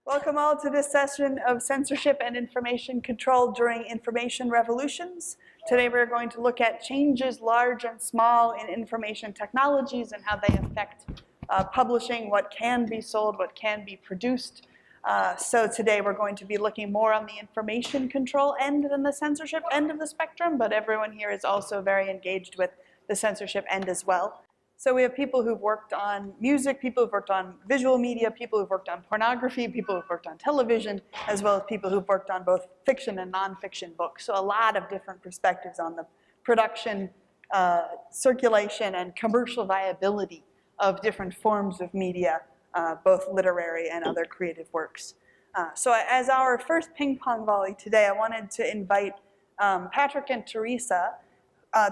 Welcome all to this session of censorship and information control during information revolutions. Today we're going to look at changes large and small in information technologies and how they affect publishing, what can be sold, what can be produced. So today we're going to be looking more on the information control end than the censorship end of the spectrum, but everyone here is also very engaged with the censorship end as well. So we have people who've worked on music, people who've worked on visual media, people who've worked on pornography, people who've worked on television, as well as people who've worked on both fiction and nonfiction books. So a lot of different perspectives on the production, circulation, and commercial viability of different forms of media, both literary and other creative works. So as our first ping pong volley today, I wanted to invite Patrick and Teresa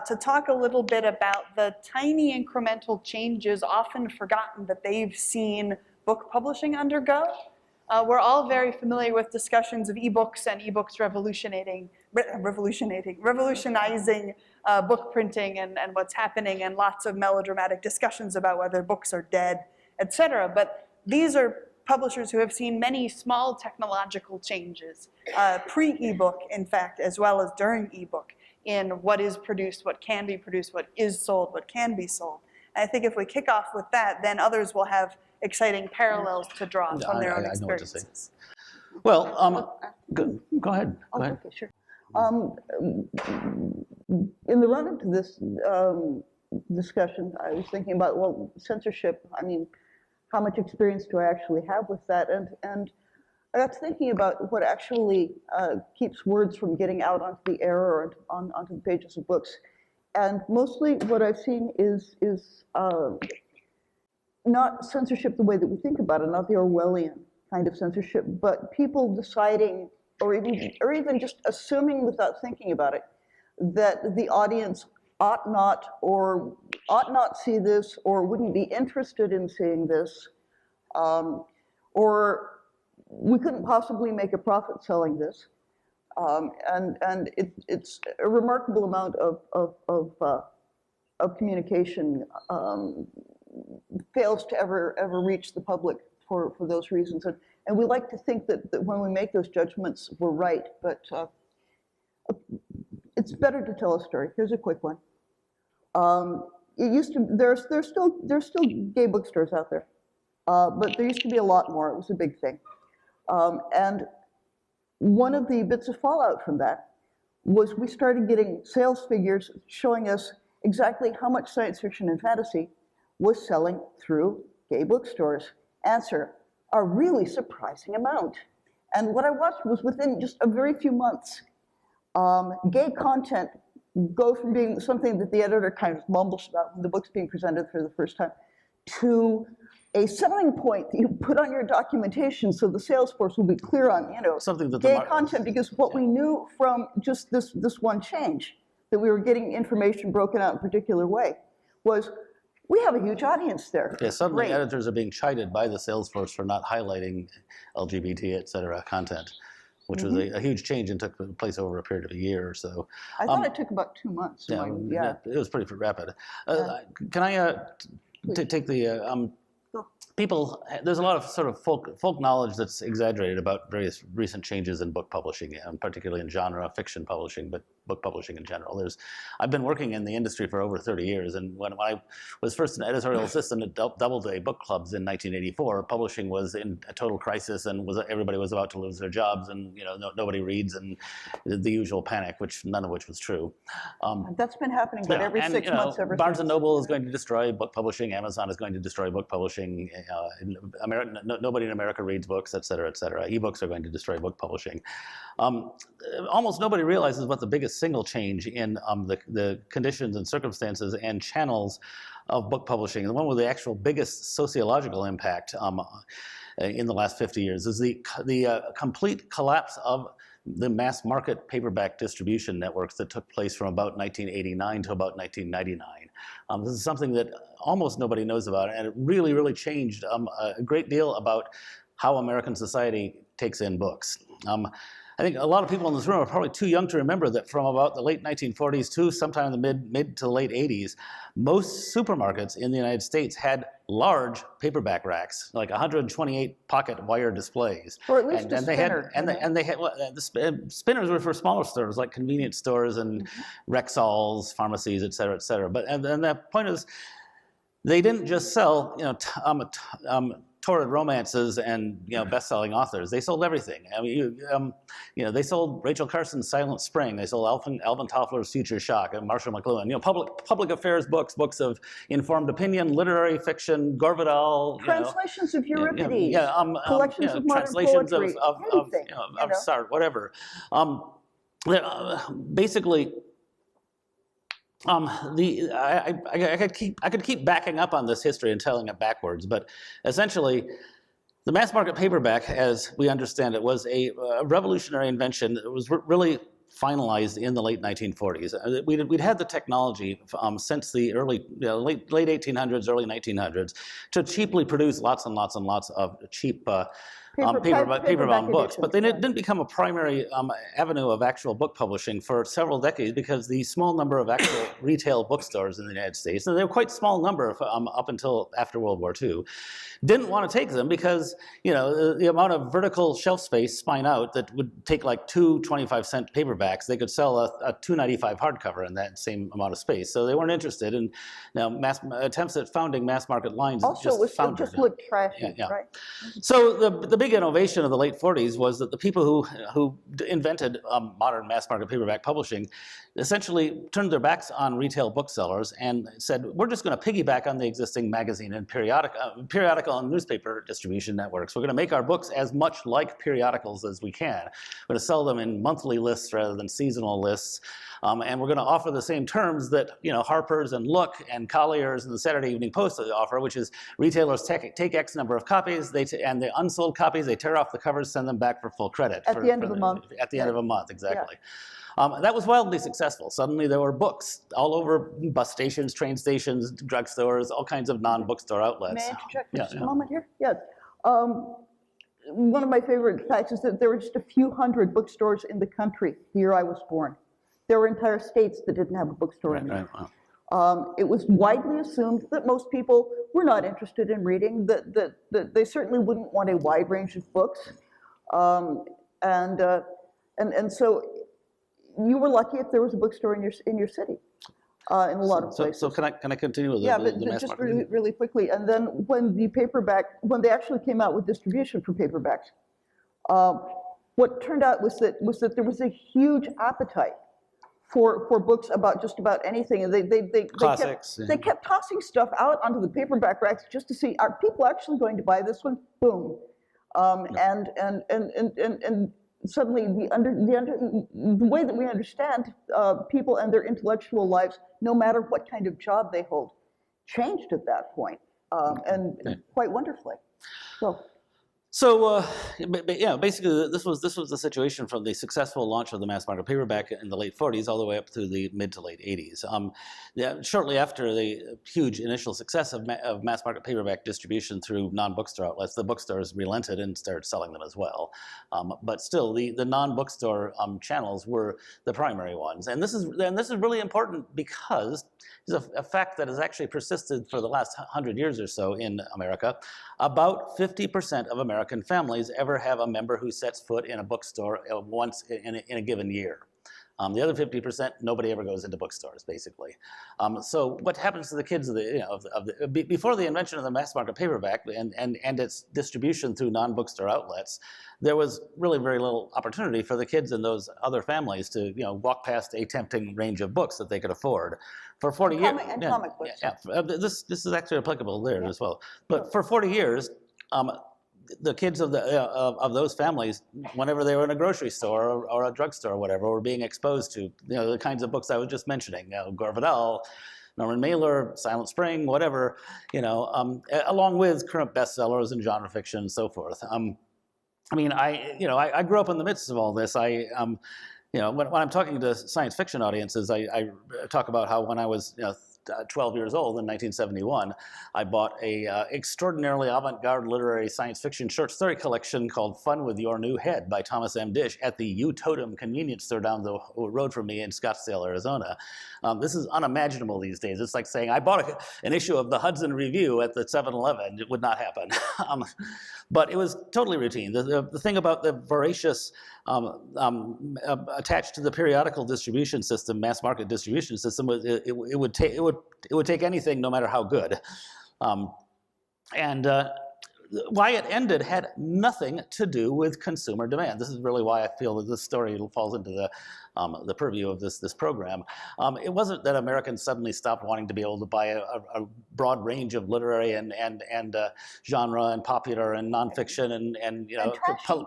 to talk a little bit about the tiny incremental changes often forgotten that they've seen book publishing undergo. We're all very familiar with discussions of ebooks and ebooks revolutionizing book printing and what's happening, and lots of melodramatic discussions about whether books are dead, etc. But these are publishers who have seen many small technological changes, pre-ebook, in fact, as well as during ebook, in what is produced, what can be produced, what is sold, what can be sold. And I think if we kick off with that, then others will have exciting parallels to draw from their own experiences. Well, go ahead. Go ahead. Okay, sure. In the run-up to this discussion, I was thinking about, well, censorship, I mean, how much experience do I actually have with that? And I got to thinking about what actually keeps words from getting out onto the air or onto the pages of books. And mostly what I've seen is not censorship the way that we think about it, not the Orwellian kind of censorship, but people deciding, or even just assuming without thinking about it, that the audience ought not see this, or wouldn't be interested in seeing this, or we couldn't possibly make a profit selling this, and it's a remarkable amount of communication fails to ever reach the public for those reasons, and we like to think that when we make those judgments we're right, but it's better to tell a story. Here's a quick one. It used to there's still gay bookstores out there, but there used to be a lot more. It was a big thing. And one of the bits of fallout from that was we started getting sales figures showing us exactly how much science fiction and fantasy was selling through gay bookstores. Answer, a really surprising amount. And what I watched was within just a very few months, gay content go from being something that the editor kind of mumbles about when the book's being presented for the first time to a selling point that you put on your documentation so the sales force will be clear on, something that gay content, because what we knew from just this one change, that we were getting information broken out in a particular way, was we have a huge audience there. Yeah, suddenly editors are being chided by the sales force for not highlighting LGBT, et cetera, content, which was a huge change and took place over a period of a year or so. I thought it took about 2 months. Yeah, it was pretty rapid. Can I take the people? There's a lot of sort of folk knowledge that's exaggerated about various recent changes in book publishing, particularly in genre fiction publishing, but book publishing in general. I've been working in the industry for over 30 years, and when I was first an editorial assistant at Doubleday book clubs in 1984, publishing was in a total crisis, and everybody was about to lose their jobs, and nobody reads, and the usual panic, none of which was true. That's been happening about every 6 months ever Barnes since. and Noble is going to destroy book publishing. Amazon is going to destroy book publishing. Nobody in America reads books, et cetera, et cetera. Ebooks are going to destroy book publishing. Almost nobody realizes what the biggest single change in the conditions and circumstances and channels of book publishing, the one with the actual biggest sociological impact in the last 50 years, is the complete collapse of the mass market paperback distribution networks that took place from about 1989 to about 1999. This is something that almost nobody knows about, and it really, really changed a great deal about how American society takes in books. I think a lot of people in this room are probably too young to remember that from about the late 1940s to sometime in the mid to late 80s, most supermarkets in the United States had large paperback racks, like 128 pocket wire displays. Or at least a they spinner, had, and they had, well, the spinners were for smaller stores like convenience stores and Rexalls, pharmacies, et cetera, But and the point is, they didn't just sell, torrid romances and best-selling authors. They sold everything. I mean, they sold Rachel Carson's Silent Spring. They sold Alvin Toffler's Future Shock and Marshall McLuhan. Public affairs books, books of informed opinion, literary fiction, Gore Vidal. Translations of Euripides. Collections of modern translations poetry. of Sartre, whatever. Basically. I could keep backing up on this history and telling it backwards, but essentially, the mass market paperback, as we understand it, was a revolutionary invention that was really finalized in the late 1940s. We'd had the technology since the late 1800s, early 1900s, to cheaply produce lots and lots and lots of cheap paperbound books, but they didn't become a primary avenue of actual book publishing for several decades because the small number of actual retail bookstores in the United States, and they were quite small number up until after World War II, didn't want to take them because the amount of vertical shelf space spine out that would take like two 25-cent paperbacks, they could sell a $2.95 hardcover in that same amount of space. So they weren't interested in attempts at founding mass market lines. Also, it just looked trashy, right? So the big innovation of the late 40s was that the people who invented modern mass market paperback publishing essentially turned their backs on retail booksellers and said, we're just going to piggyback on the existing magazine and periodical and newspaper distribution networks. We're going to make our books as much like periodicals as we can. We're going to sell them in monthly lists rather than seasonal lists. And we're going to offer the same terms that Harper's and Look and Collier's and the Saturday Evening Post offer, which is retailers take X number of copies, and the unsold copies, they tear off the covers, send them back for full credit. At the end of a month. At the end of a month, exactly. Yeah. That was wildly successful. Suddenly there were books all over bus stations, train stations, drugstores, all kinds of non-bookstore outlets. May I interject just a moment here? Yes. One of my favorite facts is that there were just a few hundred bookstores in the country the year I was born. There were entire states that didn't have a bookstore in them. Right, wow. It was widely assumed that most people were not interested in reading, that they certainly wouldn't want a wide range of books. And so you were lucky if there was a bookstore in your city, in a lot of places. So can I continue with the mass just market? really quickly. And then when they actually came out with distribution for paperbacks, what turned out was that there was a huge appetite for books about just about anything, and they kept tossing stuff out onto the paperback racks just to see, are people actually going to buy this one? Boom, and suddenly the way that we understand people and their intellectual lives, no matter what kind of job they hold, changed at that point, and quite wonderfully. So basically, this was the situation from the successful launch of the mass market paperback in the late 40s all the way up through the mid to late 80s. Shortly after the huge initial success of mass market paperback distribution through non-bookstore outlets, the bookstores relented and started selling them as well. But still, the non-bookstore channels were the primary ones, and this is really important because it's a fact that has actually persisted for the last 100 years or so in America. About 50% of American families ever have a member who sets foot in a bookstore once in a given year. The other 50%, nobody ever goes into bookstores, basically. So what happens to the kids before the invention of the mass market paperback and its distribution through non-bookstore outlets, there was really very little opportunity for the kids in those other families to walk past a tempting range of books that they could afford. For 40 years, comic books. This is actually applicable there as well. But for 40 years, the kids of those families, whenever they were in a grocery store or a drugstore or whatever, were being exposed to the kinds of books I was just mentioning, Gore Vidal, Norman Mailer, Silent Spring, whatever, along with current bestsellers and genre fiction and so forth. I grew up in the midst of all this. When I'm talking to science fiction audiences, I talk about how when I was 12 years old in 1971, I bought a extraordinarily avant-garde literary science fiction short story collection called Fun with Your New Head by Thomas M. Dish at the U-Totem convenience store down the road from me in Scottsdale, Arizona. This is unimaginable these days. It's like saying I bought an issue of the Hudson Review at the 7-Eleven. It would not happen. But it was totally routine. The thing about the voracious attached to the periodical distribution system, mass market distribution system, it would take anything, no matter how good. Why it ended had nothing to do with consumer demand. This is really why I feel that this story falls into the purview of this program. It wasn't that Americans suddenly stopped wanting to be able to buy a broad range of literary and genre and popular and nonfiction and you know,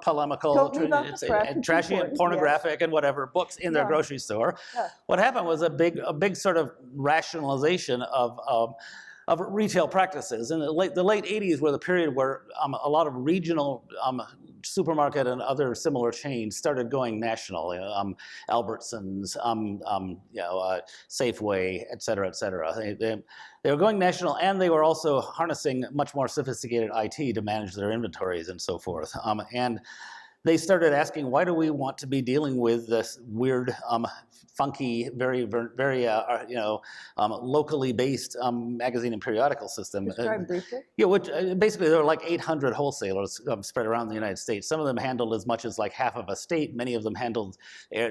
polemical and trashy and pornographic and whatever books in their grocery store. Yeah. What happened was a big sort of rationalization of retail practices. And the late 80s were the period where a lot of regional supermarket and other similar chains started going national. Albertsons, Safeway, et cetera, et cetera. They were going national, and they were also harnessing much more sophisticated IT to manage their inventories and so forth. And they started asking, why do we want to be dealing with this weird, funky, very locally based magazine and periodical system? Describe briefly. Yeah, which basically there were like 800 wholesalers spread around the United States. Some of them handled as much as like half of a state. Many of them handled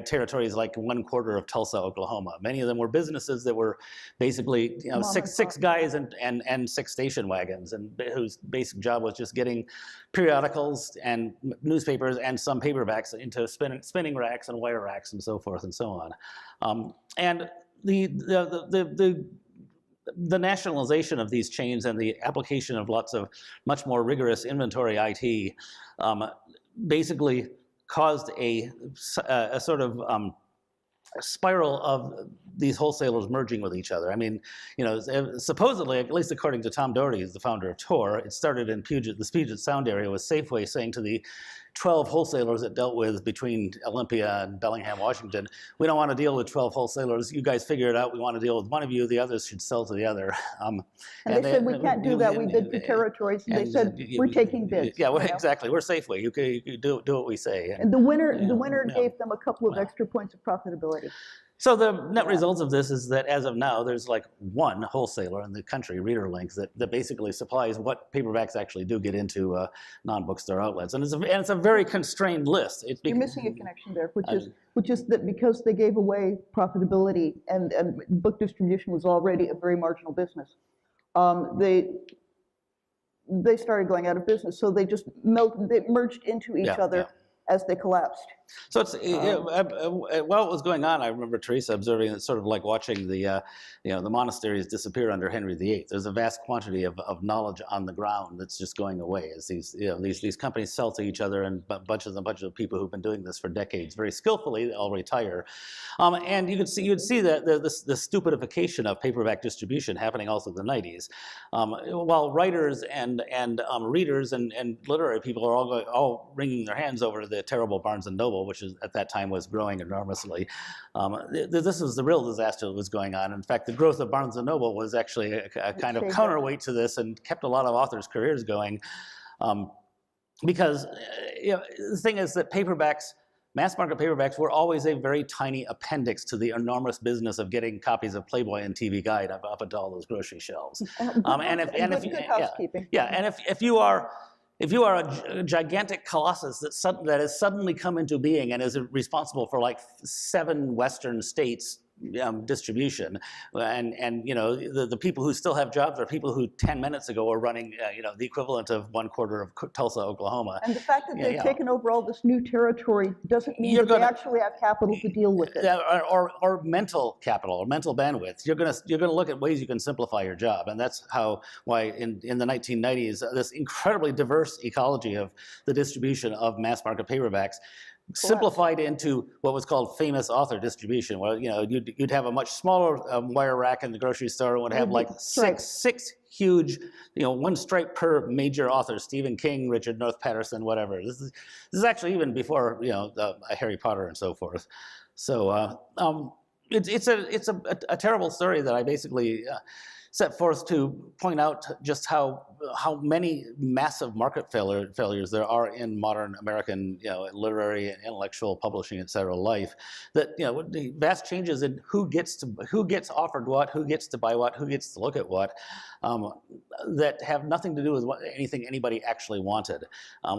territories like 1/4 of Tulsa, Oklahoma. Many of them were businesses that were basically six guys and 6 station wagons, and whose basic job was just getting periodicals and newspapers and some paperbacks into spinning racks and wire racks and so forth and so on. And the nationalization of these chains and the application of lots of much more rigorous inventory IT basically caused a sort of spiral of these wholesalers merging with each other. I mean, you know, supposedly, at least according to Tom Doherty, who's the founder of Tor, it started in the Puget Sound area with Safeway saying to the 12 wholesalers it dealt with between Olympia and Bellingham, Washington, we don't want to deal with 12 wholesalers. You guys figure it out. We want to deal with one of you. The others should sell to the other. And they said, we can't do that. We bid for territories. And they said, we're taking bids. Yeah, well, exactly. We're Safeway. You do what we say. And the winner gave them a couple of extra points of profitability. So the net results of this is that as of now, there's like one wholesaler in the country, ReaderLink, that basically supplies what paperbacks actually do get into non-bookstore outlets. And it's a very constrained list. You're missing a connection there, which is that because they gave away profitability and book distribution was already a very marginal business, they started going out of business. So they just merged into each other as they collapsed. So it's while it was going on, I remember Teresa observing it, sort of like watching the monasteries disappear under Henry VIII. There's a vast quantity of knowledge on the ground that's just going away as these companies sell to each other, and bunches of people who've been doing this for decades very skillfully, they all retire, and you'd see that the stupidification of paperback distribution happening also in the 90s, while writers and readers and literary people are all wringing their hands over the terrible Barnes and Noble, which at that time was growing enormously. This was the real disaster that was going on. In fact, the growth of Barnes and Noble was actually a kind of counterweight to this and kept a lot of authors' careers going. Because the thing is that mass market paperbacks were always a very tiny appendix to the enormous business of getting copies of Playboy and TV Guide up into all those grocery shelves. If you are a gigantic colossus that has suddenly come into being and is responsible for like 7 Western states distribution, and the people who still have jobs are people who 10 minutes ago were running the equivalent of 1/4 of Tulsa, Oklahoma. And the fact that they've taken over all this new territory doesn't mean that they actually have capital to deal with it. Or mental capital or mental bandwidth. You're gonna look at ways you can simplify your job, and that's why in the 1990s this incredibly diverse ecology of the distribution of mass market paperbacks simplified into what was called famous author distribution, where you'd have a much smaller wire rack in the grocery store and would have like six huge, one stripe per major author: Stephen King, Richard North Patterson, whatever. This is actually even before Harry Potter and so forth. So it's a terrible story that I basically set forth to point out just how many massive market failures there are in modern American, literary and intellectual publishing, et cetera, life. That, the vast changes in who gets offered what, who gets to buy what, who gets to look at what, that have nothing to do with anything anybody actually wanted.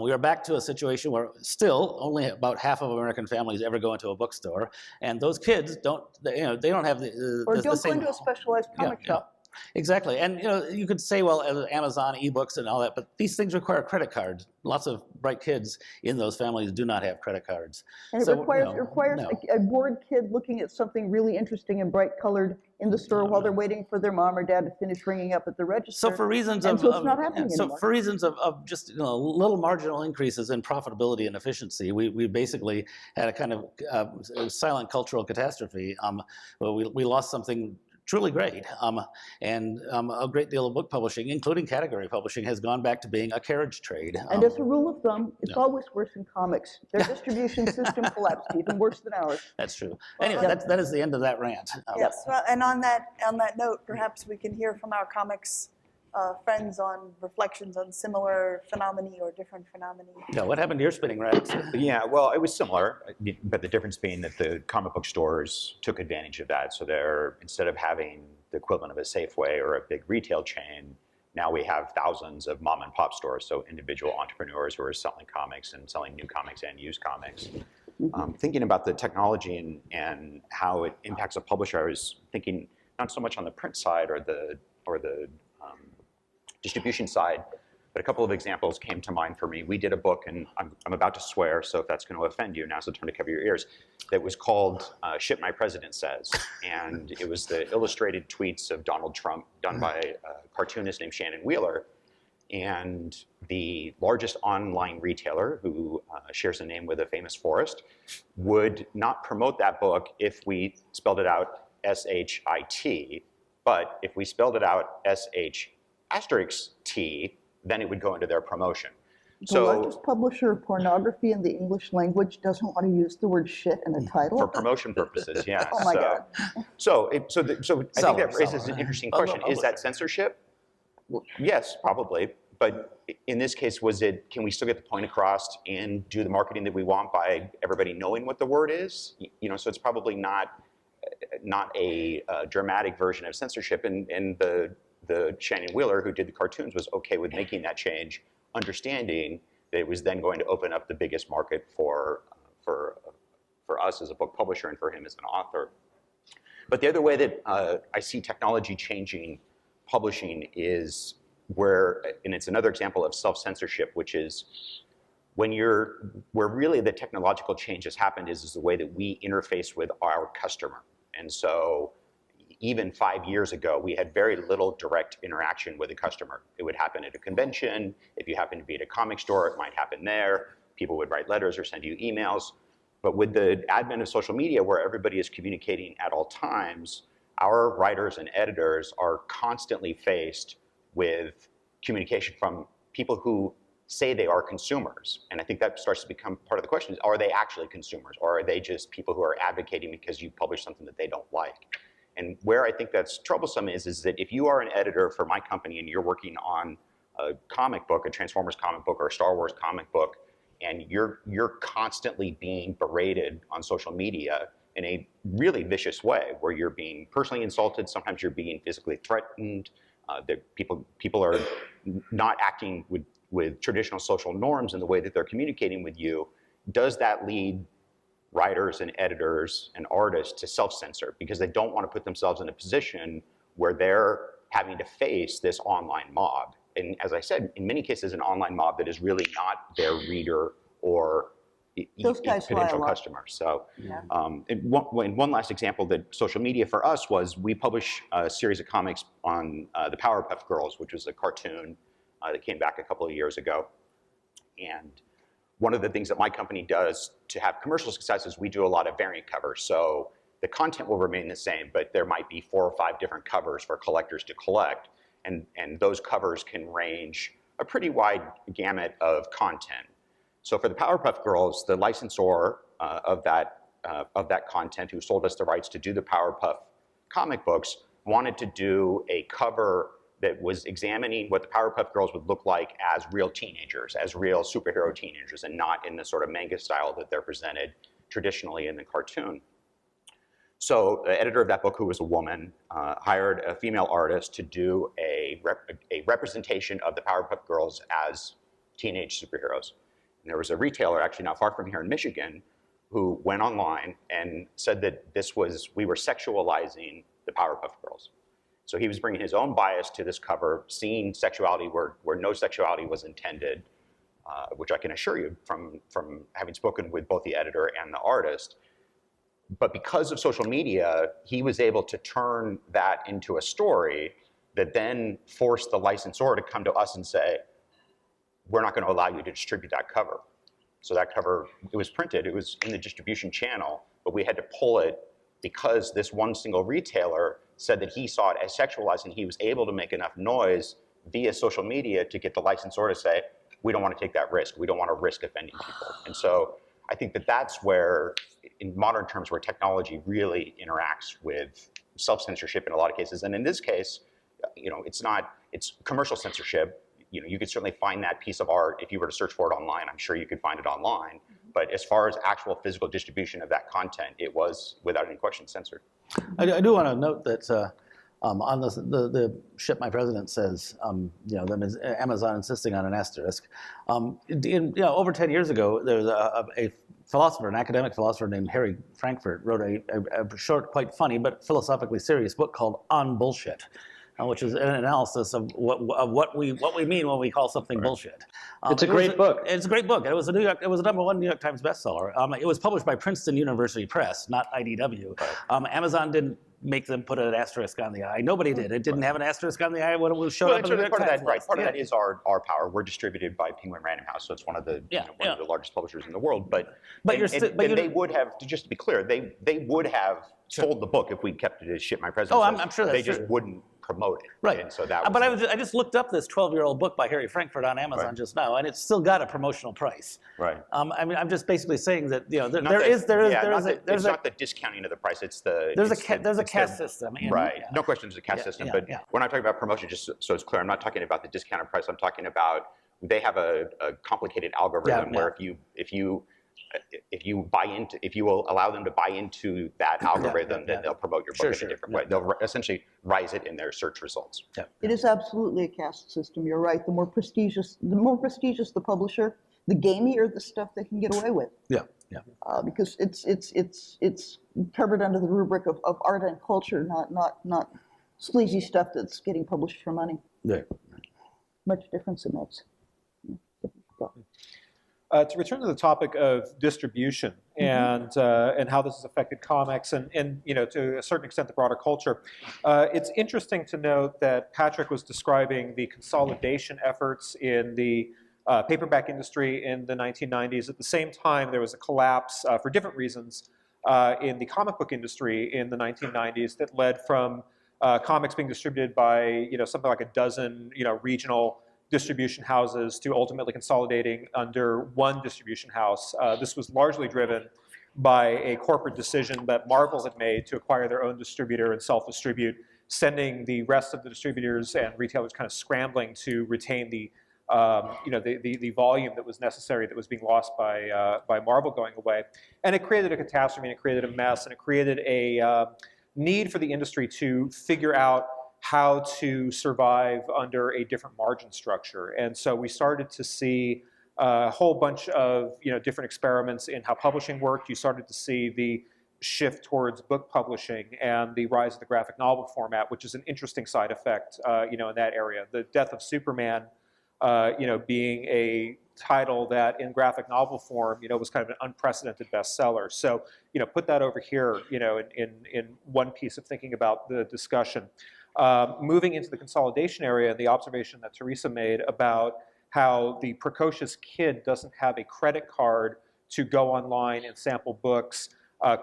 We are back to a situation where still only about half of American families ever go into a bookstore, and those kids don't they don't have Or the don't go same, into a specialized comic shop. Exactly, and you could say, well, Amazon, ebooks, and all that, but these things require credit cards. Lots of bright kids in those families do not have credit cards. And it requires a bored kid looking at something really interesting and bright colored in the store while they're waiting for their mom or dad to finish ringing up at the register. So for reasons so it's not happening anymore. So for reasons of just little marginal increases in profitability and efficiency, we basically had a kind of silent cultural catastrophe. We lost something truly great, and a great deal of book publishing, including category publishing, has gone back to being a carriage trade. And as a rule of thumb, it's always worse in comics. Their distribution system collapsed, even worse than ours. That's true. Anyway, that is the end of that rant. Yes, well, and on that note, perhaps we can hear from our comics friends on reflections on similar phenomena or different phenomena. Yeah, what happened to your spinning racks? Yeah, well, it was similar, but the difference being that the comic book stores took advantage of that. So instead of having the equivalent of a Safeway or a big retail chain, now we have thousands of mom and pop stores, so individual entrepreneurs who are selling comics and selling new comics and used comics. Thinking about the technology and how it impacts a publisher, I was thinking not so much on the print side or the distribution side, but a couple of examples came to mind for me. We did a book, and I'm about to swear, so if that's going to offend you, now's the time to cover your ears, that was called Shit My President Says. And it was the illustrated tweets of Donald Trump done by a cartoonist named Shannon Wheeler. And the largest online retailer, who shares a name with a famous forest, would not promote that book if we spelled it out S-H-I-T, but if we spelled it out S-H asterisk T, then it would go into their promotion. The largest publisher of pornography in the English language doesn't want to use the word shit in a title? For promotion purposes, yeah. Oh my God. So I think that raises an interesting question. Is that censorship? Well, yes, probably. But in this case, can we still get the point across and do the marketing that we want by everybody knowing what the word is? So it's probably not a dramatic version of censorship. And the Shannon Wheeler, who did the cartoons, was okay with making that change, understanding that it was then going to open up the biggest market for us as a book publisher and for him as an author. But the other way that I see technology changing publishing is and it's another example of self-censorship, which is where really the technological change has happened is the way that we interface with our customer. And so even 5 years ago, we had very little direct interaction with the customer. It would happen at a convention. If you happen to be at a comic store, it might happen there. People would write letters or send you emails. But with the advent of social media, where everybody is communicating at all times, our writers and editors are constantly faced with communication from people who say they are consumers. And I think that starts to become part of the question is, are they actually consumers? Or are they just people who are advocating because you publish something that they don't like? And where I think that's troublesome is that if you are an editor for my company and you're working on a comic book, a Transformers comic book or a Star Wars comic book, and you're constantly being berated on social media in a really vicious way, where you're being personally insulted, sometimes you're being physically threatened, people are not acting with traditional social norms in the way that they're communicating with you, does that lead writers and editors and artists to self-censor because they don't want to put themselves in a position where they're having to face this online mob? And as I said, in many cases, an online mob that is really not their reader or potential customer. So, Yeah. One last example that social media for us was we publish a series of comics on the Powerpuff Girls, which was a cartoon that came back a couple of years ago. And one of the things that my company does to have commercial success is we do a lot of variant covers. So the content will remain the same, but there might be 4 or 5 different covers for collectors to collect. And those covers can range a pretty wide gamut of content. So for the Powerpuff Girls, the licensor of that of that content, who sold us the rights to do the Powerpuff comic books, wanted to do a cover that was examining what the Powerpuff Girls would look like as real teenagers, as real superhero teenagers, and not in the sort of manga style that they're presented traditionally in the cartoon. So the editor of that book, who was a woman, hired a female artist to do a representation of the Powerpuff Girls as teenage superheroes. And there was a retailer, actually not far from here in Michigan, who went online and said that we were sexualizing the Powerpuff Girls. So he was bringing his own bias to this cover, seeing sexuality where no sexuality was intended, which I can assure you from having spoken with both the editor and the artist. But because of social media, he was able to turn that into a story that then forced the licensor to come to us and say, we're not going to allow you to distribute that cover. So that cover, it was printed, it was in the distribution channel, but we had to pull it because this one single retailer said that he saw it as sexualized, and he was able to make enough noise via social media to get the licensor to say, we don't want to take that risk. We don't want to risk offending people. And so I think that that's where, in modern terms, where technology really interacts with self-censorship in a lot of cases. And in this case, it's commercial censorship. You could certainly find that piece of art if you were to search for it online. I'm sure you could find it online. But as far as actual physical distribution of that content, it was, without any question, censored. I do want to note that on the ship my president says, Amazon insisting on an asterisk. Over 10 years ago, there was a philosopher, an academic philosopher named Harry Frankfurt, wrote a short, quite funny, but philosophically serious book called On Bullshit, which is an analysis of what we mean when we call something bullshit. It's a great book. It's a great book. It was a #1 New York Times bestseller. It was published by Princeton University Press, not IDW. Amazon didn't make them put an asterisk on the I. Nobody did. It didn't have an asterisk on the I when it showed up in the New York Times. Part of that is our power. We're distributed by Penguin Random House, so it's one of the one of the largest publishers in the world. But they would have, just to be clear, they would have sold the book if we kept it as Ship My President. Oh, I'm sure that's true. They just wouldn't promote it. Right. And so that was I just looked up this 12-year-old book by Harry Frankfurt on Amazon just now, and it's still got a promotional price. Right. I'm just basically saying that it's not the discounting of the price. It's there's a caste system. Right. No question, there's a caste system. But when I'm talking about promotion, just so it's clear, I'm not talking about the discounted price. I'm talking about they have a complicated algorithm where if you will allow them to buy into that algorithm, then they'll promote your book in a different way. They'll essentially rise it in their search results. It is absolutely a caste system. You're right. The more prestigious the publisher, the gamier the stuff they can get away with. Because it's covered under the rubric of art and culture, not sleazy stuff that's getting published for money. Much difference it makes. To return to the topic of distribution and how this has affected comics and to a certain extent the broader culture, it's interesting to note that Patrick was describing the consolidation efforts in the paperback industry in the 1990s. At the same time, there was a collapse for different reasons in the comic book industry in the 1990s that led from comics being distributed by something like a dozen regional distribution houses to ultimately consolidating under one distribution house. This was largely driven by a corporate decision that Marvel had made to acquire their own distributor and self-distribute, sending the rest of the distributors and retailers kind of scrambling to retain the volume that was necessary that was being lost by Marvel going away. And it created a catastrophe, and it created a mess, and it created a need for the industry to figure out how to survive under a different margin structure. And so we started to see a whole bunch of different experiments in how publishing worked. You started to see the shift towards book publishing and the rise of the graphic novel format, which is an interesting side effect in that area. The death of Superman being a title that in graphic novel form was kind of an unprecedented bestseller. So put that over here in one piece of thinking about the discussion. Moving into the consolidation area, the observation that Teresa made about how the precocious kid doesn't have a credit card to go online and sample books,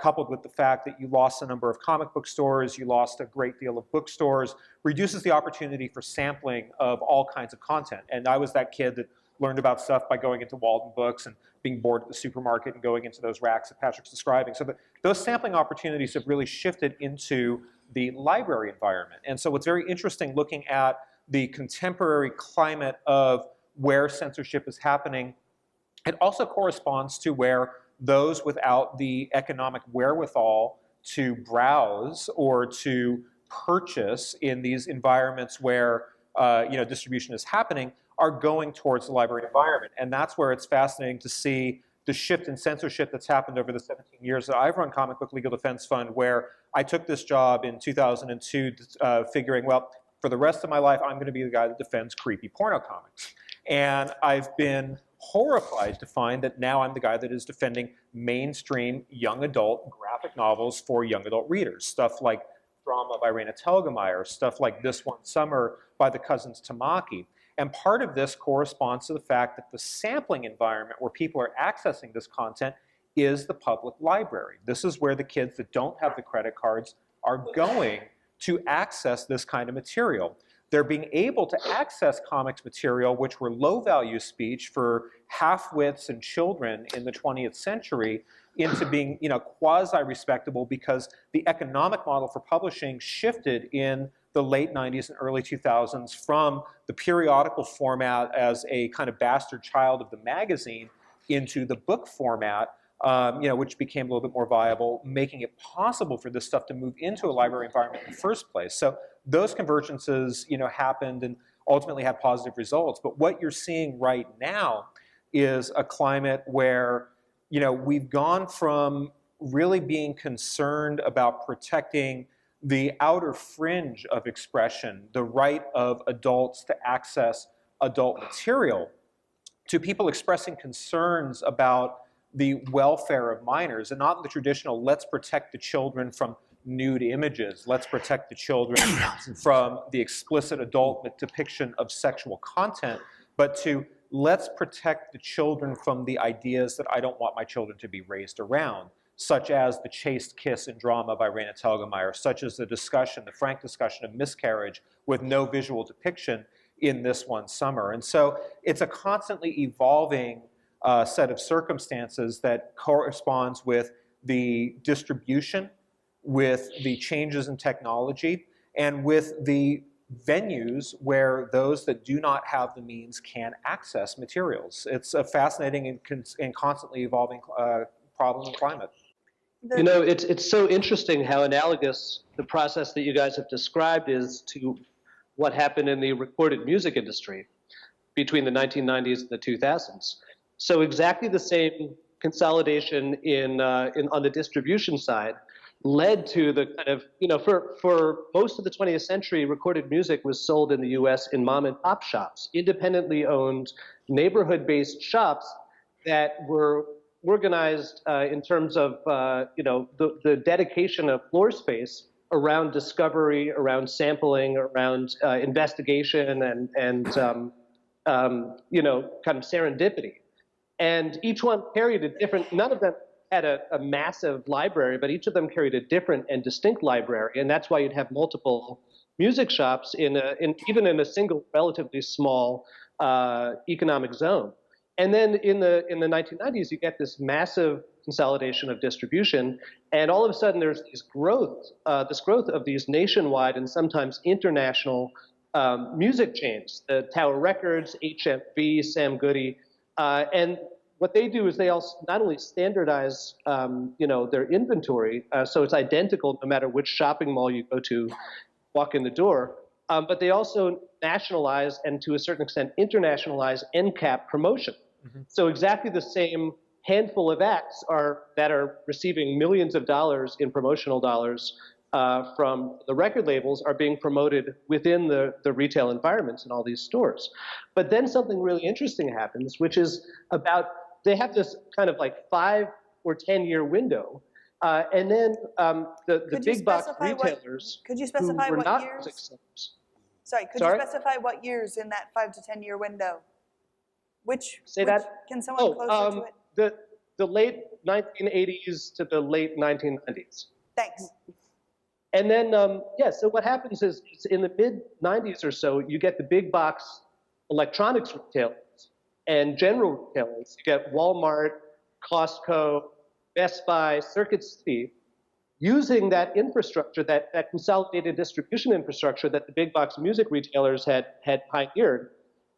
coupled with the fact that you lost a number of comic book stores, you lost a great deal of bookstores, reduces the opportunity for sampling of all kinds of content. And I was that kid that learned about stuff by going into Walden Books and being bored at the supermarket and going into those racks that Patrick's describing. So those sampling opportunities have really shifted into the library environment. And so what's very interesting looking at the contemporary climate of where censorship is happening, it also corresponds to where those without the economic wherewithal to browse or to purchase in these environments where distribution is happening are going towards the library environment. And that's where it's fascinating to see the shift in censorship that's happened over the 17 years that I've run Comic Book Legal Defense Fund, where I took this job in 2002 figuring, well, for the rest of my life, I'm going to be the guy that defends creepy porno comics. And I've been horrified to find that now I'm the guy that is defending mainstream young adult graphic novels for young adult readers. Stuff like Drama by Raina Telgemeier, stuff like This One Summer by the Cousins Tamaki. And part of this corresponds to the fact that the sampling environment where people are accessing this content is the public library. This is where the kids that don't have the credit cards are going to access this kind of material. They're being able to access comics material which were low-value speech for half-wits and children in the 20th century into being quasi-respectable because the economic model for publishing shifted in the late 90s and early 2000s from the periodical format as a kind of bastard child of the magazine into the book format, which became a little bit more viable, making it possible for this stuff to move into a library environment in the first place. So those convergences, happened and ultimately had positive results. But what you're seeing right now is a climate where, we've gone from really being concerned about protecting the outer fringe of expression, the right of adults to access adult material, to people expressing concerns about the welfare of minors, and not in the traditional, let's protect the children from nude images, let's protect the children from the explicit adult depiction of sexual content, but to let's protect the children from the ideas that I don't want my children to be raised around, such as the chaste kiss in Drama by Raina Telgemeier, such as the frank discussion of miscarriage with no visual depiction in This One Summer. And so it's a constantly evolving set of circumstances that corresponds with the distribution, with the changes in technology, and with the venues where those that do not have the means can access materials. It's a fascinating and constantly evolving problem and climate. It's so interesting how analogous the process that you guys have described is to what happened in the recorded music industry between the 1990s and the 2000s. So exactly the same consolidation on the distribution side led to the kind of, for most of the 20th century, recorded music was sold in the US in mom and pop shops, independently owned, neighborhood-based shops that were organized in terms of, the dedication of floor space around discovery, around sampling, around investigation and kind of serendipity. And each one carried a different, none of them had a massive library, but each of them carried a different and distinct library. And that's why you'd have multiple music shops even in a single relatively small economic zone. And then in the 1990s, you get this massive consolidation of distribution, and all of a sudden there's this growth of these nationwide and sometimes international music chains, the Tower Records, HMV, Sam Goody, and what they do is they also not only standardize, their inventory, so it's identical no matter which shopping mall you go to, walk in the door, but they also nationalize and to a certain extent internationalize end cap promotion. Mm-hmm. So exactly the same handful of acts that are receiving millions of dollars in promotional dollars from the record labels are being promoted within the retail environments in all these stores. But then something really interesting happens, which is they have this kind of like 5 or 10 year window, and then the big box retailers could you specify who were what not years? music sellers. Sorry, could you specify what years in that 5 to 10 year window? Can someone closer to it? The late 1980s to the late 1990s. Thanks. And then, so what happens is in the mid-90s or so, you get the big box electronics retailers and general retailers. You get Walmart, Costco, Best Buy, Circuit City, using that infrastructure, that consolidated distribution infrastructure that the big box music retailers had pioneered,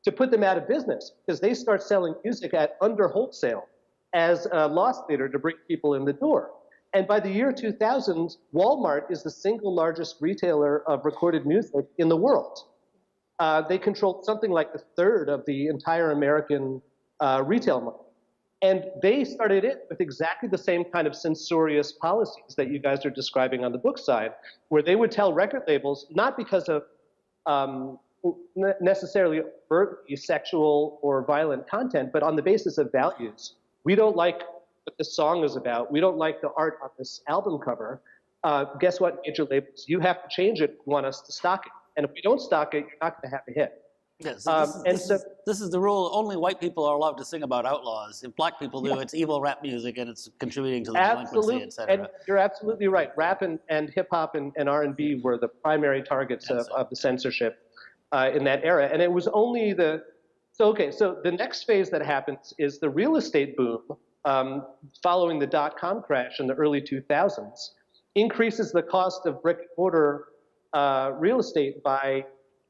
to put them out of business, because they start selling music at under wholesale as a loss leader to bring people in the door. And by the year 2000, Walmart is the single largest retailer of recorded music in the world. They controlled something like a third of the entire American retail market. And they started it with exactly the same kind of censorious policies that you guys are describing on the book side, where they would tell record labels, not because of necessarily overtly sexual or violent content, but on the basis of values. We don't like what this song is about. We don't like the art on this album cover. Guess what, major labels? You have to change it if you want us to stock it. And if we don't stock it, you're not going to have a hit. Yeah, so this is the rule. Only white people are allowed to sing about outlaws. If black people do, it's evil rap music and it's contributing to the delinquency, et cetera. And you're absolutely right. Rap and hip hop and R&B were the primary targets of the censorship in that era. And it was only so the next phase that happens is the real estate boom following the dot-com crash in the early 2000s increases the cost of brick and mortar real estate by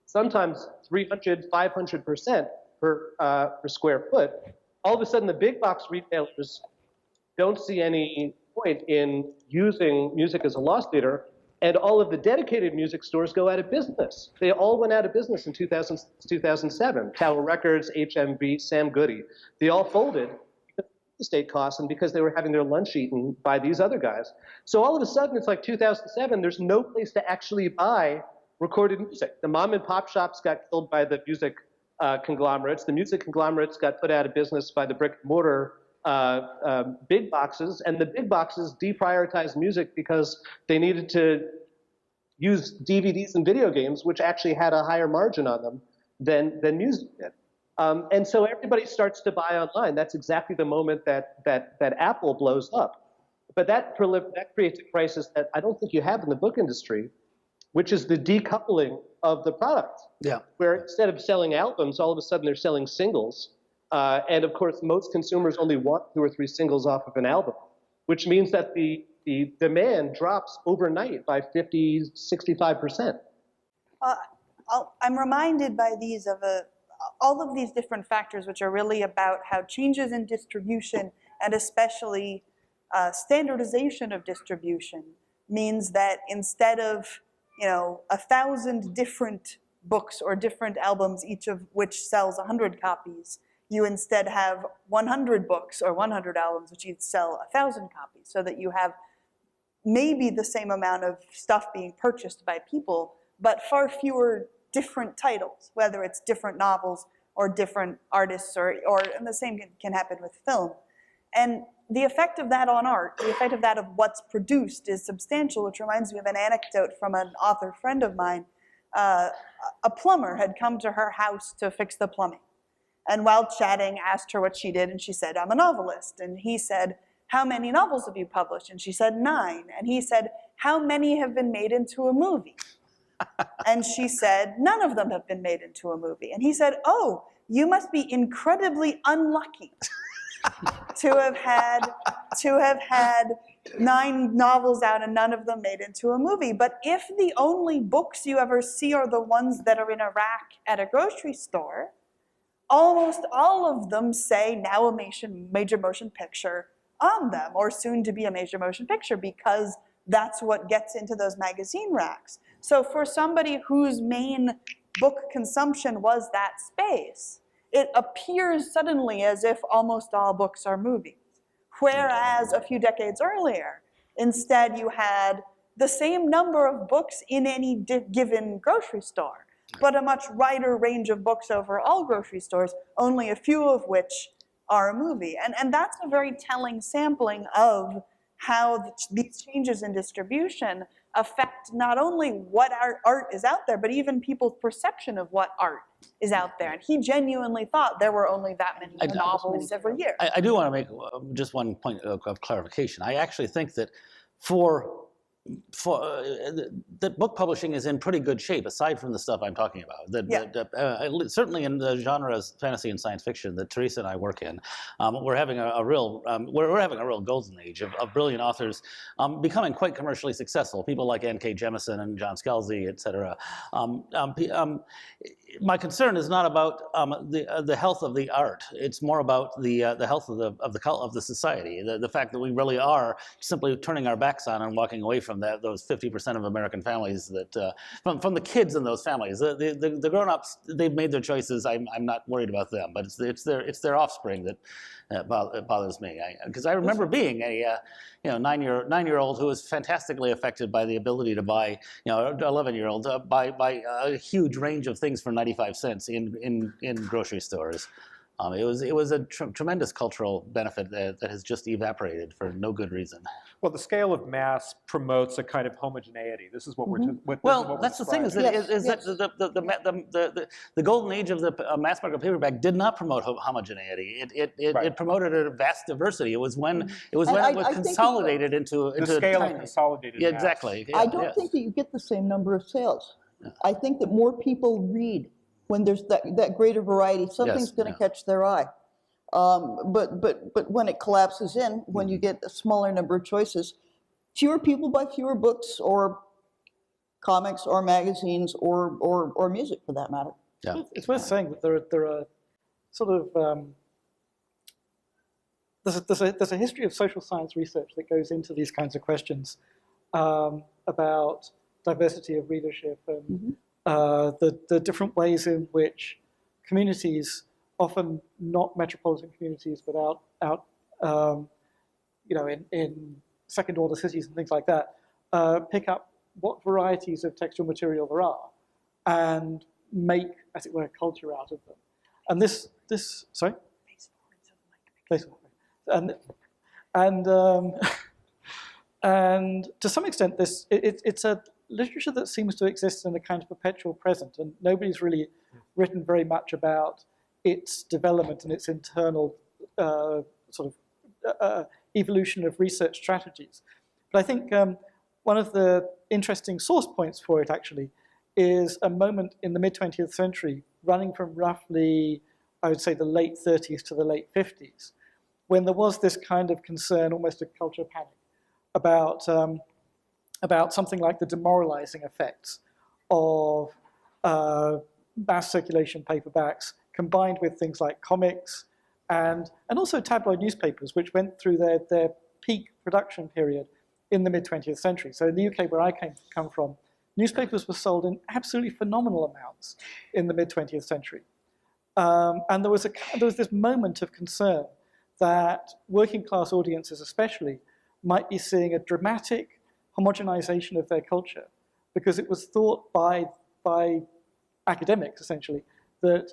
sometimes 300, 500% per square foot. All of a sudden, the big box retailers don't see any point in using music as a loss leader, and all of the dedicated music stores go out of business. They all went out of business in 2007. Tower Records, HMV, Sam Goody. They all folded because of real estate costs and because they were having their lunch eaten by these other guys. So all of a sudden, it's like 2007, there's no place to actually buy recorded music. The mom and pop shops got killed by the music conglomerates. The music conglomerates got put out of business by the brick and mortar big boxes, and the big boxes deprioritized music because they needed to use DVDs and video games, which actually had a higher margin on them than music did. And so everybody starts to buy online. That's exactly the moment that Apple blows up. But that creates a crisis that I don't think you have in the book industry, which is the decoupling of the product. Yeah. Where instead of selling albums, all of a sudden they're selling singles. And of course, most consumers only want 2 or 3 singles off of an album, which means that the demand drops overnight by 50, 65%. I'm reminded by these of all of these different factors, which are really about how changes in distribution and especially standardization of distribution means that instead of 1,000 different books or different albums, each of which sells 100 copies, you instead have 100 books or 100 albums which each sell 1,000 copies, so that you have maybe the same amount of stuff being purchased by people, but far fewer different titles, whether it's different novels or different artists, or and the same can happen with film. And the effect of that on art, the effect of that of what's produced is substantial, which reminds me of an anecdote from an author friend of mine. A plumber had come to her house to fix the plumbing. And while chatting, asked her what she did, and she said, "I'm a novelist." And he said, "How many novels have you published?" And she said, 9. And he said, "How many have been made into a movie?" And she said, "None of them have been made into a movie." And he said, "Oh, you must be incredibly unlucky to have had 9 novels out and none of them made into a movie. But if the only books you ever see are the ones that are in a rack at a grocery store, almost all of them say now a major motion picture on them, or soon to be a major motion picture, because that's what gets into those magazine racks." So for somebody whose main book consumption was that space, it appears suddenly as if almost all books are movies. Whereas a few decades earlier, instead you had the same number of books in any given grocery store, but a much wider range of books over all grocery stores, only a few of which are a movie. And that's a very telling sampling of how these changes in distribution affect not only what art is out there, but even people's perception of what art is out there. And he genuinely thought there were only that many novels every year. I do want to make just one point of clarification. I actually think that for that book publishing is in pretty good shape, aside from the stuff I'm talking about. Certainly in the genres fantasy and science fiction that Teresa and I work in, we're having a real golden age of brilliant authors becoming quite commercially successful. People like N.K. Jemisin and John Scalzi, et cetera. My concern is not about the health of the art. It's more about the health of the society. The fact that we really are simply turning our backs on and walking away from those 50% of American families that from the kids in those families. The grown-ups, they've made their choices. I'm not worried about them, but it's their offspring that bothers me. Because I remember being a 9-year-old who was fantastically affected by the ability to buy, 11-year-old buy a huge range of things for 95 cents in grocery stores. It was a tremendous cultural benefit that has just evaporated for no good reason. Well, the scale of mass promotes a kind of homogeneity. This is what we're. That's the thing. Is that the golden age of the mass market paperback did not promote homogeneity. It promoted a vast diversity. It was when it was consolidated into the scale tiny, of consolidated. Yeah, mass. exactly. Yeah, I don't think that you get the same number of sales. Yeah. I think that more people read when there's that greater variety. Something's going to catch their eye. But when it collapses in, when you get a smaller number of choices, fewer people buy fewer books or comics or magazines or music for that matter. Yeah. It's worth saying that there are sort of there's a history of social science research that goes into these kinds of questions about diversity of readership and the different ways in which communities, often not metropolitan communities, but out in second order cities and things like that, pick up what varieties of textual material there are and make, as it were, culture out of them. And this sorry? And to some extent, it's a literature that seems to exist in a kind of perpetual present, and nobody's really written very much about its development and its internal evolution of research strategies. But I think one of the interesting source points for it actually is a moment in the mid-20th century, running from roughly, I would say, the late 30s to the late 50s, when there was this kind of concern, almost a culture panic, about something like the demoralizing effects of mass circulation paperbacks combined with things like comics and also tabloid newspapers, which went through their peak production period in the mid-20th century. So in the UK, where I come from, newspapers were sold in absolutely phenomenal amounts in the mid-20th century. And there was this moment of concern that working class audiences especially might be seeing a dramatic homogenization of their culture, because it was thought by academics essentially that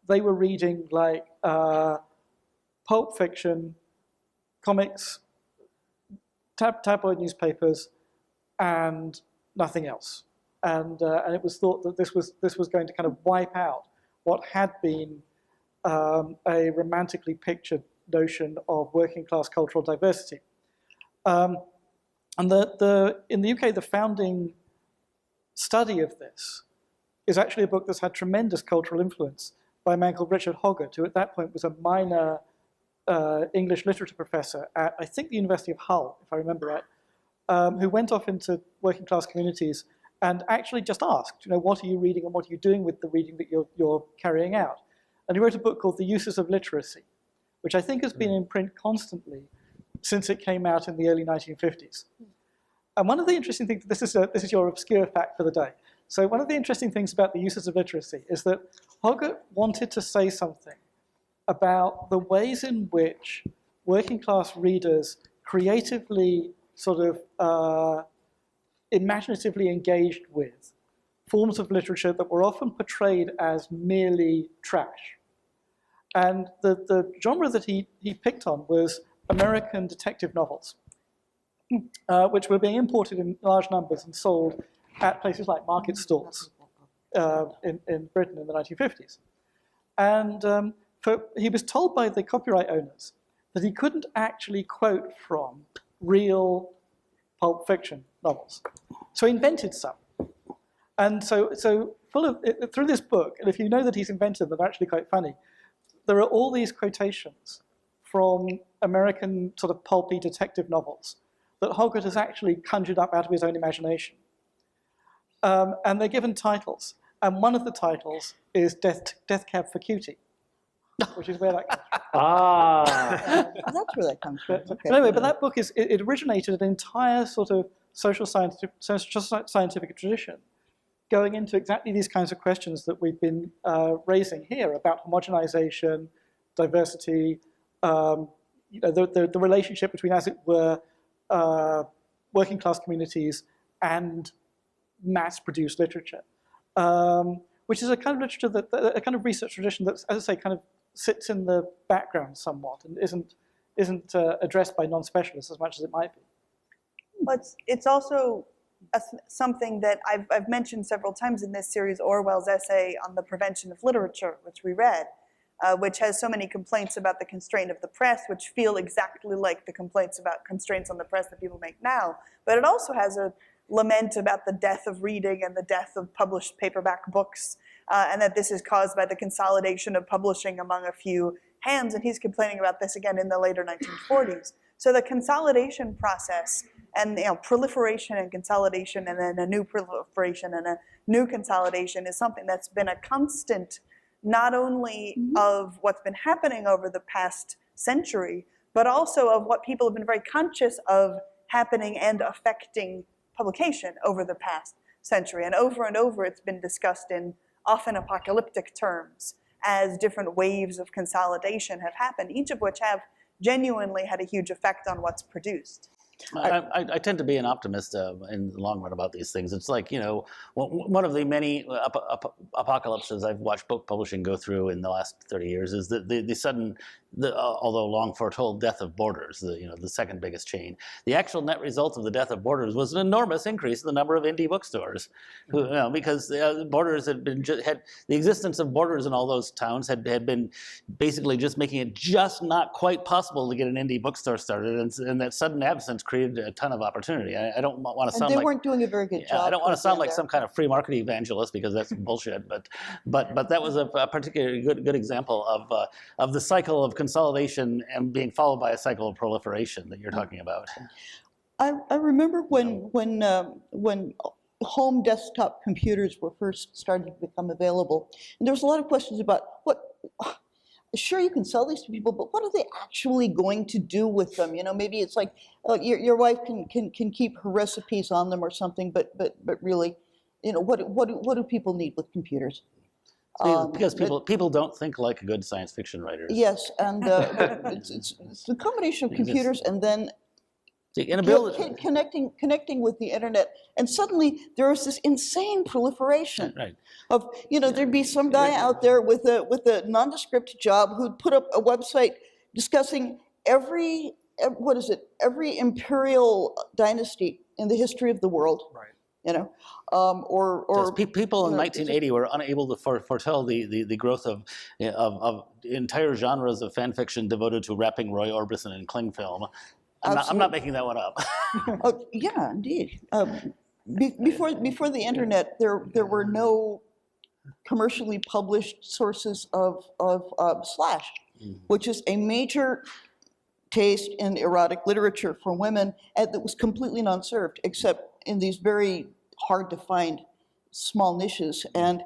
they were reading like pulp fiction, comics, tabloid newspapers, and nothing else. And it was thought that this was going to kind of wipe out what had been a romantically pictured notion of working class cultural diversity. And in the UK, the founding study of this is actually a book that's had tremendous cultural influence by a man called Richard Hoggart, who at that point was a minor English literature professor at, I think, the University of Hull, if I remember right, who went off into working class communities and actually just asked, what are you reading and what are you doing with the reading that you're carrying out? And he wrote a book called The Uses of Literacy, which I think has been in print constantly since it came out in the early 1950s. And one of the interesting things, this is your obscure fact for the day. So one of the interesting things about The Uses of Literacy is that Hoggart wanted to say something about the ways in which working class readers creatively sort of imaginatively engaged with forms of literature that were often portrayed as merely trash. And the genre that he picked on was American detective novels, which were being imported in large numbers and sold at places like market stalls in Britain in the 1950s. And he was told by the copyright owners that he couldn't actually quote from real pulp fiction novels. So he invented some. And so through this book, and if you know that he's invented them, they're actually quite funny, there are all these quotations from American sort of pulpy detective novels that Hoggart has actually conjured up out of his own imagination. And they're given titles. And one of the titles is Death Cab for Cutie, which is where that comes from. That's where that comes from. Okay. But anyway, but that book it originated an entire sort of social scientific tradition going into exactly these kinds of questions that we've been raising here about homogenization, diversity, the relationship between, as it were, working class communities and mass-produced literature, which is a kind of literature a kind of research tradition that, as I say, kind of sits in the background somewhat and isn't addressed by non-specialists as much as it might be. But it's also something that I've mentioned several times in this series, Orwell's essay on the prevention of literature, which we read, which has so many complaints about the constraint of the press, which feel exactly like the complaints about constraints on the press that people make now. But it also has a lament about the death of reading and the death of published paperback books, and that this is caused by the consolidation of publishing among a few hands. And he's complaining about this again in the later 1940s. So the consolidation process and proliferation and consolidation and then a new proliferation and a new consolidation is something that's been a constant, not only of what's been happening over the past century, but also of what people have been very conscious of happening and affecting publication over the past century. And over it's been discussed in often apocalyptic terms as different waves of consolidation have happened, each of which have genuinely had a huge effect on what's produced. I tend to be an optimist in the long run about these things. It's like, one of the many apocalypses I've watched book publishing go through in the last 30 years is the sudden, although long foretold, death of Borders, the second biggest chain. The actual net result of the death of Borders was an enormous increase in the number of indie bookstores, because Borders had the existence of Borders in all those towns had been basically just making it just not quite possible to get an indie bookstore started, and that sudden absence created a ton of opportunity. I don't want to sound like... And they weren't doing a very good job. I don't want to sound like some kind of free market evangelist, because that's bullshit, but that was a particularly good example of the cycle of consolidation and being followed by a cycle of proliferation that you're talking about. I remember when home desktop computers were first starting to become available, and there was a lot of questions about sure, you can sell these to people, but what are they actually going to do with them? Maybe it's like your wife can keep her recipes on them or something, but really, what do people need with computers? Because people don't think like good science fiction writers. Yes, and it's the combination of computers and then the inability connecting with the internet, and suddenly there was this insane proliferation of there'd be some guy out there with a nondescript job who'd put up a website discussing every imperial dynasty in the history of the world. Right. People in 1980 were unable to foretell the growth of entire genres of fan fiction devoted to wrapping Roy Orbison in cling film. I'm not making that one up. Yeah, indeed. Before the internet, there were no commercially published sources of slash, which is a major taste in erotic literature for women, and that was completely non-served, except in these very hard to find small niches. And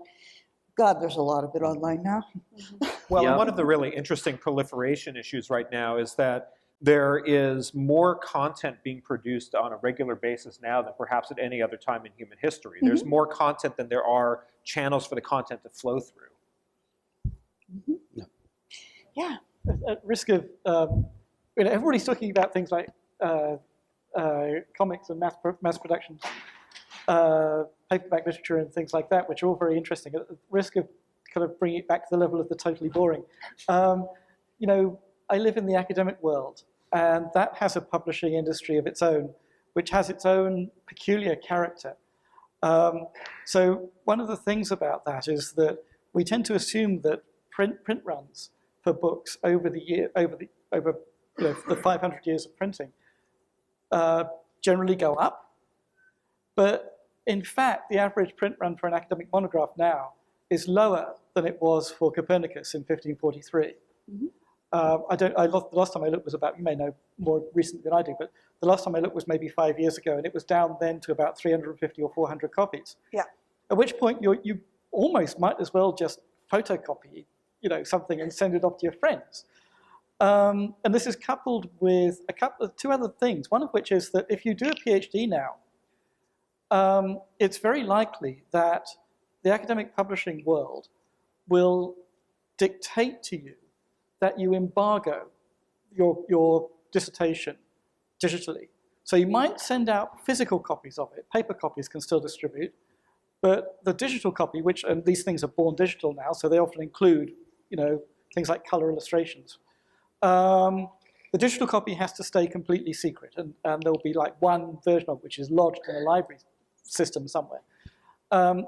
God, there's a lot of it online now. Well, one of the really interesting proliferation issues right now is that there is more content being produced on a regular basis now than perhaps at any other time in human history. There's more content than there are channels for the content to flow through. Yeah. At risk of, everybody's talking about things like comics and mass production, paperback literature and things like that, which are all very interesting. At risk of kind of bringing it back to the level of the totally boring. I live in the academic world, and that has a publishing industry of its own, which has its own peculiar character. So one of the things about that is that we tend to assume that print runs for books over the 500 years of printing generally go up, But in fact, the average print run for an academic monograph now is lower than it was for Copernicus in 1543. The last time I looked was about, you may know more recently than I do, but the last time I looked was maybe 5 years ago, and it was down then to about 350 or 400 copies. Yeah. At which point you almost might as well just photocopy, something and send it off to your friends. And this is coupled with two other things. One of which is that if you do a PhD now, it's very likely that the academic publishing world will dictate to you that you embargo your dissertation digitally. So you might send out physical copies of it. Paper copies can still distribute. But the digital copy, and these things are born digital now, so they often include, things like color illustrations. The digital copy has to stay completely secret, and there'll be like one version of it which is lodged in a library system somewhere.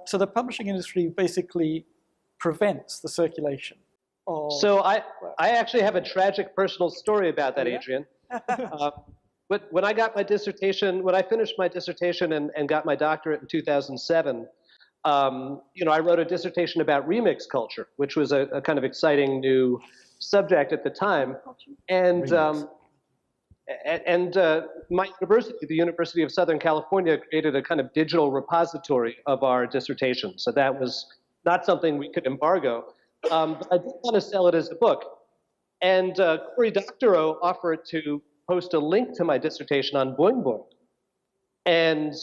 So the publishing industry basically prevents the circulation of... So I actually have a tragic personal story about that, Adrian. But when I finished my dissertation and got my doctorate in 2007, I wrote a dissertation about remix culture, which was a kind of exciting new subject at the time. And my university, the University of Southern California, created a kind of digital repository of our dissertation. So that was not something we could embargo. But I did want to sell it as a book. And Cory Doctorow offered to post a link to my dissertation on Boing Boing. And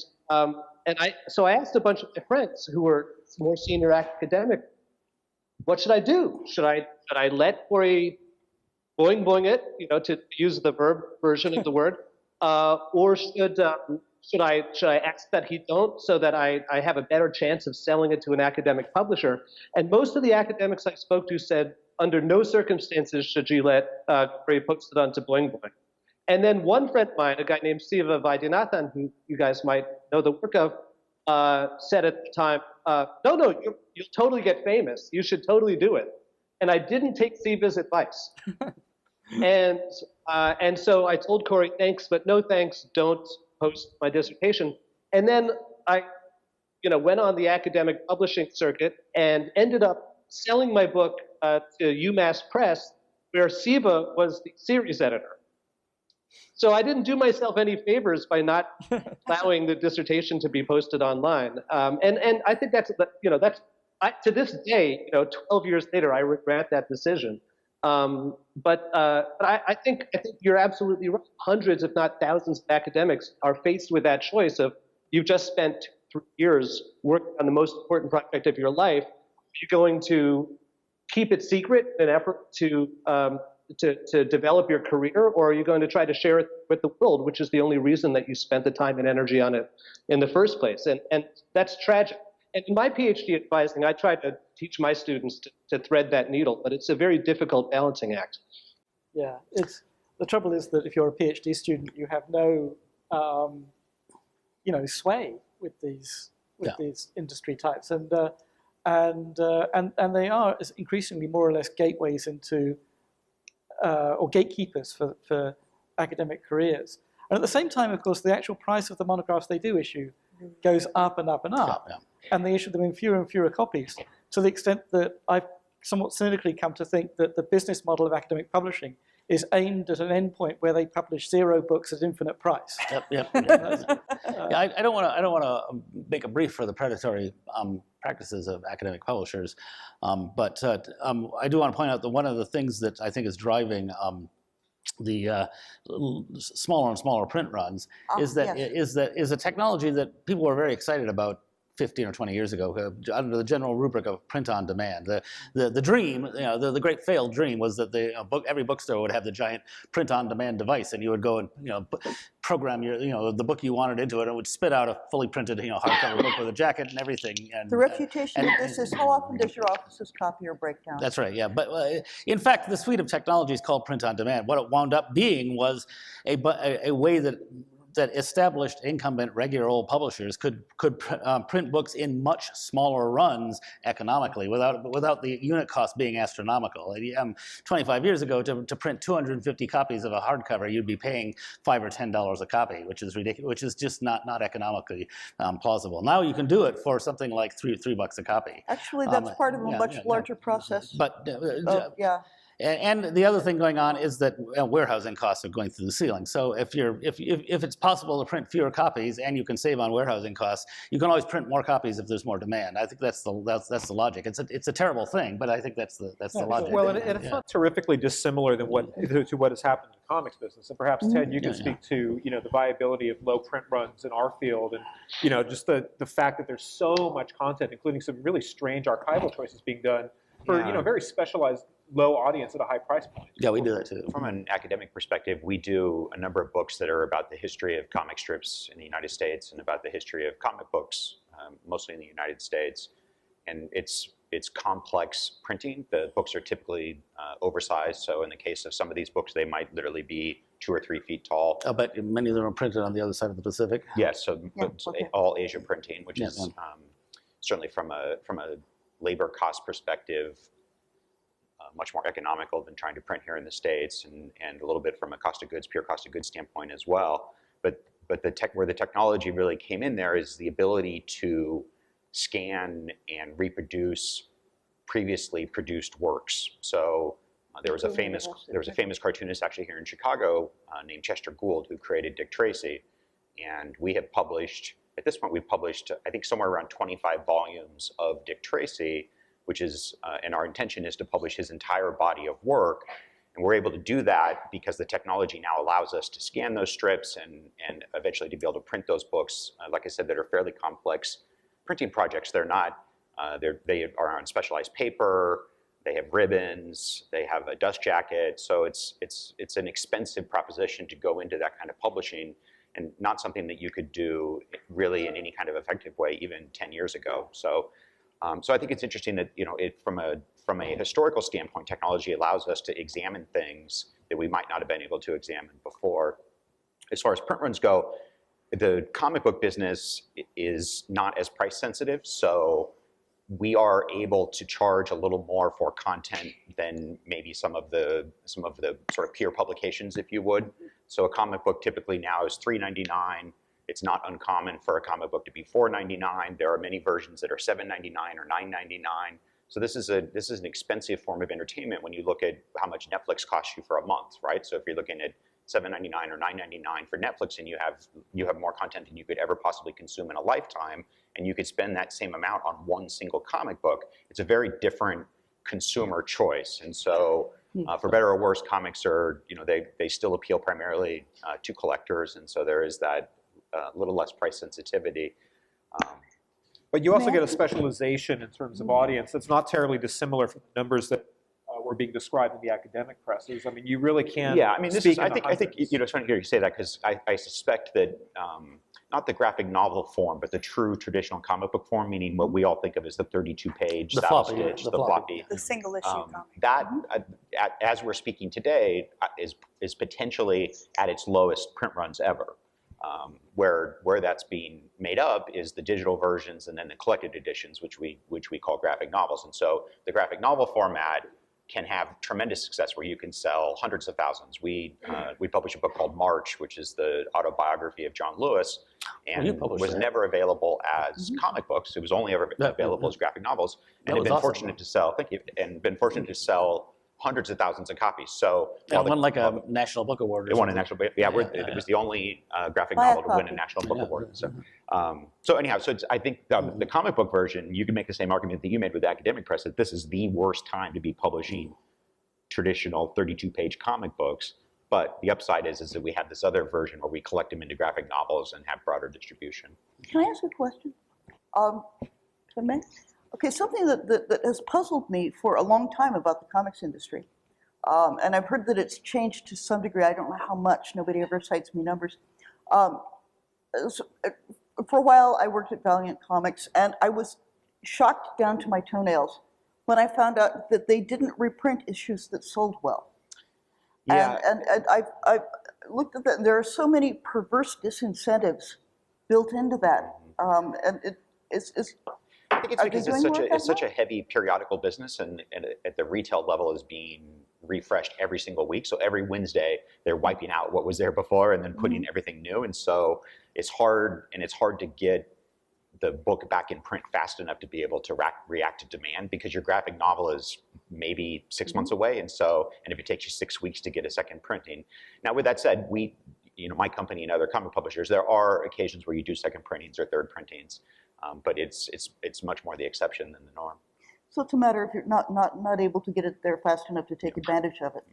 so I asked a bunch of my friends who were more senior academic, what should I do? Should I let Cory Boing Boing it, to use the verb version of the word, or should I ask that he don't, so that I have a better chance of selling it to an academic publisher? And most of the academics I spoke to said, under no circumstances should you let Cory post it onto Boing Boing. And then one friend of mine, a guy named Siva Vaidyanathan, who you guys might know the work of, said at the time, no, you'll totally get famous. You should totally do it. And I didn't take Siva's advice. And so I told Cory, thanks, but no thanks, don't post my dissertation. And then I went on the academic publishing circuit and ended up selling my book to UMass Press, where Siva was the series editor. So I didn't do myself any favors by not allowing the dissertation to be posted online. And I think that's to this day, 12 years later, I regret that decision. But I think you're absolutely right. Hundreds, if not thousands, of academics are faced with that choice of, you've just spent 3 years working on the most important project of your life. Are you going to keep it secret in an effort to develop your career, or are you going to try to share it with the world, which is the only reason that you spent the time and energy on it in the first place? And that's tragic. And in my PhD advising, I try to teach my students to thread that needle, but it's a very difficult balancing act. Yeah, the trouble is that if you're a PhD student, you have no, sway with these industry types, and they are increasingly more or less gateways into, or gatekeepers for academic careers. And at the same time, of course, the actual price of the monographs they do issue goes up and up and up. Yeah. And they issue them in fewer and fewer copies, to the extent that I've somewhat cynically come to think that the business model of academic publishing is aimed at an endpoint where they publish 0 books at infinite price. Yep. I don't want to make a brief for the predatory practices of academic publishers, but I do want to point out that one of the things that I think is driving the smaller and smaller print runs is a technology that people were very excited about 15 or 20 years ago, under the general rubric of print on demand. The dream, the great failed dream, was that every bookstore would have the giant print on demand device, and you would go and program the book you wanted into it, and it would spit out a fully printed hardcover book with a jacket and everything. And the refutation of this is, how often does your office's copy or break down? That's right, yeah. But in fact, the suite of technologies called print on demand, what it wound up being was a way that that established incumbent regular old publishers could print books in much smaller runs economically without the unit cost being astronomical. 25 years ago, to print 250 copies of a hardcover, you'd be paying $5 or $10 a copy, which is ridiculous, which is just not economically plausible. Now you can do it for something like $3 a copy. Actually, that's part of a much larger process. But yeah. And the other thing going on is that warehousing costs are going through the ceiling. So if it's possible to print fewer copies and you can save on warehousing costs, you can always print more copies if there's more demand. I think that's the logic. It's a terrible thing, but I think that's the logic. Well, and it's not terrifically dissimilar than to what has happened in the comics business. And perhaps Ted, you can speak to the viability of low print runs in our field, and just the fact that there's so much content, including some really strange archival choices being done for very specialized low audience at a high price point. Yeah, we do that too. From an academic perspective, we do a number of books that are about the history of comic strips in the United States and about the history of comic books, mostly in the United States. And it's complex printing. The books are typically oversized. So in the case of some of these books, they might literally be 2 or 3 feet tall. I bet many of them are printed on the other side of the Pacific. Yes, so all Asia printing, which is certainly from a labor cost perspective, much more economical than trying to print here in the States, and a little bit from a pure cost of goods standpoint as well. But where the technology really came in there is the ability to scan and reproduce previously produced works. So there was a famous cartoonist actually here in Chicago named Chester Gould who created Dick Tracy, and we have published, at this point we've published I think somewhere around 25 volumes of Dick Tracy, which is, and our intention is to publish his entire body of work. And we're able to do that because the technology now allows us to scan those strips and eventually to be able to print those books, like I said, that are fairly complex printing projects. They're not, they are on specialized paper, they have ribbons, they have a dust jacket. So it's an expensive proposition to go into that kind of publishing, and not something that you could do really in any kind of effective way even 10 years ago. So I think it's interesting that from a historical standpoint, technology allows us to examine things that we might not have been able to examine before. As far as print runs go, the comic book business is not as price sensitive, so we are able to charge a little more for content than maybe some of the sort of peer publications, if you would. So a comic book typically now is $3.99. It's not uncommon for a comic book to be $4.99. There are many versions that are $7.99 or $9.99. So this is an expensive form of entertainment when you look at how much Netflix costs you for a month, right? So if you're looking at $7.99 or $9.99 for Netflix, and you have more content than you could ever possibly consume in a lifetime, and you could spend that same amount on one single comic book, it's a very different consumer choice. And so for better or worse, comics are, they still appeal primarily to collectors, and so there is that a little less price sensitivity. But you also get a specialization in terms of audience that's not terribly dissimilar from the numbers that were being described in the academic presses. I mean, you really can't. Yeah, I mean, I think it's funny to hear you say that, because I suspect that not the graphic novel form, but the true traditional comic book form, meaning what we all think of as the 32-page style stitch, the floppy, the single issue comic. That, as we're speaking today, is potentially at its lowest print runs ever. Where that's being made up is the digital versions and then the collected editions, which we call graphic novels. And so the graphic novel format can have tremendous success where you can sell hundreds of thousands. We published a book called March, which is the autobiography of John Lewis, and was never available as comic books. It was only ever available as graphic novels, and had been fortunate to sell. Thank you, and been fortunate to sell hundreds of thousands of copies. So it won like a National Book Award. It won a National Book. Yeah, it was the only graphic novel to win a National Book Award. So anyhow, I think the comic book version, you can make the same argument that you made with the academic press, that this is the worst time to be publishing traditional 32-page comic books. But the upside is that we have this other version where we collect them into graphic novels and have broader distribution. Can I ask a question? Okay, something that has puzzled me for a long time about the comics industry, and I've heard that it's changed to some degree. I don't know how much. Nobody ever cites me numbers. For a while, I worked at Valiant Comics, and I was shocked down to my toenails when I found out that they didn't reprint issues that sold well. Yeah. And looked at that, there are so many perverse disincentives built into that. And it's I think it's because it's such a heavy periodical business, and at the retail level is being refreshed every single week. So every Wednesday they're wiping out what was there before and then putting everything new. And so it's hard to get the book back in print fast enough to be able to react to demand, because your graphic novel is maybe 6 months away. And if it takes you 6 weeks to get a second printing. Now, with that said, my company and other comic publishers, there are occasions where you do second printings or third printings, but it's much more the exception than the norm. So it's a matter if you're not able to get it there fast enough to take advantage of it.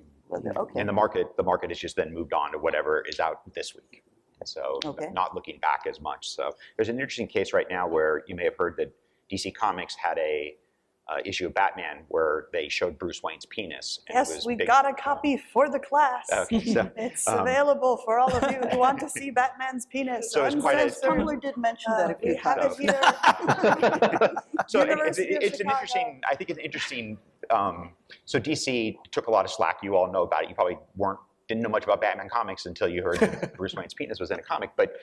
Okay. And the market has just then moved on to whatever is out this week. So not looking back as much. So there's an interesting case right now where you may have heard that DC Comics had a issue of Batman where they showed Bruce Wayne's penis. And yes, we got a copy for the class. Okay, so, it's available for all of you who want to see Batman's penis. So it's quite a... Tumblr did mention that a few times. We have it here. So it's an interesting, I think it's interesting. So DC took a lot of slack. You all know about it. You probably didn't know much about Batman comics until you heard that Bruce Wayne's penis was in a comic. But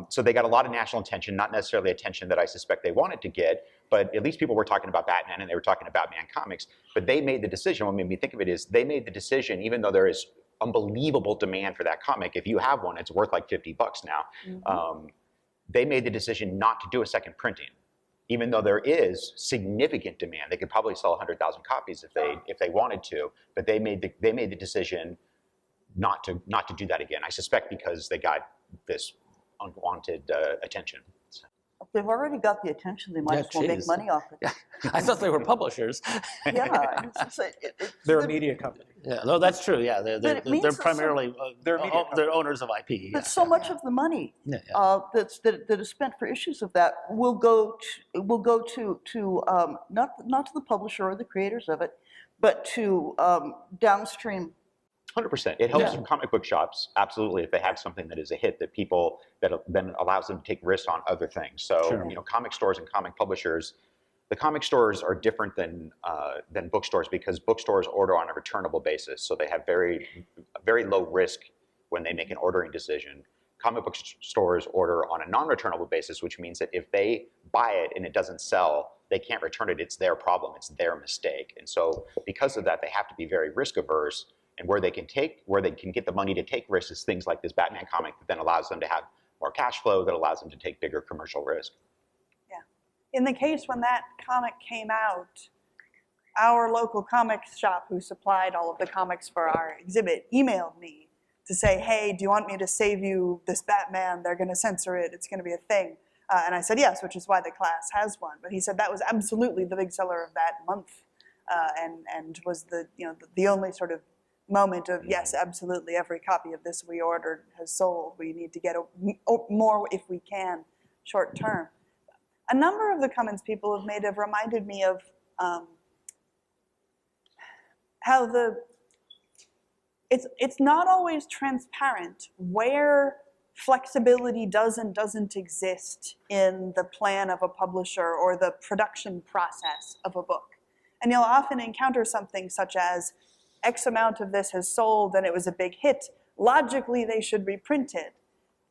so they got a lot of national attention, not necessarily attention that I suspect they wanted to get, but at least people were talking about Batman and they were talking about Batman comics. But they made the decision, what made me think of it is they made the decision, even though there is unbelievable demand for that comic, if you have one, it's worth like $50 now. They made the decision not to do a second printing. Even though there is significant demand, they could probably sell 100,000 copies if they wanted to, but they made the decision not to do that again. I suspect because they got this unwanted attention. So. If they've already got the attention, they might as well make money off it. Yeah. I thought they were publishers. Yeah, they're a media company. Yeah, no, that's true. Yeah, they're primarily they're owners of IP. But so much of the money that is spent for issues of that will go to not to the publisher or the creators of it, but to downstream. 100%. It helps comic book shops, absolutely, if they have something that is a hit that then allows them to take risks on other things. So, comic stores and comic publishers, the comic stores are different than bookstores because bookstores order on a returnable basis. So they have very, very low risk when they make an ordering decision. Comic book stores order on a non-returnable basis, which means that if they buy it and it doesn't sell, they can't return it. It's their problem. It's their mistake. And so because of that, they have to be very risk averse. And where they can get the money to take risks is things like this Batman comic that then allows them to have more cash flow, that allows them to take bigger commercial risk. Yeah. In the case when that comic came out, our local comics shop who supplied all of the comics for our exhibit emailed me to say, hey, do you want me to save you this Batman? They're going to censor it. It's going to be a thing. And I said yes, which is why the class has one. But he said that was absolutely the big seller of that month, and was the only sort of moment of, yes, absolutely, every copy of this we ordered has sold. We need to get more if we can, short term. A number of the comments people have made have reminded me of how it's not always transparent where flexibility does and doesn't exist in the plan of a publisher or the production process of a book. And you'll often encounter something such as, X amount of this has sold and it was a big hit. Logically, they should reprint it.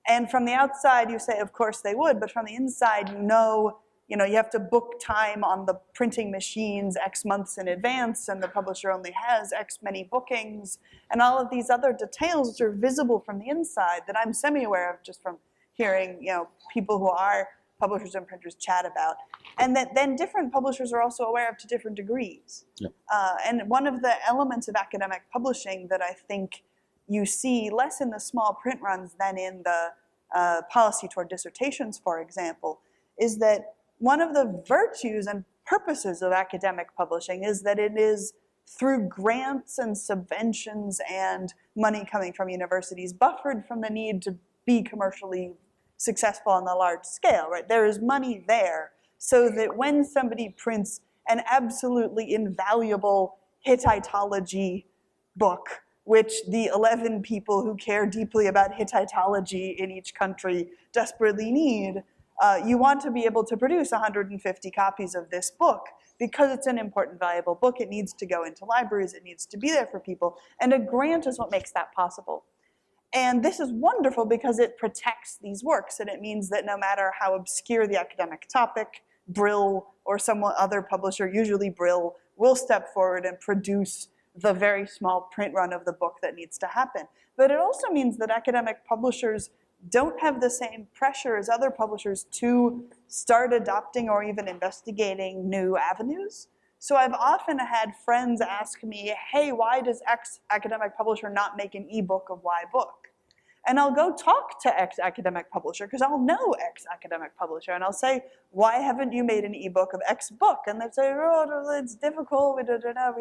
And from the outside, you say, of course they would, but from the inside, you have to book time on the printing machines X months in advance, and the publisher only has X many bookings, and all of these other details which are visible from the inside that I'm semi-aware of just from hearing, people who are publishers and printers chat about, and that then different publishers are also aware of to different degrees. Yep. And one of the elements of academic publishing that I think you see less in the small print runs than in the policy toward dissertations, for example, is that one of the virtues and purposes of academic publishing is that it is through grants and subventions and money coming from universities, buffered from the need to be commercially successful on the large scale, right? There is money there so that when somebody prints an absolutely invaluable Hittitology book, which the 11 people who care deeply about Hittitology in each country desperately need, you want to be able to produce 150 copies of this book because it's an important, valuable book. It needs to go into libraries. It needs to be there for people. And a grant is what makes that possible. And this is wonderful because it protects these works, and it means that no matter how obscure the academic topic, Brill or some other publisher, usually Brill, will step forward and produce the very small print run of the book that needs to happen. But it also means that academic publishers don't have the same pressure as other publishers to start adopting or even investigating new avenues. So I've often had friends ask me, hey, why does X academic publisher not make an ebook of Y book? And I'll go talk to X academic publisher, because I'll know X academic publisher, and I'll say, why haven't you made an ebook of X book? And they'd say, oh, it's difficult, we don't know.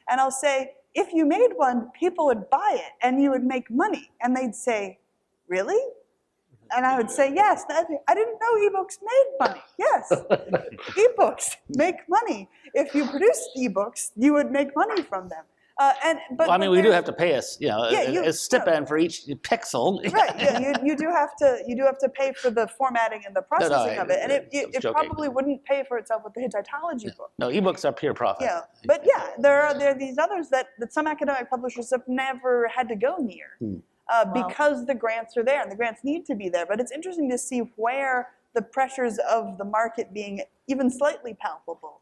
And I'll say, if you made one, people would buy it, and you would make money. And they'd say, really? And I would say, yes. I didn't know ebooks made money. Yes, ebooks make money. If you produced ebooks, you would make money from them. Well, I mean, we do have to pay us, a stipend for each pixel. Right. Yeah, you do have to pay for the formatting and the processing of it, and it probably wouldn't pay for itself with the Hittitology book. No, ebooks are pure profit. Yeah, but yeah, there are these others that some academic publishers have never had to go near. Because the grants are there, and the grants need to be there. But it's interesting to see where the pressures of the market being even slightly palpable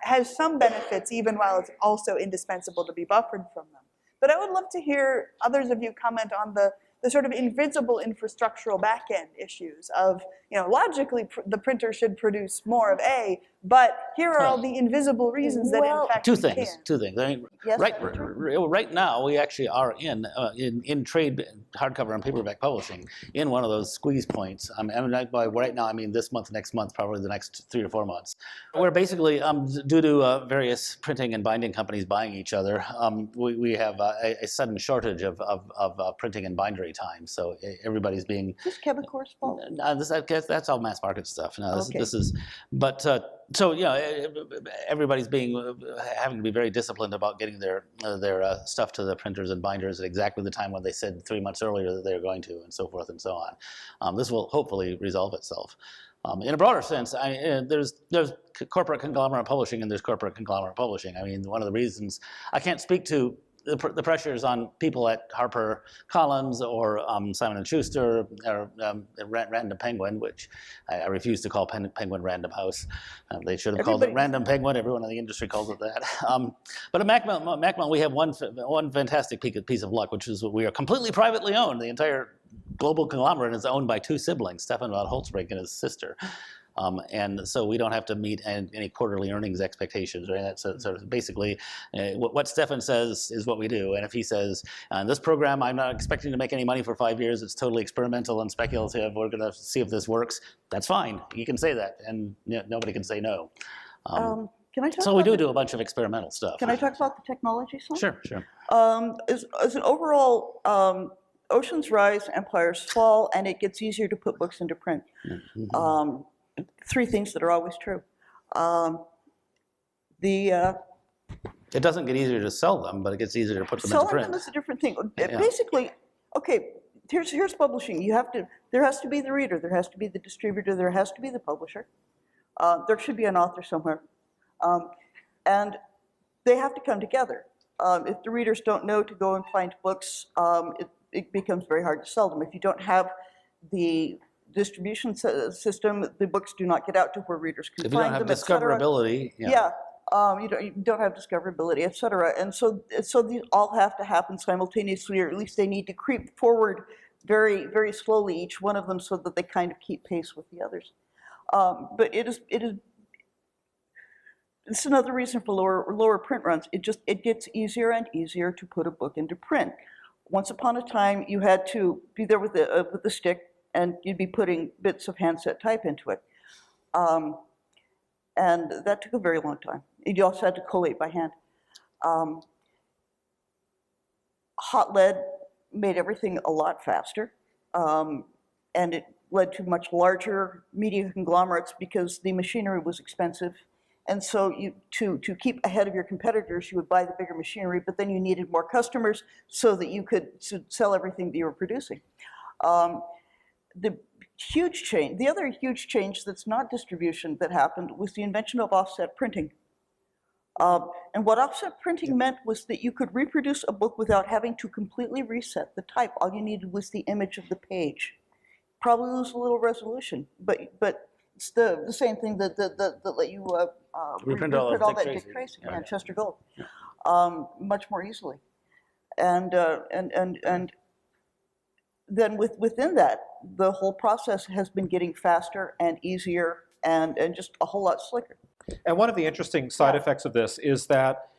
has some benefits, even while it's also indispensable to be buffered from them. But I would love to hear others of you comment on the sort of invisible infrastructural back-end issues of, logically the printer should produce more of A, but here are all the invisible reasons that in fact Two things. I mean, Yes, right now we actually are in trade hardcover and paperback publishing in one of those squeeze points. By right now I mean this month, next month, probably the next 3 to 4 months. Where basically due to various printing and binding companies buying each other, we have a sudden shortage of printing and bindery time. So everybody's being. Is this Quebecor's fault? That's all mass market stuff. No, Okay. this is, but so everybody's having to be very disciplined about getting their stuff to the printers and binders at exactly the time when they said 3 months earlier that they were going to, and so forth and so on. This will hopefully resolve itself. In a broader sense, there's corporate conglomerate publishing and there's corporate conglomerate publishing. I mean, one of the reasons I can't speak to the pressures on people at HarperCollins or Simon & Schuster or Random Penguin, which I refuse to call Penguin Random House. They should have called it Random Penguin. Everyone in the industry calls it that. But at Macmillan, we have one fantastic piece of luck, which is we are completely privately owned. The entire global conglomerate is owned by 2 siblings, Stefan von Holtzbrink and his sister. And so we don't have to meet any quarterly earnings expectations, right? So basically, what Stefan says is what we do. And if he says, on this program, I'm not expecting to make any money for 5 years, it's totally experimental and speculative, we're going to see if this works, that's fine. He can say that, and nobody can say no. Can I talk so we do a bunch of experimental stuff. Can I talk about the technology side? Sure. As an overall, oceans rise, empires fall, and it gets easier to put books into print. 3 things that are always true. It doesn't get easier to sell them, but it gets easier to put them into print. Selling them is a different thing. Basically, okay, here's publishing. There has to be the reader, there has to be the distributor, there has to be the publisher. There should be an author somewhere. And they have to come together. If the readers don't know to go and find books, it becomes very hard to sell them. If you don't have the distribution system, the books do not get out to where readers can find them, If you don't have discoverability. You don't have discoverability, et cetera. And so these all have to happen simultaneously, or at least they need to creep forward very, very slowly, each one of them, so that they kind of keep pace with the others. But it's another reason for lower print runs. It gets easier and easier to put a book into print. Once upon a time, you had to be there with the stick, and you'd be putting bits of handset type into it. And that took a very long time. You also had to collate by hand. Hot lead made everything a lot faster, and it led to much larger media conglomerates because the machinery was expensive. And so to keep ahead of your competitors, you would buy the bigger machinery, but then you needed more customers so that you could sell everything that you were producing. The other huge change that's not distribution that happened was the invention of offset printing. And what offset printing meant was that you could reproduce a book without having to completely reset the type. All you needed was the image of the page. Probably lose a little resolution, but it's the same thing that let you Reprint reprint all of all that Dick Dick Tracy. Tracy, Yeah. Chester Gould, much more easily. And then within that, the whole process has been getting faster and easier and just a whole lot slicker. And one of the interesting side effects of this is that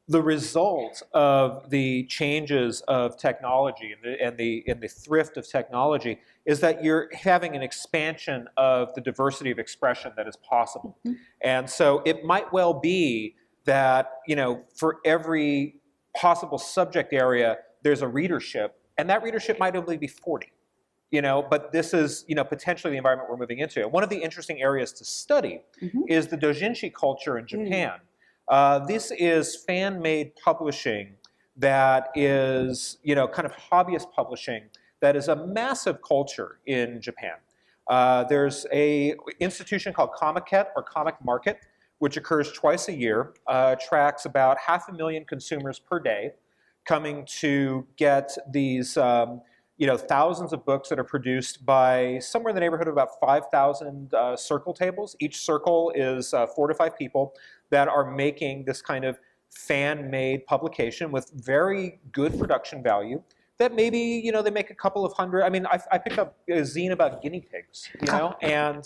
the result of the changes of technology and the thrift of technology is that you're having an expansion of the diversity of expression that is possible. Mm-hmm. And so it might well be that, you know, for every possible subject area, there's a readership, and that readership might only be 40. You know, but this is, you know, potentially the environment we're moving into. One of the interesting areas to study is the doujinshi culture in Japan. This is fan-made publishing that is, you know, kind of hobbyist publishing that is a massive culture in Japan. There's a institution called Comiket or Comic Market, which occurs twice a year, tracks about 500,000 consumers per day coming to get these you know, thousands of books that are produced by somewhere in the neighborhood of about 5,000 circle tables. Each circle is 4 to 5 people that are making this kind of fan-made publication with very good production value that maybe, you know, they make a couple of hundred. I mean, I picked up a zine about guinea pigs, you know, and,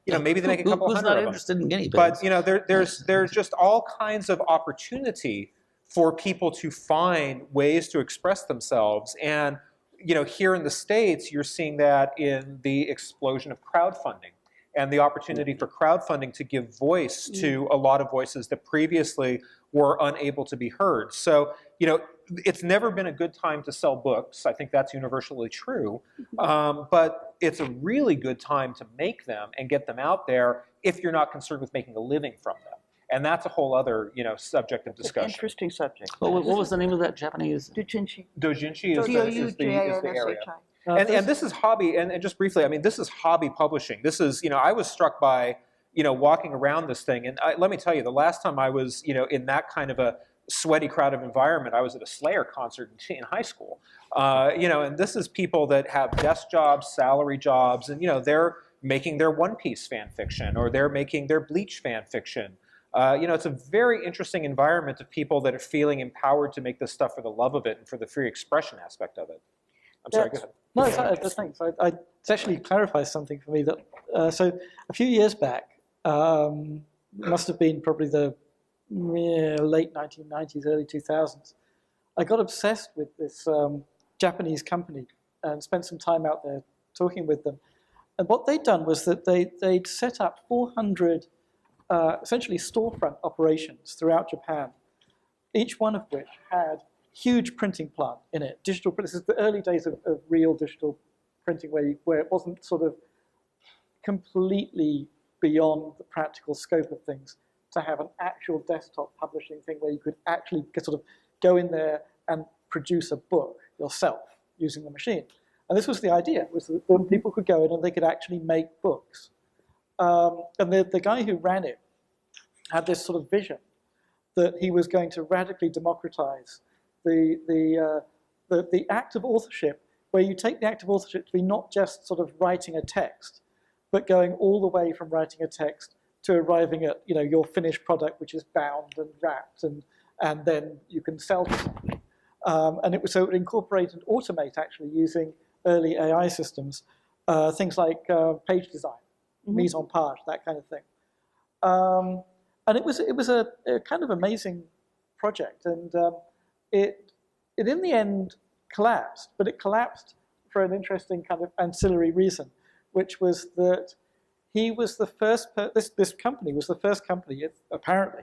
you know, maybe they make a couple of hundred of them. Who's not interested in guinea pigs? But, you know, there's just all kinds of opportunity for people to find ways to express themselves. And you know, here in the States, you're seeing that in the explosion of crowdfunding and the opportunity for crowdfunding to give voice to a lot of voices that previously were unable to be heard. So, you know, it's never been a good time to sell books. I think that's universally true. But it's a really good time to make them and get them out there if you're not concerned with making a living from them. And that's a whole other, you know, subject of discussion. Interesting subject. What was the name of that Japanese? Doujinshi. Doujinshi is the area. And this is hobby, and just briefly, I mean, this is hobby publishing. This is, you know, I was struck by, you know, walking around this thing. And let me tell you, the last time I was, you know, in that kind of a sweaty, crowded environment, I was at a Slayer concert in high school. You know, and this is people that have desk jobs, salary jobs, and, you know, they're making their One Piece fan fiction, or they're making their Bleach fan fiction. You know, it's a very interesting environment of people that are feeling empowered to make this stuff for the love of it and for the free expression aspect of it. I'm sorry, go ahead. No, thanks. It's actually clarifies something for me. That so a few years back, must have been probably the late 1990s, early 2000s, I got obsessed with this Japanese company and spent some time out there talking with them. And what they'd done was that they'd set up 400 essentially storefront operations throughout Japan, each one of which had huge printing plant in it. Digital print. This is the early days of real digital printing, where it wasn't sort of completely beyond the practical scope of things to have an actual desktop publishing thing where you could actually sort of go in there and produce a book yourself using the machine. And this was the idea, was that people could go in and they could actually make books. And the guy who ran it had this sort of vision that he was going to radically democratize the act of authorship, where you take the act of authorship to be not just sort of writing a text, but going all the way from writing a text to arriving at, you know, your finished product, which is bound and wrapped, and then you can sell to someone. And it would incorporate and automate, actually, using early AI systems, things like page design, mise en page, that kind of thing. And it was a kind of amazing project, and it in the end collapsed, but it collapsed for an interesting kind of ancillary reason, which was that he was the first, this company was the first company, apparently,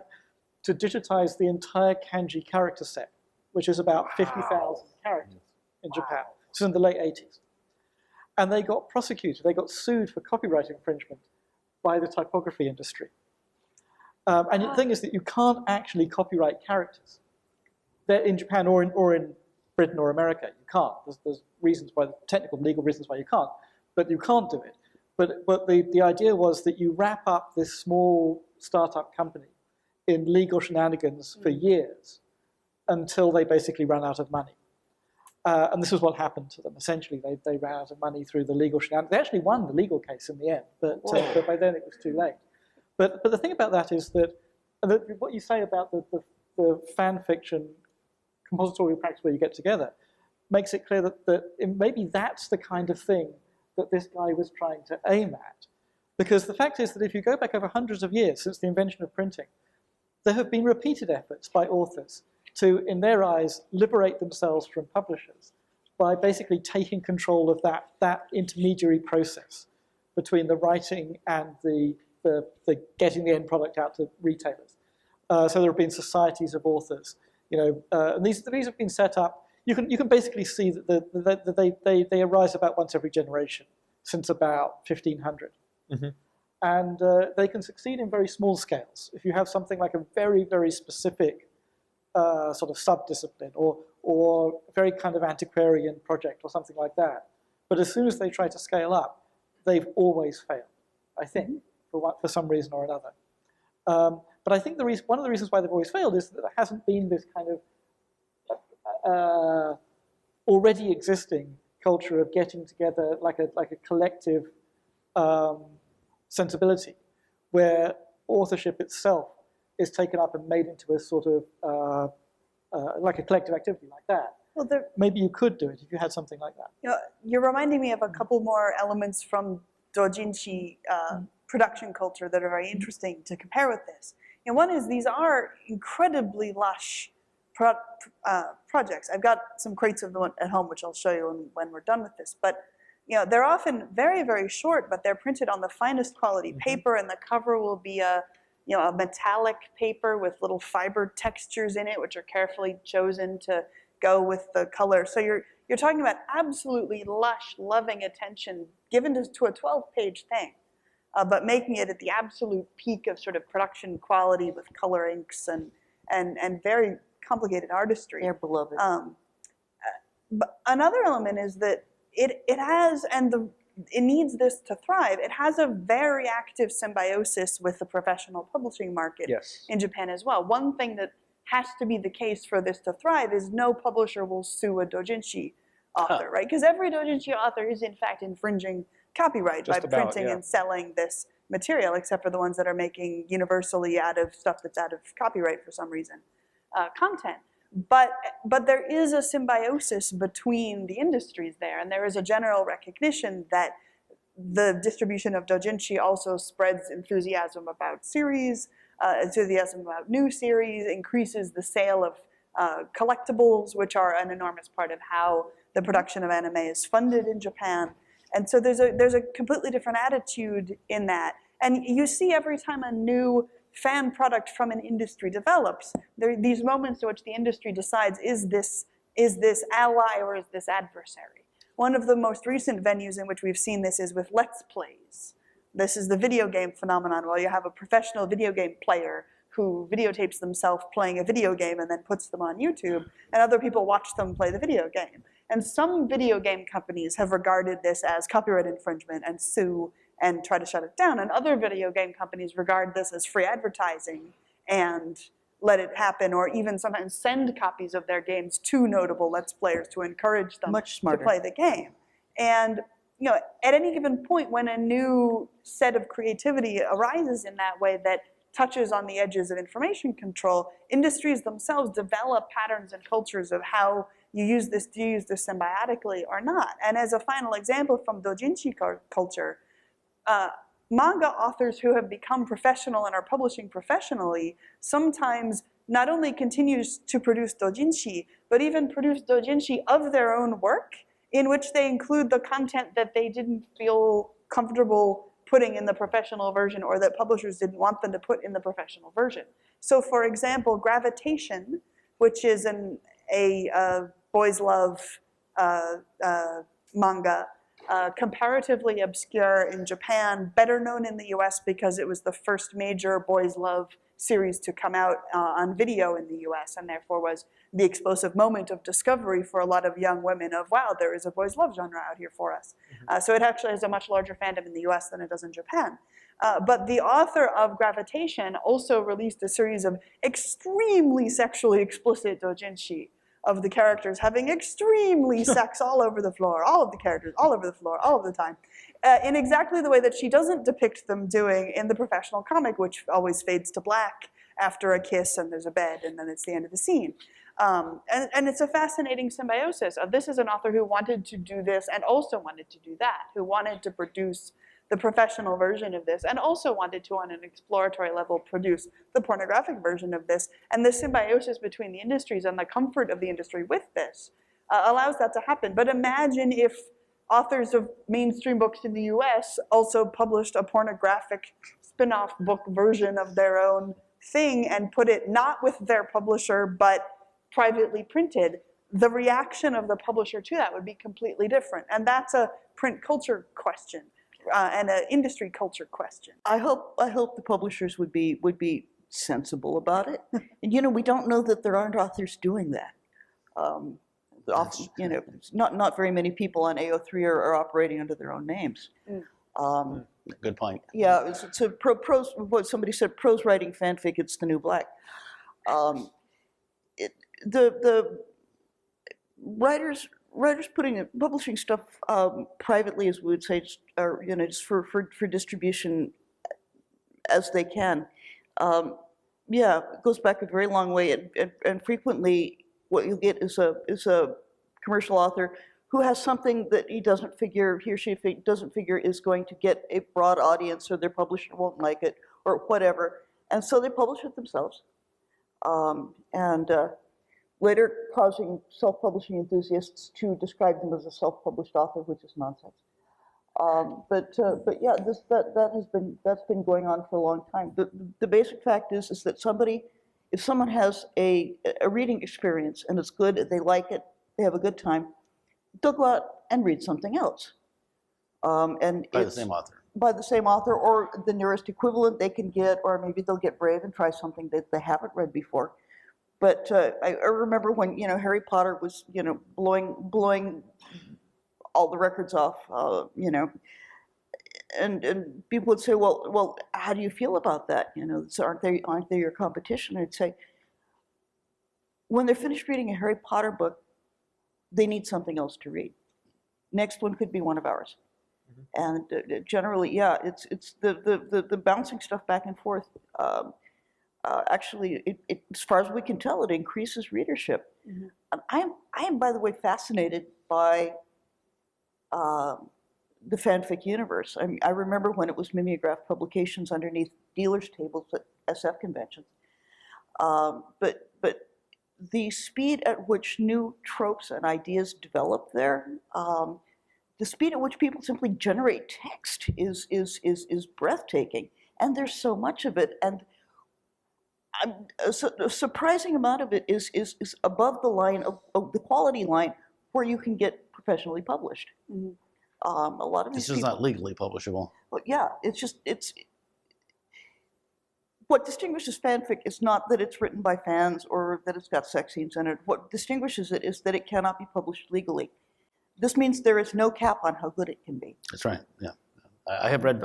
to digitize the entire kanji character set, which is about 50,000 characters in Japan. This was in the late 80s. And they got prosecuted, they got sued for copyright infringement by the typography industry. And the thing is that you can't actually copyright characters. They're in Japan or in Britain or America, you can't. There's reasons why, technical legal reasons why you can't, but you can't do it. But the idea was that you wrap up this small startup company in legal shenanigans for years until they basically ran out of money. And this is what happened to them. Essentially, they ran out of money through the legal shenanigans. They actually won the legal case in the end, but by then it was too late. But the thing about that is that what you say about the fan fiction compository practice where you get together makes it clear that maybe that's the kind of thing that this guy was trying to aim at. Because the fact is that if you go back over hundreds of years since the invention of printing, there have been repeated efforts by authors to, in their eyes, liberate themselves from publishers by basically taking control of that intermediary process between the writing and the getting the end product out to retailers. So there have been societies of authors, and these have been set up. You can basically see that they arise about once every generation since about 1500. Mm-hmm. And they can succeed in very small scales. If you have something like a very, very specific sort of sub-discipline or a very kind of antiquarian project or something like that. But as soon as they try to scale up, they've always failed, I think, for some reason or another. But I think one of the reasons why they've always failed is that there hasn't been this kind of already existing culture of getting together like a collective sensibility, where authorship itself is taken up and made into a sort of like a collective activity like that. Well, maybe you could do it if you had something like that. You're reminding me of a couple more elements from doujinshi production culture that are very interesting to compare with this. And one is these are incredibly lush projects. I've got some crates of them at home, which I'll show you when we're done with this. But they're often very, very short, but they're printed on the finest quality paper, and the cover will be a metallic paper with little fiber textures in it, which are carefully chosen to go with the color. So you're talking about absolutely lush, loving attention given to a 12-page thing, but making it at the absolute peak of sort of production quality with color inks and very complicated artistry. They're beloved. But another element is that it has, and it needs this to thrive, it has a very active symbiosis with the professional publishing market in Japan as well. One thing that has to be the case for this to thrive is no publisher will sue a doujinshi author, right? Because every doujinshi author is in fact infringing copyright by printing and selling this material, except for the ones that are making universally out of stuff that's out of copyright for some reason, content. But there is a symbiosis between the industries there, and there is a general recognition that the distribution of doujinshi also spreads enthusiasm about series, enthusiasm about new series, increases the sale of collectibles, which are an enormous part of how the production of anime is funded in Japan. And so there's a completely different attitude in that. And you see every time a new fan product from an industry develops, there are these moments in which the industry decides, is this ally or is this adversary? One of the most recent venues in which we've seen this is with Let's Plays. This is the video game phenomenon, where you have a professional video game player who videotapes themselves playing a video game and then puts them on YouTube, and other people watch them play the video game. And some video game companies have regarded this as copyright infringement and sue and try to shut it down. And other video game companies regard this as free advertising and let it happen, or even sometimes send copies of their games to notable Let's Players to encourage them to play the game. And at any given point when a new set of creativity arises in that way that touches on the edges of information control, industries themselves develop patterns and cultures of how you use this, do you use this symbiotically or not? And as a final example from doujinshi culture, manga authors who have become professional and are publishing professionally sometimes not only continue to produce doujinshi, but even produce doujinshi of their own work, in which they include the content that they didn't feel comfortable putting in the professional version, or that publishers didn't want them to put in the professional version. So for example, Gravitation, which is a boys love manga, comparatively obscure in Japan, better known in the US because it was the first major boys' love series to come out on video in the US, and therefore was the explosive moment of discovery for a lot of young women of, wow, there is a boys' love genre out here for us. So it actually has a much larger fandom in the US than it does in Japan. But the author of Gravitation also released a series of extremely sexually explicit doujinshi of the characters having extremely sex all over the floor, all of the characters, all over the floor, all of the time, in exactly the way that she doesn't depict them doing in the professional comic, which always fades to black after a kiss and there's a bed and then it's the end of the scene. And it's a fascinating symbiosis of this is an author who wanted to do this and also wanted to do that, who wanted to produce the professional version of this and also wanted to, on an exploratory level, produce the pornographic version of this. And the symbiosis between the industries and the comfort of the industry with this allows that to happen. But imagine if authors of mainstream books in the US also published a pornographic spin-off book version of their own thing and put it not with their publisher but privately printed. The reaction of the publisher to that would be completely different. And that's a print culture question. And an industry culture question. I hope the publishers would be sensible about it. And we don't know that there aren't authors doing that. Not very many people on AO3 are operating under their own names. Good point. Yeah, it's prose. What somebody said, prose writing fanfic. It's the new black. The writers publishing stuff privately, as we would say, or just for distribution as they can. Yeah, it goes back a very long way, and frequently what you get is a commercial author who has something that he or she doesn't figure is going to get a broad audience, or their publisher won't like it, or whatever, and so they publish it themselves, later causing self-publishing enthusiasts to describe them as a self-published author, which is nonsense. But yeah, that's been going on for a long time. The basic fact is that if someone has a reading experience and it's good, they like it, they have a good time, they'll go out and read something else. And By the same author. By the same author, or the nearest equivalent they can get, or maybe they'll get brave and try something that they haven't read before. But I remember when Harry Potter was blowing all the records off, and people would say, well, how do you feel about that? So aren't they your competition? I'd say, when they're finished reading a Harry Potter book, they need something else to read. Next one could be one of ours. And generally, yeah, it's the bouncing stuff back and forth. Actually, as far as we can tell, it increases readership. I am, by the way, fascinated by the fanfic universe. I remember when it was mimeograph publications underneath dealers' tables at SF conventions. But the speed at which new tropes and ideas develop there, the speed at which people simply generate text is breathtaking. And there's so much of it. And a surprising amount of it is above the line of the quality line where you can get professionally published. A lot of this is not legally publishable. Well, yeah, it's what distinguishes fanfic is not that it's written by fans or that it's got sex scenes in it. What distinguishes it is that it cannot be published legally. This means there is no cap on how good it can be. That's right. Yeah. I had read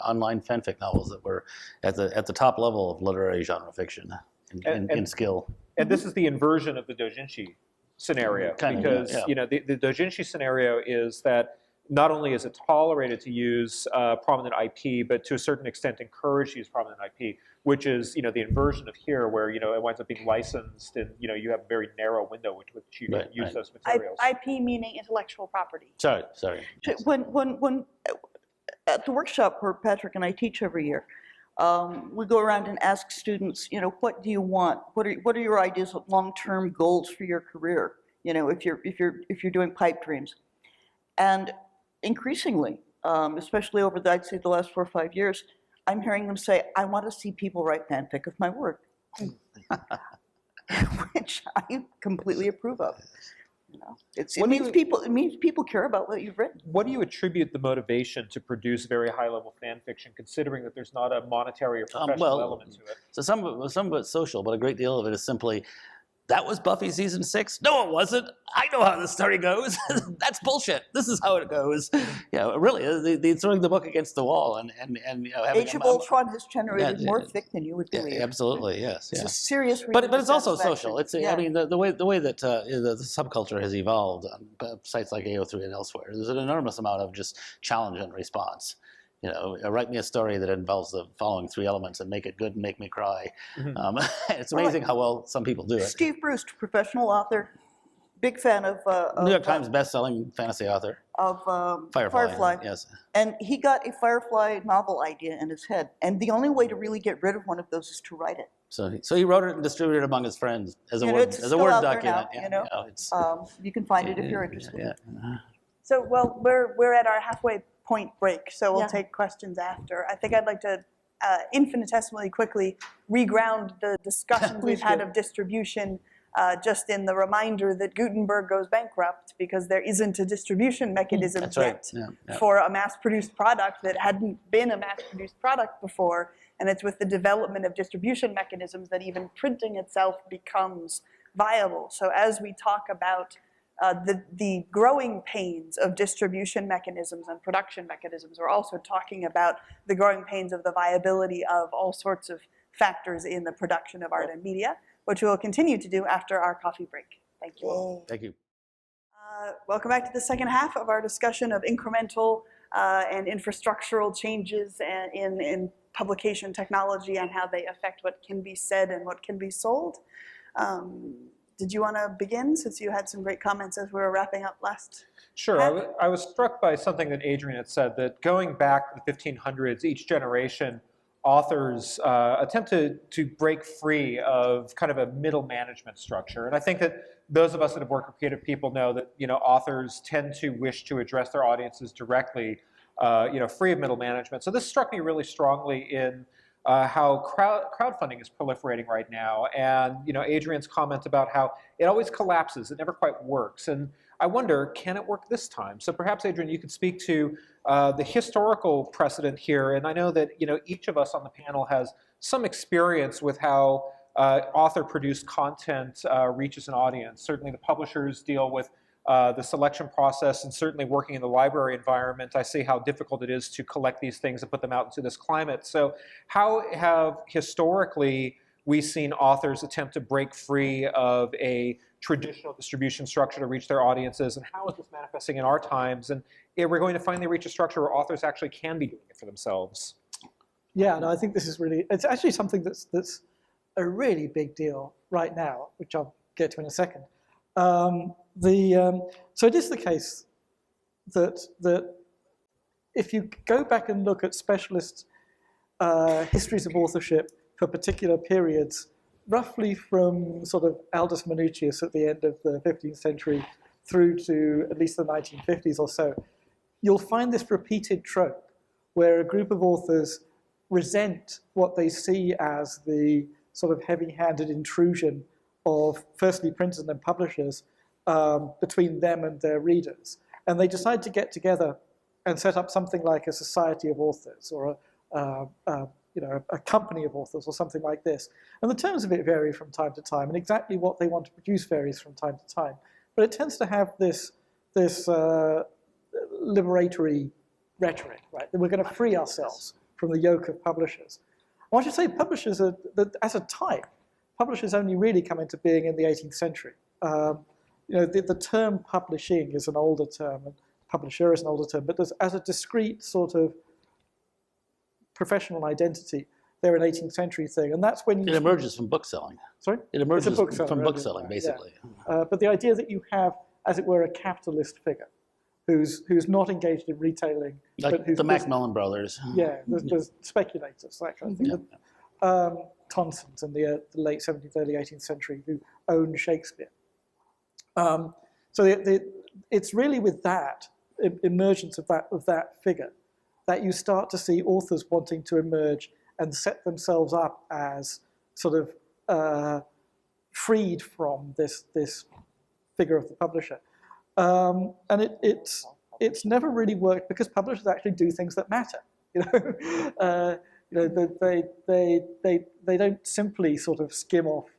online fanfic novels that were at the top level of literary genre fiction in skill. And this is the inversion of the doujinshi scenario, because the doujinshi scenario is that not only is it tolerated to use prominent IP, but to a certain extent encouraged to use prominent IP, which is the inversion of here, where it winds up being licensed, and you have a very narrow window with which you can use those materials. IP meaning intellectual property. Sorry. When at the workshop where Patrick and I teach every year, we go around and ask students, what do you want? What are your ideas of long-term goals for your career? If you're doing pipe dreams, and increasingly, especially over I'd say the last 4 or 5 years, I'm hearing them say, I want to see people write fanfic of my work, which I completely approve of. You know, it means people care about what you've written. What do you attribute the motivation to produce very high-level fan fiction, considering that there's not a monetary or professional element to it? So some of it's social, but a great deal of it is simply, that was Buffy season 6? No, it wasn't. I know how the story goes. That's bullshit. This is how it goes. Yeah, really, the throwing the book against the wall and you know, having Age of Ultron has generated more fic than you would believe. Yeah, absolutely, yes. It's Yeah. a serious But it's also social. satisfaction. It's I mean the way that the subculture has evolved on sites like AO3 and elsewhere. There's an enormous amount of just challenge and response. You know, write me a story that involves the following 3 elements and make it good and make me cry. It's amazing how well some people do it. Steve Bruce, professional author, big fan of New York Times best-selling fantasy author. Of Firefly. Yes. And he got a Firefly novel idea in his head, and the only way to really get rid of one of those is to write it. So he wrote it and distributed it among his friends as a You know, word it's as a still word out there document. now, Yeah, you know? you know, it's, You can find it if you're interested. yeah. So, well, we're at our halfway point break, so we'll Yeah. take questions after. I think I'd like to infinitesimally quickly reground the discussions we've had of distribution, just in the reminder that Gutenberg goes bankrupt because there isn't a distribution mechanism That's right. yet Yeah. for a mass-produced product that hadn't been a mass-produced product before. And it's with the development of distribution mechanisms that even printing itself becomes viable. So as we talk about the growing pains of distribution mechanisms and production mechanisms, we're also talking about the growing pains of the viability of all sorts of factors in the production of art and media, which we'll continue to do after our coffee break. Thank you all. Thank you. Welcome back to the second half of our discussion of incremental and infrastructural changes in publication technology and how they affect what can be said and what can be sold. Did you want to begin, since you had some great comments as we were wrapping up last? Sure. I was struck by something that Adrian had said, that going back to the 1500s, each generation, authors attempted to break free of kind of a middle management structure. And I think that those of us that have worked with creative people know that, you know, authors tend to wish to address their audiences directly, you know, free of middle management. So this struck me really strongly in how crowdfunding is proliferating right now. And, you know, Adrian's comment about how it always collapses, it never quite works. And I wonder, can it work this time? So perhaps, Adrian, you could speak to the historical precedent here. And I know that, you know, each of us on the panel has some experience with how author-produced content reaches an audience. Certainly the publishers deal with the selection process, and certainly working in the library environment, I see how difficult it is to collect these things and put them out into this climate. So how have historically we seen authors attempt to break free of a traditional distribution structure to reach their audiences, and how is this manifesting in our times? And we're going to finally reach a structure where authors actually can be doing it for themselves. Yeah, no, I think this is really, it's actually something that's a really big deal right now, which I'll get to in a second. So it is the case that if you go back and look at specialist histories of authorship for particular periods, roughly from sort of Aldus Manutius at the end of the 15th century through to at least the 1950s or so, you'll find this repeated trope where a group of authors resent what they see as the sort of heavy-handed intrusion of firstly printers and then publishers between them and their readers. And they decide to get together and set up something like a society of authors or a company of authors or something like this. And the terms of it vary from time to time, and exactly what they want to produce varies from time to time. But it tends to have this liberatory rhetoric, right? That we're going to free ourselves from the yoke of publishers. I should say publishers, as a type, publishers only really come into being in the 18th century. The term publishing is an older term, and publisher is an older term, but as a discrete sort of professional identity, they're an 18th century thing, and that's when it emerges from bookselling. Sorry? It emerges from really, bookselling, basically. Yeah. But the idea that you have, as it were, a capitalist figure who's not engaged in retailing, like but who's the Macmillan brothers. Yeah, there's speculators, that kind of thing. Yeah. Tonsons in the late 17th, early 18th century who owned Shakespeare. So it's really with that emergence of that figure that you start to see authors wanting to emerge and set themselves up as sort of freed from this figure of the publisher. And it's never really worked because publishers actually do things that matter. They don't simply sort of skim off.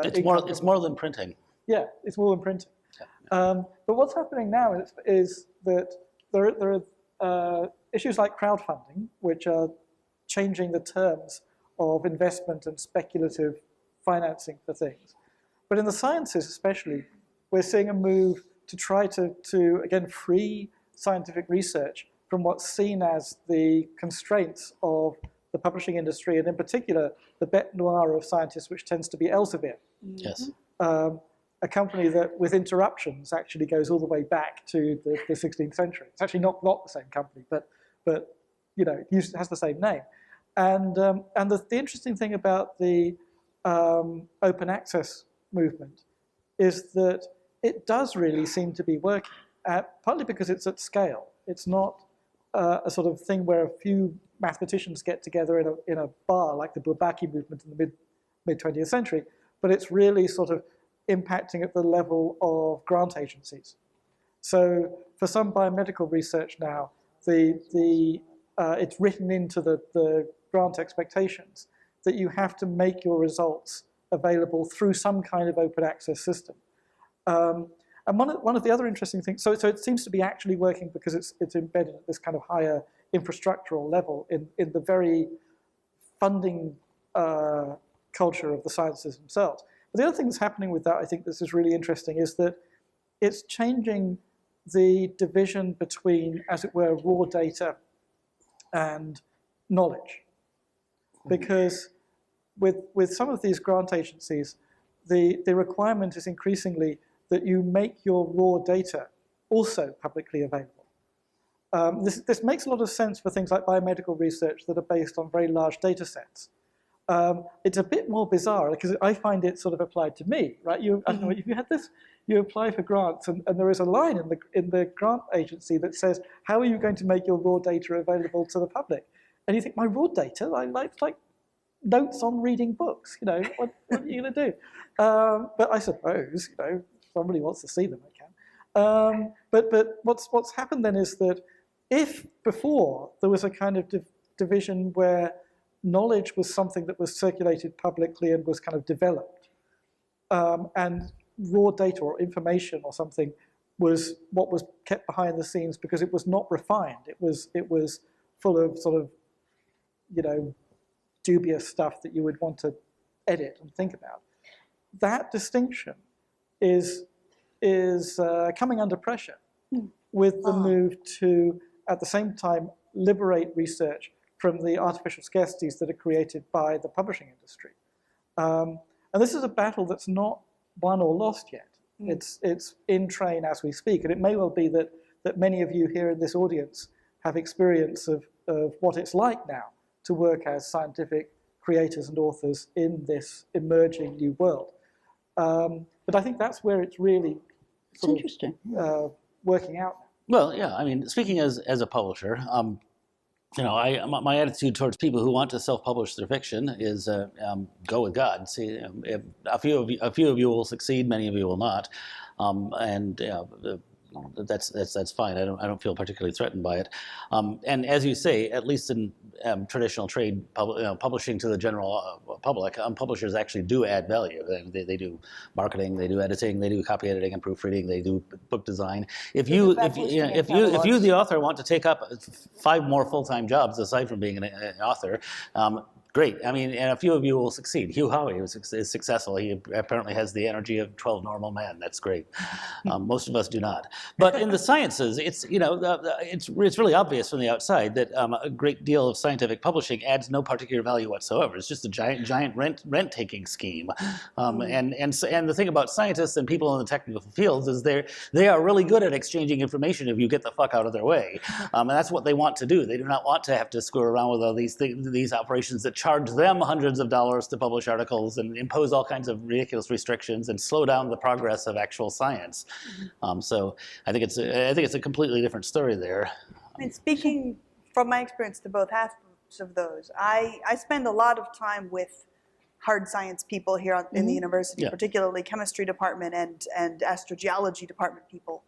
It's more than printing. Yeah, it's more than printing. But what's happening now is that there are issues like crowdfunding, which are changing the terms of investment and speculative financing for things. But in the sciences especially, we're seeing a move to try to again, free scientific research from what's seen as the constraints of the publishing industry, and in particular, the bête noire of scientists, which tends to be Elsevier. Yes. A company that, with interruptions, actually goes all the way back to the 16th century. It's actually not the same company, but it has the same name. And the interesting thing about the open access movement is that it does really seem to be working, partly because it's at scale. It's not a sort of thing where a few mathematicians get together in a bar like the Bourbaki movement in the mid-20th century, but it's really sort of impacting at the level of grant agencies. So for some biomedical research now, it's written into the grant expectations that you have to make your results available through some kind of open access system. And one of the other interesting things, so it seems to be actually working because it's embedded at this kind of higher infrastructural level in the very funding culture of the sciences themselves. But the other thing that's happening with that, I think this is really interesting, is that it's changing the division between, as it were, raw data and knowledge. Because with some of these grant agencies, the requirement is increasingly that you make your raw data also publicly available. This makes a lot of sense for things like biomedical research that are based on very large data sets. It's a bit more bizarre because I find it sort of applied to me, right? I don't know if you had this, you apply for grants and there is a line in the grant agency that says, how are you going to make your raw data available to the public? And you think, my raw data? Like notes on reading books, what are you going to do? But I suppose, if somebody wants to see them, I can. But what's happened then is that if before there was a kind of division where knowledge was something that was circulated publicly and was kind of developed, and raw data or information or something was what was kept behind the scenes because it was not refined. It was full of sort of, dubious stuff that you would want to edit and think about. That distinction is coming under pressure with the move to, at the same time, liberate research from the artificial scarcities that are created by the publishing industry. And this is a battle that's not won or lost yet. It's in train as we speak, and it may well be that many of you here in this audience have experience of what it's like now to work as scientific creators and authors in this emerging new world. But I think that's where it's really interesting. Working out. Well, yeah, I mean, speaking as a publisher, my attitude towards people who want to self-publish their fiction is go with God. See, a few of you will succeed, many of you will not, that's fine. I don't feel particularly threatened by it. And as you say, at least in traditional trade publishing to the general public, publishers actually do add value. They do marketing, they do editing, they do copy editing and proofreading, they do book design. If you, the author, want to take up 5 more full-time jobs aside from being an author, great. I mean, and a few of you will succeed. Hugh Howey is successful. He apparently has the energy of 12 normal men. That's great. Most of us do not. But in the sciences, it's really obvious from the outside that a great deal of scientific publishing adds no particular value whatsoever. It's just a giant rent-taking scheme. And the thing about scientists and people in the technical fields is they are really good at exchanging information if you get the fuck out of their way. And that's what they want to do. They do not want to have to screw around with all these operations that charge them hundreds of dollars to publish articles and impose all kinds of ridiculous restrictions and slow down the progress of actual science. So I think it's a completely different story there. I mean, speaking from my experience to both halves of those, I spend a lot of time with hard science people here in the university, particularly chemistry department and astrogeology department people.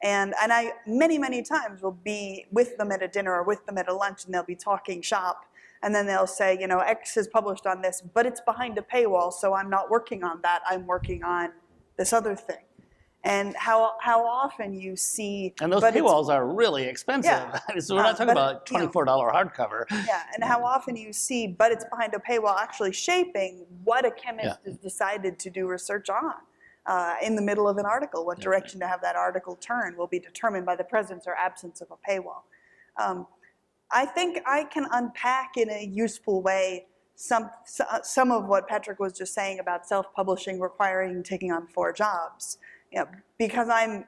And I many times will be with them at a dinner or with them at a lunch, and they'll be talking shop, and then they'll say, you know, X is published on this, but it's behind a paywall, so I'm not working on that. I'm working on this other thing. And how often you see, and those paywalls are really expensive. Yeah. So we're not talking about $24 hardcover. Yeah, and how often you see, but it's behind a paywall, actually shaping what a chemist has decided to do research on. In the middle of an article, what direction to have that article turn will be determined by the presence or absence of a paywall. I think I can unpack in a useful way some of what Patrick was just saying about self-publishing requiring taking on 4 jobs. You know, because I'm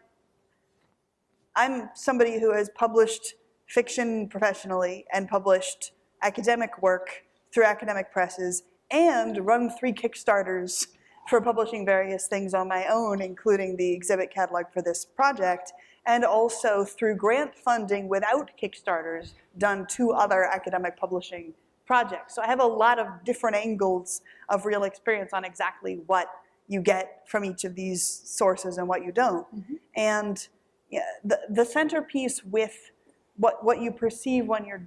somebody who has published fiction professionally and published academic work through academic presses and run 3 Kickstarters for publishing various things on my own, including the exhibit catalog for this project, and also through grant funding without Kickstarters, done 2 other academic publishing projects. So I have a lot of different angles of real experience on exactly what you get from each of these sources and what you don't. And the centerpiece with what you perceive when you're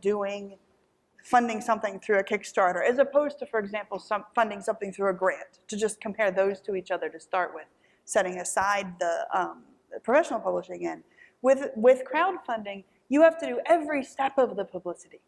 funding something through a Kickstarter, as opposed to, for example, funding something through a grant, to just compare those to each other to start with, setting aside the professional publishing end. With crowdfunding, you have to do every step of the publicity,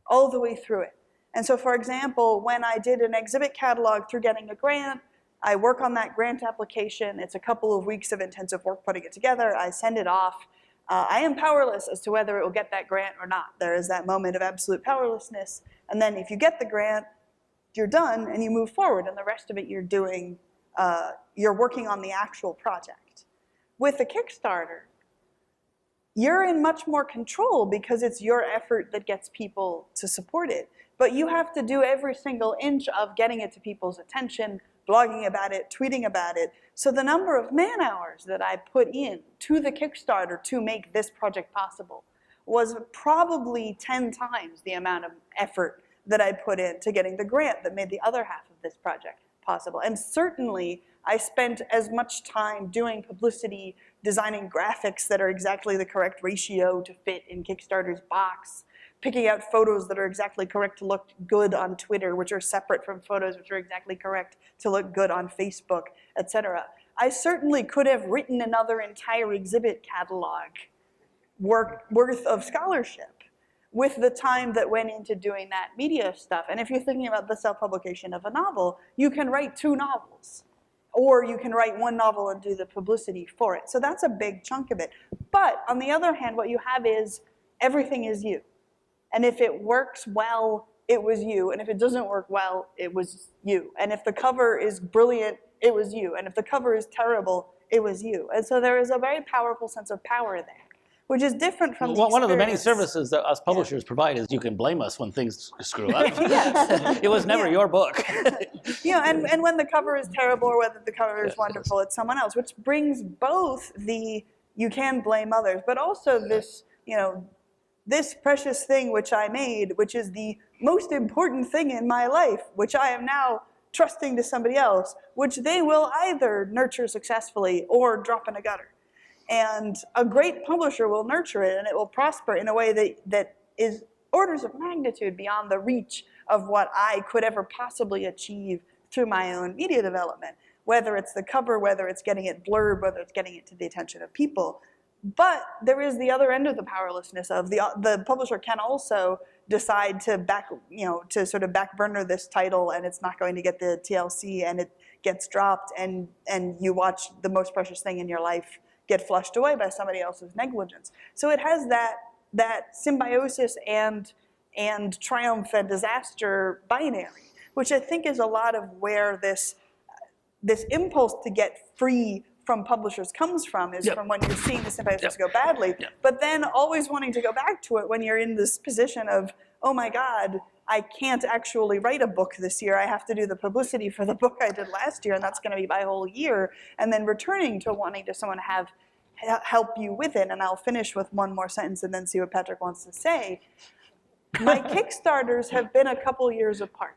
all the way through it. And so, for example, when I did an exhibit catalog through getting a grant, I work on that grant application. It's a couple of weeks of intensive work putting it together. I send it off. I am powerless as to whether it will get that grant or not. There is that moment of absolute powerlessness. And then if you get the grant, you're done and you move forward. And the rest of it you're doing, you're working on the actual project. With the Kickstarter, you're in much more control because it's your effort that gets people to support it. But you have to do every single inch of getting it to people's attention, blogging about it, tweeting about it. So the number of man hours that I put in to the Kickstarter to make this project possible was probably 10 times the amount of effort that I put in to getting the grant that made the other half of this project possible. And certainly I spent as much time doing publicity, designing graphics that are exactly the correct ratio to fit in Kickstarter's box, picking out photos that are exactly correct to look good on Twitter, which are separate from photos which are exactly correct to look good on Facebook, etc. I certainly could have written another entire exhibit catalog worth of scholarship with the time that went into doing that media stuff. And if you're thinking about the self-publication of a novel, you can write 2 novels. Or you can write 1 novel and do the publicity for it. So that's a big chunk of it. But on the other hand, what you have is everything is you. And if it works well, it was you. And if it doesn't work well, it was you. And if the cover is brilliant, it was you. And if the cover is terrible, it was you. And so there is a very powerful sense of power there, which is different from the One of the many services that us publishers provide is you can blame us when things screw up. It was never your book. And when the cover is terrible or whether the cover is wonderful, it's someone else, which brings both the you can blame others, but also this, this precious thing which I made, which is the most important thing in my life, which I am now trusting to somebody else, which they will either nurture successfully or drop in a gutter. And a great publisher will nurture it and it will prosper in a way that is orders of magnitude beyond the reach of what I could ever possibly achieve through my own media development, whether it's the cover, whether it's getting it blurred, whether it's getting it to the attention of people. But there is the other end of the powerlessness of the publisher can also decide to sort of back burner this title and it's not going to get the TLC and it gets dropped and you watch the most precious thing in your life get flushed away by somebody else's negligence. So it has that symbiosis and triumph and disaster binary, which I think is a lot of where this impulse to get free from publishers comes from, is from when you're seeing the symbiosis go badly, but then always wanting to go back to it when you're in this position of, oh my God, I can't actually write a book this year. I have to do the publicity for the book I did last year, and that's going to be my whole year. And then returning to wanting to someone have help you with it. And I'll finish with one more sentence and then see what Patrick wants to say. My Kickstarters have been a couple years apart.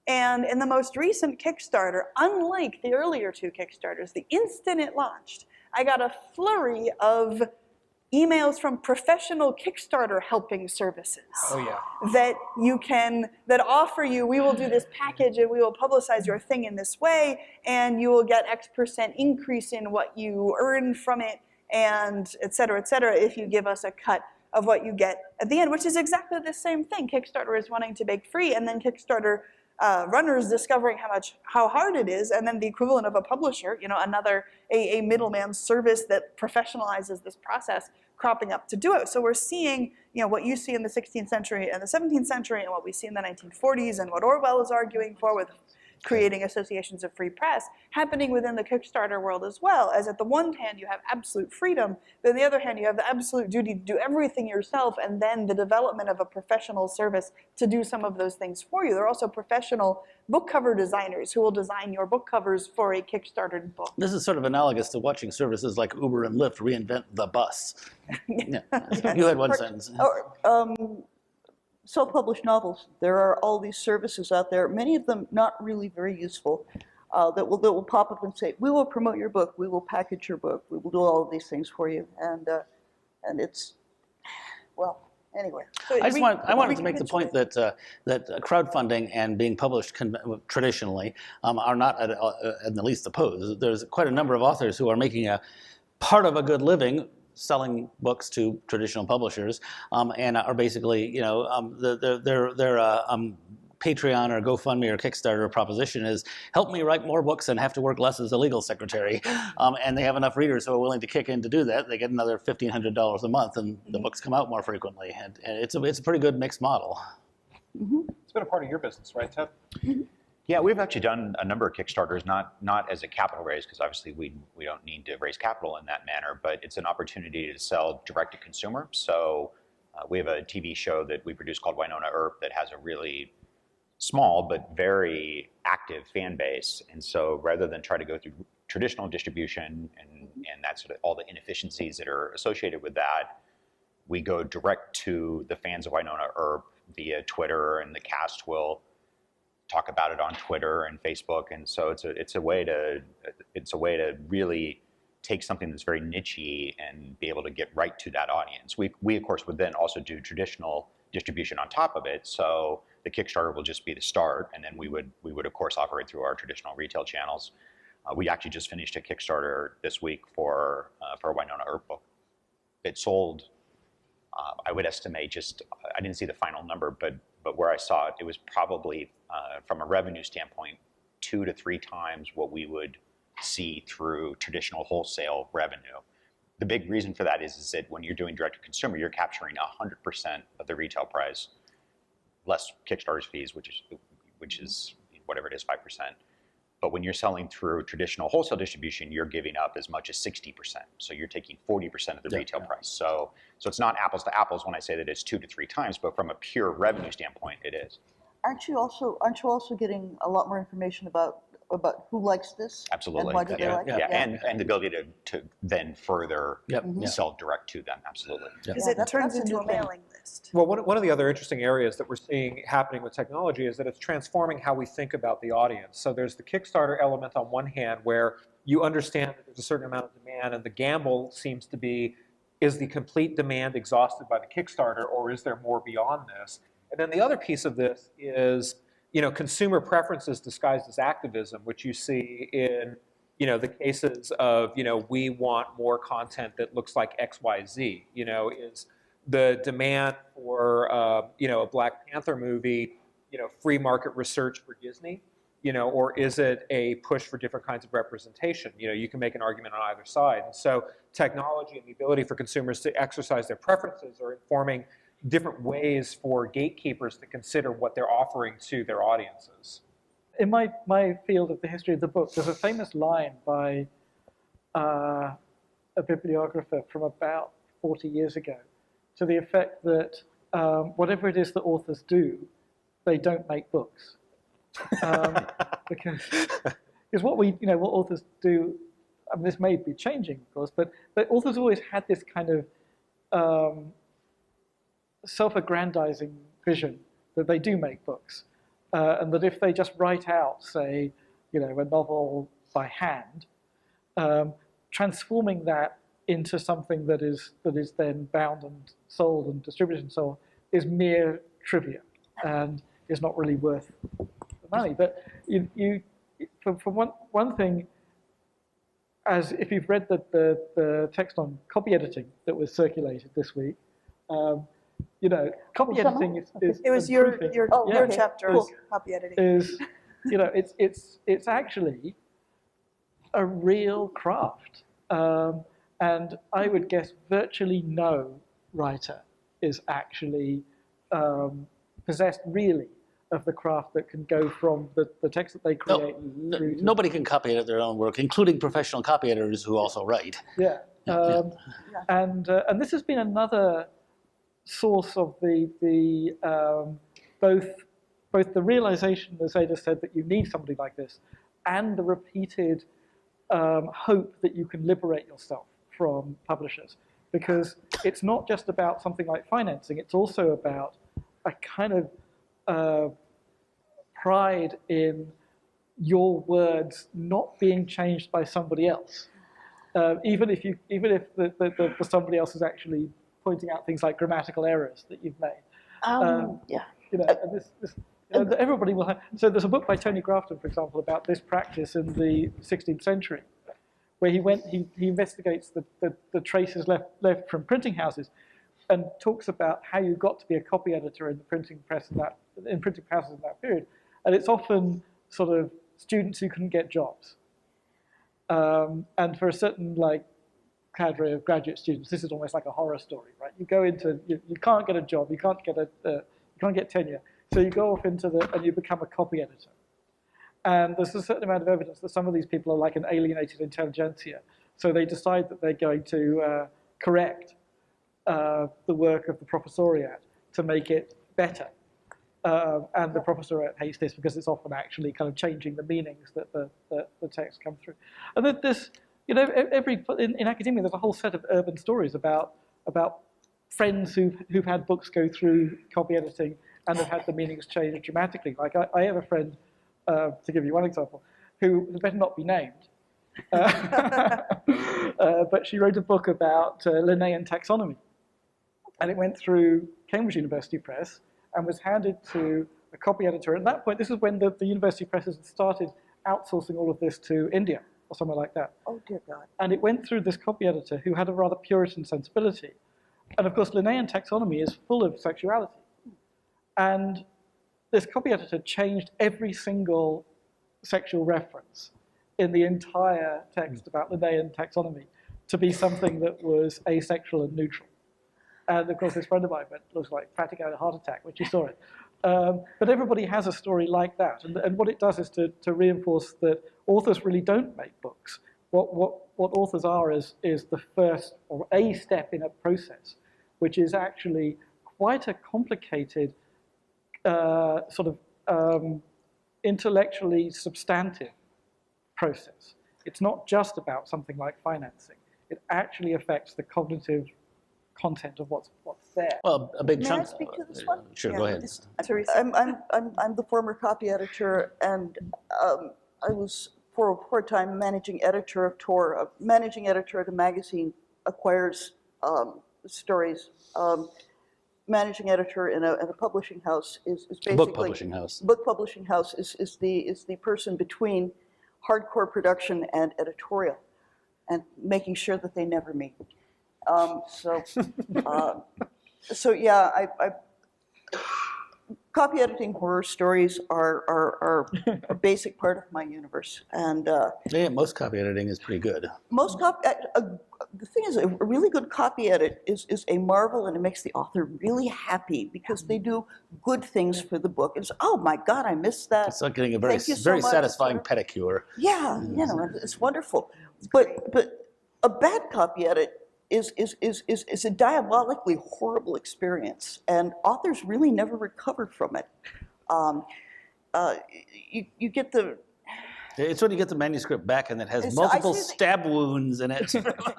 And in the most recent Kickstarter, unlike the earlier two Kickstarters, the instant it launched, I got a flurry of emails from professional Kickstarter helping services. Oh yeah. That offer you, we will do this package and we will publicize your thing in this way, and you will get X% increase in what you earn from it, and et cetera, if you give us a cut of what you get at the end, which is exactly the same thing. Kickstarter is wanting to make free, and then Kickstarter runners discovering how hard it is, and then the equivalent of a publisher, a middleman service that professionalizes this process cropping up to do it. So we're seeing, what you see in the 16th century and the 17th century, and what we see in the 1940s, and what Orwell is arguing for with creating associations of free press, happening within the Kickstarter world as well, as at the one hand you have absolute freedom, but on the other hand you have the absolute duty to do everything yourself, and then the development of a professional service to do some of those things for you. There are also professional book cover designers who will design your book covers for a Kickstarter book. This is sort of analogous to watching services like Uber and Lyft reinvent the bus. Yeah. You had one sentence. Self-published novels. There are all these services out there, many of them not really very useful, that will pop up and say, we will promote your book, we will package your book, we will do all of these things for you. And it's, well, anyway. So I wanted to make the point that crowdfunding and being published traditionally are not at the least opposed. There's quite a number of authors who are making a part of a good living selling books to traditional publishers, and are basically, their Patreon or GoFundMe or Kickstarter proposition is help me write more books and have to work less as a legal secretary. And they have enough readers who are willing to kick in to do that. They get another $1,500 a month, and the books come out more frequently. And it's a pretty good mixed model. It's been a part of your business, right, Ted? Yeah, we've actually done a number of Kickstarters, not as a capital raise, because obviously we don't need to raise capital in that manner, but it's an opportunity to sell direct to consumer. So we have a TV show that we produce called Winona Earp that has a really small but very active fan base. And so rather than try to go through traditional distribution and that's sort of all the inefficiencies that are associated with that, we go direct to the fans of Winona Earp via Twitter, and the cast will talk about it on Twitter and Facebook, and so it's a way to really take something that's very niche-y and be able to get right to that audience. We of course would then also do traditional distribution on top of it. So the Kickstarter will just be the start, and then we would of course offer it through our traditional retail channels. We actually just finished a Kickstarter this week for a Winona Earp book. It sold, I would estimate, I didn't see the final number, but where I saw it, it was probably, from a revenue standpoint, 2 to 3 times what we would see through traditional wholesale revenue. The big reason for that is that when you're doing direct-to-consumer, you're capturing 100% of the retail price, less Kickstarter's fees, which is whatever it is, 5%. But when you're selling through traditional wholesale distribution, you're giving up as much as 60%. So you're taking 40% of the retail price. So it's not apples to apples when I say that it's 2 to 3 times, but from a pure revenue standpoint, it is. Aren't you also getting a lot more information about who likes this? Absolutely. And why do they like it? And the ability to then further sell direct to them. Absolutely. Because it turns into a mailing list. Well, one of the other interesting areas that we're seeing happening with technology is that it's transforming how we think about the audience. So there's the Kickstarter element on one hand, where you understand that there's a certain amount of demand, and the gamble seems to be, is the complete demand exhausted by the Kickstarter, or is there more beyond this? And then the other piece of this is, consumer preferences disguised as activism, which you see in, the cases of, we want more content that looks like X, Y, Z. Is the demand for, a Black Panther movie, free market research for Disney, or is it a push for different kinds of representation? You can make an argument on either side. And so technology and the ability for consumers to exercise their preferences are informing different ways for gatekeepers to consider what they're offering to their audiences. In my field of the history of the book, there's a famous line by a bibliographer from about 40 years ago to the effect that whatever it is that authors do, they don't make books. Because what authors do, this may be changing, of course, but authors always had this kind of self-aggrandizing vision that they do make books. and that if they just write out, say, a novel by hand, transforming that into something that is then bound and sold and distributed and so on is mere trivia and is not really worth the money. But for one thing, as if you've read the text on copy editing that was circulated this week, copy editing is It was your yeah, chapter on copy editing. is it's actually a real craft, and I would guess virtually no writer is actually possessed really of the craft that can go from the text that they create. Nobody can copy edit their own work, including professional copy editors who also write. Yeah, and this has been another source of the both the realization, as Ada said, that you need somebody like this, and the repeated hope that you can liberate yourself from publishers, because it's not just about something like financing; it's also about a kind of pride in your words not being changed by somebody else, even if the somebody else is actually pointing out things like grammatical errors that you've made. And everybody will have. So there's a book by Tony Grafton, for example, about this practice in the 16th century, where he investigates the traces left from printing houses, and talks about how you got to be a copy editor in the printing press in printing presses in that period. And it's often sort of students who couldn't get jobs. And for a certain cadre of graduate students, this is almost like a horror story, right? You go into, you can't get a job, you can't get tenure, so you go off into and you become a copy editor. And there's a certain amount of evidence that some of these people are like an alienated intelligentsia, so they decide that they're going to correct the work of the professoriate to make it better. And the professoriate hates this because it's often actually kind of changing the meanings that the text come through. And that this, in academia, there's a whole set of urban stories about friends who've had books go through copy editing and have had the meanings changed dramatically. Like I have a friend, to give you one example, who better not be named, but she wrote a book about Linnaean taxonomy. And it went through Cambridge University Press and was handed to a copy editor. At that point, this is when the university presses had started outsourcing all of this to India or somewhere like that. Oh, dear God. And it went through this copy editor who had a rather Puritan sensibility. And of course, Linnaean taxonomy is full of sexuality. And this copy editor changed every single sexual reference in the entire text about Linnaean taxonomy to be something that was asexual and neutral. And of course, this friend of mine looks like practically had a heart attack when she saw it. But everybody has a story like that. And what it does is to reinforce that authors really don't make books. What authors are is the first or a step in a process, which is actually quite a complicated, intellectually substantive process. It's not just about something like financing. It actually affects the cognitive content of what's there. Well, a big chunk. May I speak to this one? Sure, go ahead. I'm the former copy editor, and I was for a time managing editor of Tor. Managing editor at a magazine acquires stories. Managing editor in a publishing house is basically Book publishing house. Book publishing house is the person between hardcore production and editorial, and making sure that they never meet. So yeah, copy editing horror stories are a basic part of my universe, and Yeah, most copy editing is pretty good. most the thing is, a really good copy edit is a marvel, and it makes the author really happy because they do good things for the book. It's, oh my God, I missed that. It's like getting a very, Thank you so very much. satisfying pedicure. Yeah, it's wonderful. But a bad copy edit is a diabolically horrible experience, and authors really never recover from it. You get It's when you get the manuscript back and it has It's- multiple I see stab wounds in it.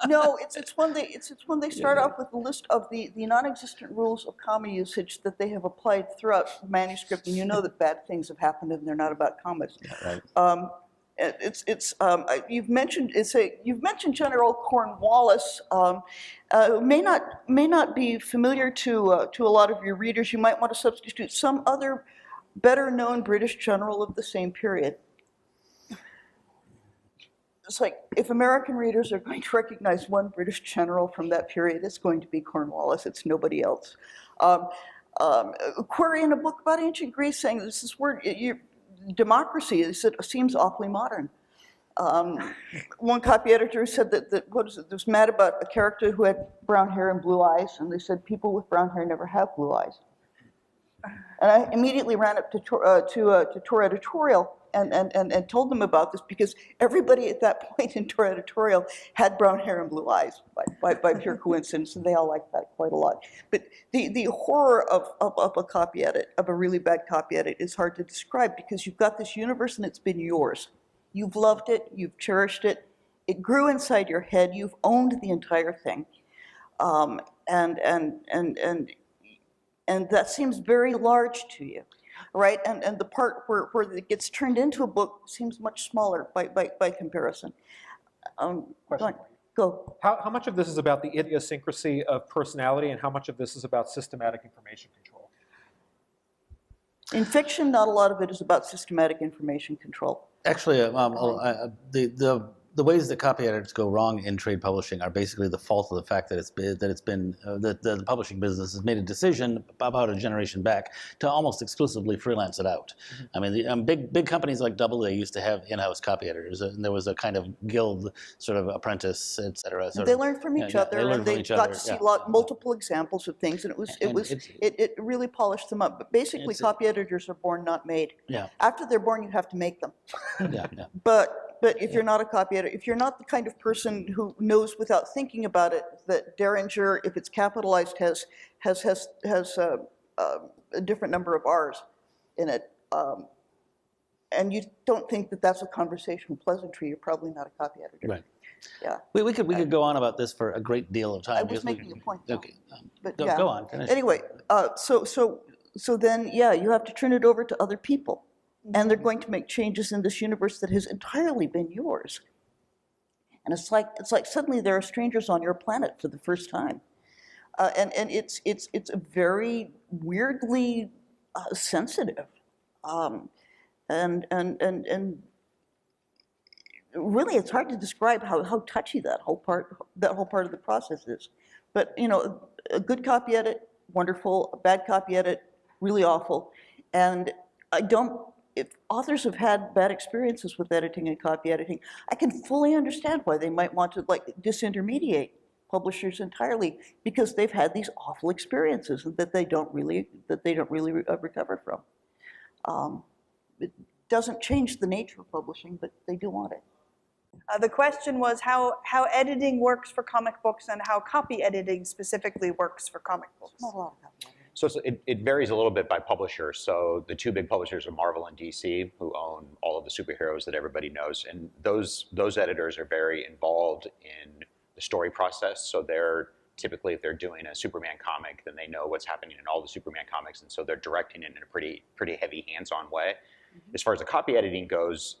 No, it's when they start off with a list of the non-existent rules of comma usage that they have applied throughout the manuscript, and you know that bad things have happened and they're not about commas. Right. You've mentioned General Cornwallis. May not be familiar to a lot of your readers. You might want to substitute some other better known British general of the same period. It's like, if American readers are going to recognize one British general from that period, it's going to be Cornwallis. It's nobody else. Query in a book about ancient Greece saying this word, democracy, seems awfully modern. One copy editor said that was mad about a character who had brown hair and blue eyes, and they said people with brown hair never have blue eyes. And I immediately ran up to Tor Editorial and told them about this, because everybody at that point in Tor Editorial had brown hair and blue eyes by pure coincidence, and they all liked that quite a lot. But the horror of a copy edit, of a really bad copy edit, is hard to describe, because you've got this universe and it's been yours. You've loved it, you've cherished it, it grew inside your head, you've owned the entire thing. And that seems very large to you, right? And the part where it gets turned into a book seems much smaller by comparison. Go. How much of this is about the idiosyncrasy of personality, and how much of this is about systematic information control? In fiction, not a lot of it is about systematic information control. Actually, the ways that copy editors go wrong in trade publishing are basically the fault of the fact that the publishing business has made a decision about a generation back to almost exclusively freelance it out. Mm-hmm. I mean, big companies like AA used to have in-house copy editors, and there was a kind of guild sort of apprentice, et cetera. They learned from each other, and they got to see multiple examples of things, and it really polished them up. But basically, copy editors are born, not made. Yeah. After they're born, you have to make them. Yeah. But if you're not a copy editor, if you're not the kind of person who knows without thinking about it that Derringer, if it's capitalized, has a different number of R's in it, and you don't think that that's a conversational pleasantry, you're probably not a copy editor. Right. Yeah. We could go on about this for a great deal of time. I was making a point. Okay. But go on. Finish. Anyway, so then, yeah, you have to turn it over to other people. And they're going to make changes in this universe that has entirely been yours. And it's like suddenly there are strangers on your planet for the first time. And it's very weirdly sensitive. And really, it's hard to describe how touchy that whole part of the process is. But a good copy edit, wonderful. A bad copy edit, really awful. And if authors have had bad experiences with editing and copy editing, I can fully understand why they might want to disintermediate publishers entirely, because they've had these awful experiences that they don't really recover from. It doesn't change the nature of publishing, but they do want it. The question was how editing works for comic books and how copy editing specifically works for comic books. Not a lot of copy editing. So it varies a little bit by publisher. So the two big publishers are Marvel and DC, who own all of the superheroes that everybody knows. And those editors are very involved in the story process. So they're typically, if they're doing a Superman comic, then they know what's happening in all the Superman comics. And so they're directing it in a pretty heavy hands-on way. Mm-hmm. As far as the copy editing goes,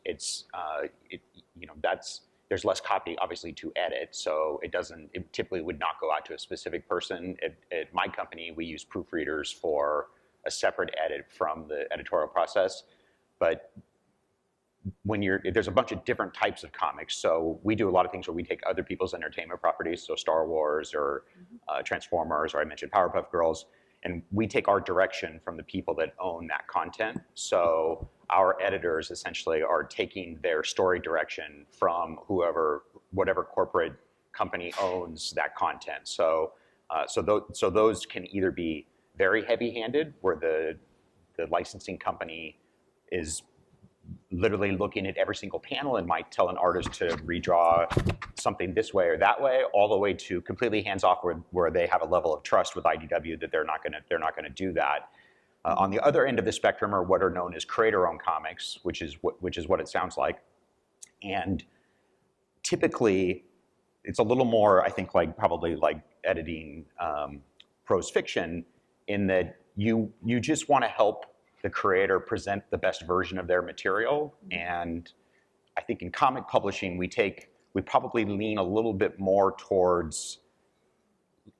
there's less copy, obviously, to edit, so it typically would not go out to a specific person. At my company, we use proofreaders for a separate edit from the editorial process. But there's a bunch of different types of comics, so we do a lot of things where we take other people's entertainment properties, so Star Wars or Transformers, or I mentioned Powerpuff Girls, and we take our direction from the people that own that content. So our editors essentially are taking their story direction from whatever corporate company owns that content. So those can either be very heavy-handed, where the licensing company is literally looking at every single panel and might tell an artist to redraw something this way or that way, all the way to completely hands-off, where they have a level of trust with IDW that they're not gonna do that. On the other end of the spectrum are what are known as creator-owned comics, which is what it sounds like. And typically, it's a little more, I think, probably like editing prose fiction, in that you just want to help the creator present the best version of their material. And I think in comic publishing, we probably lean a little bit more towards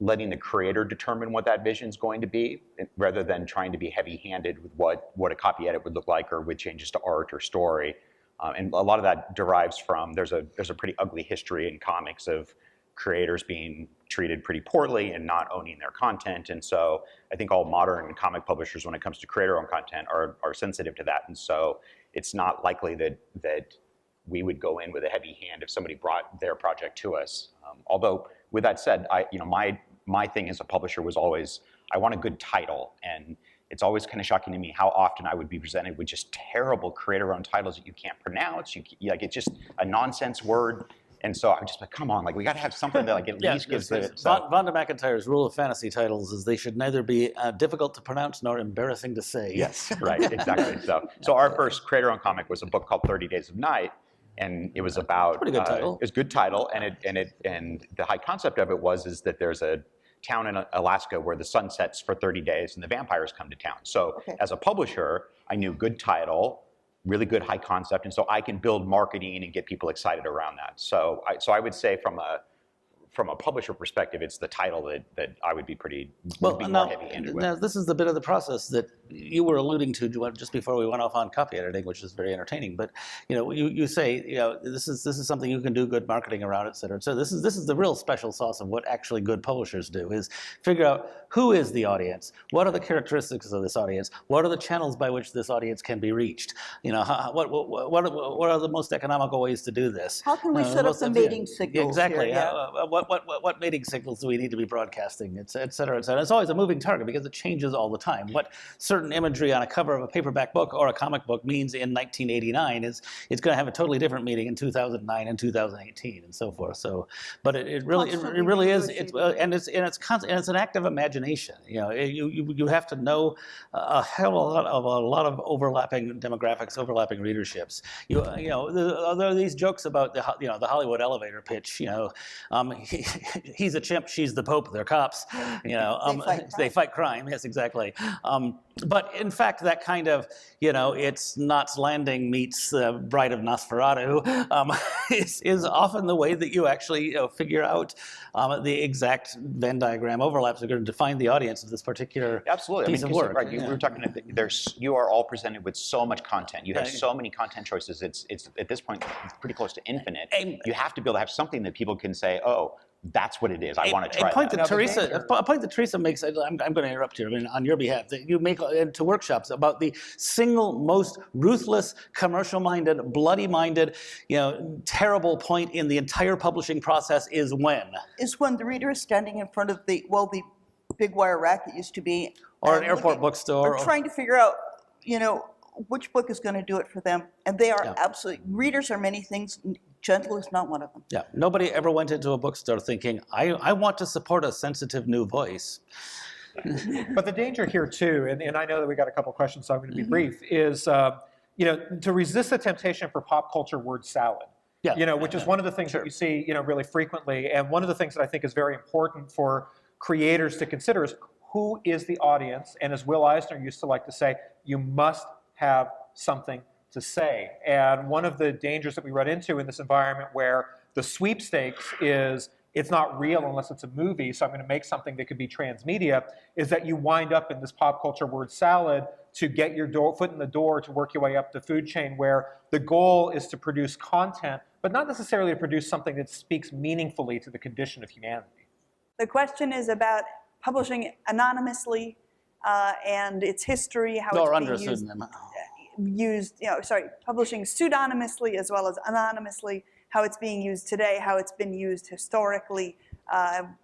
letting the creator determine what that vision is going to be, rather than trying to be heavy-handed with what a copy edit would look like, or with changes to art or story. And a lot of that derives from, there's a pretty ugly history in comics of creators being treated pretty poorly and not owning their content. And so I think all modern comic publishers, when it comes to creator-owned content, are sensitive to that. And so it's not likely that we would go in with a heavy hand if somebody brought their project to us. Although, with that said, my thing as a publisher was always, I want a good title. And it's always kind of shocking to me how often I would be presented with just terrible creator-owned titles that you can't pronounce. Like, it's just a nonsense word. And so I'm just like, come on, like, we got to have something that like at least gives the... Vonda McIntyre's rule of fantasy titles is they should neither be difficult to pronounce nor embarrassing to say. Yes, right, exactly. So our first creator-owned comic was a book called 30 Days of Night, and it was about... Pretty good title. It was a good title, and the high concept of it is that there's a town in Alaska where the sun sets for 30 days and the vampires come to town. So as a publisher, I knew good title, really good high concept, and so I can build marketing and get people excited around that. So I would say from a publisher perspective, it's the title that I would be more heavy-handed with. Now, this is the bit of the process that you were alluding to just before we went off on copy editing, which is very entertaining. But you say this is something you can do good marketing around, et cetera. So this is the real special sauce of what actually good publishers do, is figure out who is the audience, what are the characteristics of this audience, what are the channels by which this audience can be reached. What are the most economical ways to do this? How can we set up the mating signals? Exactly. Here? Yeah. What mating signals do we need to be broadcasting, et cetera, et cetera. It's always a moving target because it changes all the time. What certain imagery on a cover of a paperback book or a comic book means in 1989 it's going to have a totally different meaning in 2009 and 2018 and so forth. So, but it really is. It's an act of imagination. You have to know a hell of a lot of overlapping demographics, overlapping readerships. There are these jokes about the Hollywood elevator pitch. He's a chimp, she's the Pope, they're cops. They fight crime. Yes, exactly. But in fact, that kind of, it's Knots Landing meets Bride of Nosferatu is often the way that you actually figure out the exact Venn diagram overlaps that are going to define the audience of this particular piece of work. Right, we were talking. You are all presented with so much content. You have so many content choices. It's at this point it's pretty close to infinite. You have to be able to have something that people can say, oh, that's what it is. I want to try a point that. A point that Teresa makes, I'm going to interrupt here, on your behalf, that you make into workshops about the single most ruthless, commercial-minded, bloody-minded, terrible point in the entire publishing process is when? Is when the reader is standing in front of the big wire rack it used to be. Or an airport bookstore. Or trying to figure out, which book is going to do it for them. And they are absolutely, readers are many things. Gentle is not one of them. Yeah, nobody ever went into a bookstore thinking, I want to support a sensitive new voice. But the danger here too, and I know that we got a couple questions, so I'm going to be brief, is to resist the temptation for pop culture word salad. Which is one of the things that you see, really frequently. And one of the things that I think is very important for creators to consider is who is the audience. And as Will Eisner used to like to say, you must have something to say. And one of the dangers that we run into in this environment where the sweepstakes is it's not real unless it's a movie, so I'm going to make something that could be transmedia, is that you wind up in this pop culture word salad to get your foot in the door to work your way up the food chain, where the goal is to produce content, but not necessarily to produce something that speaks meaningfully to the condition of humanity. The question is about publishing anonymously and its history, how or it's under being a pseudonym. Publishing pseudonymously as well as anonymously, how it's being used today, how it's been used historically,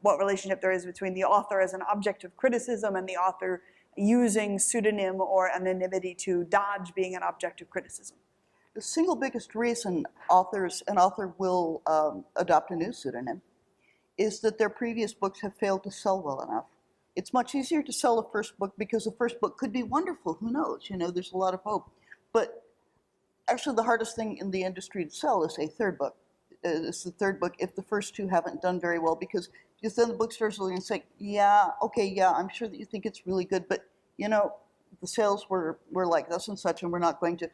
what relationship there is between the author as an object of criticism and the author using pseudonym or anonymity to dodge being an object of criticism. The single biggest reason an author will adopt a new pseudonym is that their previous books have failed to sell well enough. It's much easier to sell a first book because the first book could be wonderful. Who knows? There's a lot of hope. But actually the hardest thing in the industry to sell is a third book. It's the third book if the first two haven't done very well, because then the bookstores will say, yeah, okay, yeah, I'm sure that you think it's really good, but you know, the sales were like this and such, and we're not going to